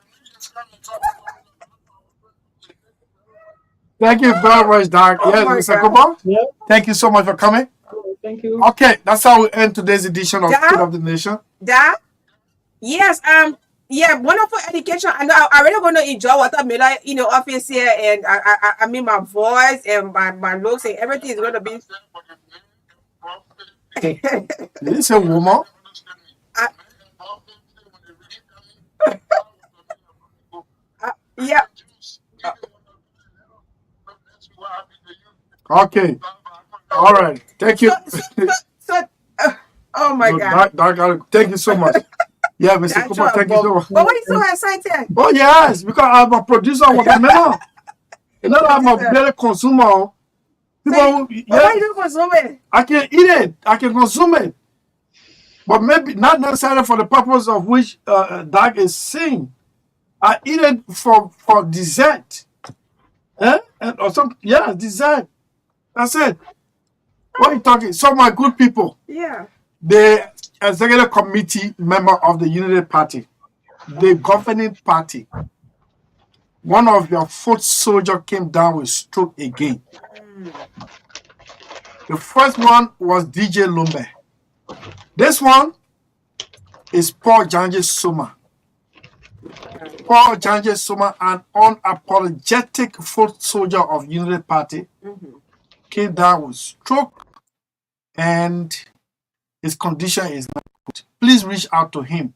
Thank you very much, Doc. Yes, Mr. Cooper. Yeah. Thank you so much for coming. Thank you. Okay, that's how we end today's edition of State of the Nation. Yes, yeah, wonderful education. I know I really going to enjoy watermelon in the office here, and I mean my voice and my looks and everything is going to be. Did you say woman? Yeah. Okay. All right. Thank you. Oh my God. Doc, thank you so much. Yeah, Mr. Cooper, thank you so much. But why are you so excited? Oh, yes, because I'm a producer of watermelon. You know, I'm a very consumer. People, why do you consume it? I can eat it. I can consume it. But maybe not necessarily for the purpose of which Doc is saying. I eat it for dessert. Or some, yeah, dessert. That's it. What are you talking? So my good people. Yeah. The executive committee member of the Unity Party, the governing party, one of your foot soldiers came down with stroke again. The first one was DJ Lumbe. This one is Paul Janje Soma. Paul Janje Soma, an unapologetic foot soldier of Unity Party, came down with stroke and his condition is not good. Please reach out to him.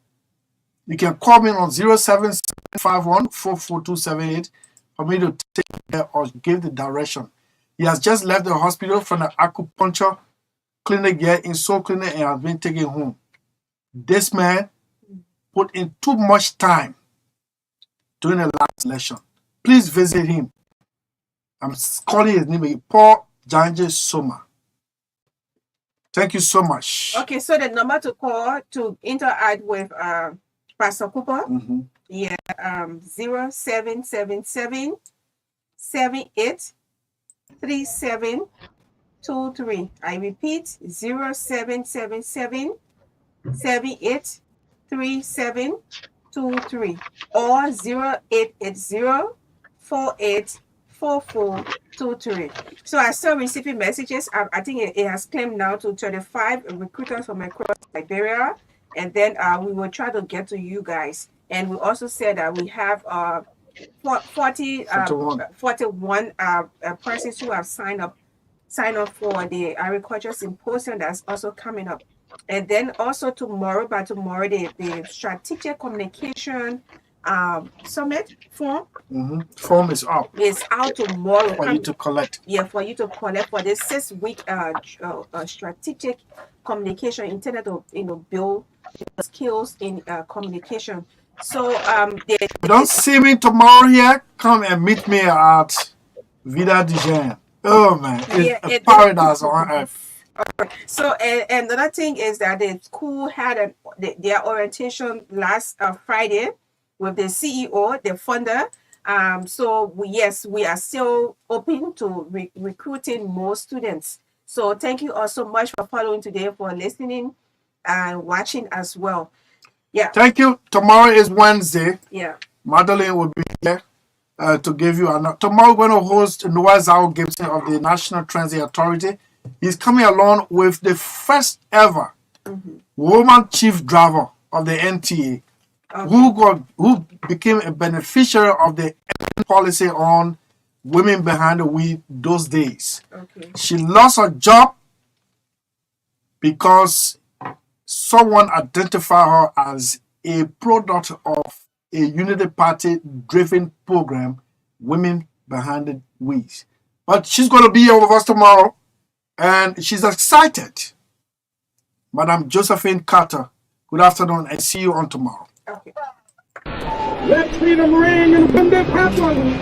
You can call me on 07751442278 for me to take care or give the direction. He has just left the hospital from the acupuncture clinic here in Soul Clinic and has been taken home. This man put in too much time during the last election. Please visit him. I'm calling his name, Paul Janje Soma. Thank you so much. Okay, so the number to call to interact with Pastor Cooper, 0777 783723. I repeat, 0777 783723 or 0880 484423. So I still receiving messages. I think it has claimed now to 35 recruiters from across Liberia, and then we will try to get to you guys. And we also said that we have 41 persons who have signed up for the agriculture symposium that's also coming up. And then also tomorrow, the strategic communication summit form. Form is out. It's out tomorrow for you to collect. Yeah, for you to collect for this 6-week strategic communication intended to build skills in communication. So you don't see me tomorrow here. Come and meet me at Vida Dijon. Oh man, it's a paradise on earth. So and another thing is that the school had their orientation last Friday with the CEO, the founder. So we are still open to recruiting more students. So thank you all so much for following today, for listening and watching as well. Yeah. Thank you. Tomorrow is Wednesday. Yeah. Magdalene will be here to give you tomorrow we're going to host Noah Zhao Gibson of the National Transit Authority. He's coming along with the first ever woman chief driver of the NTA, who became a beneficiary of the policy on women behind the wheel those days. Okay. She lost her job because someone identified her as a product of a Unity Party driven program, Women Behind the Wheels. But she's going to be here with us tomorrow, and she's excited. Madam Josephine Carter, good afternoon, and see you on tomorrow. Okay. Let freedom ring and when they happen.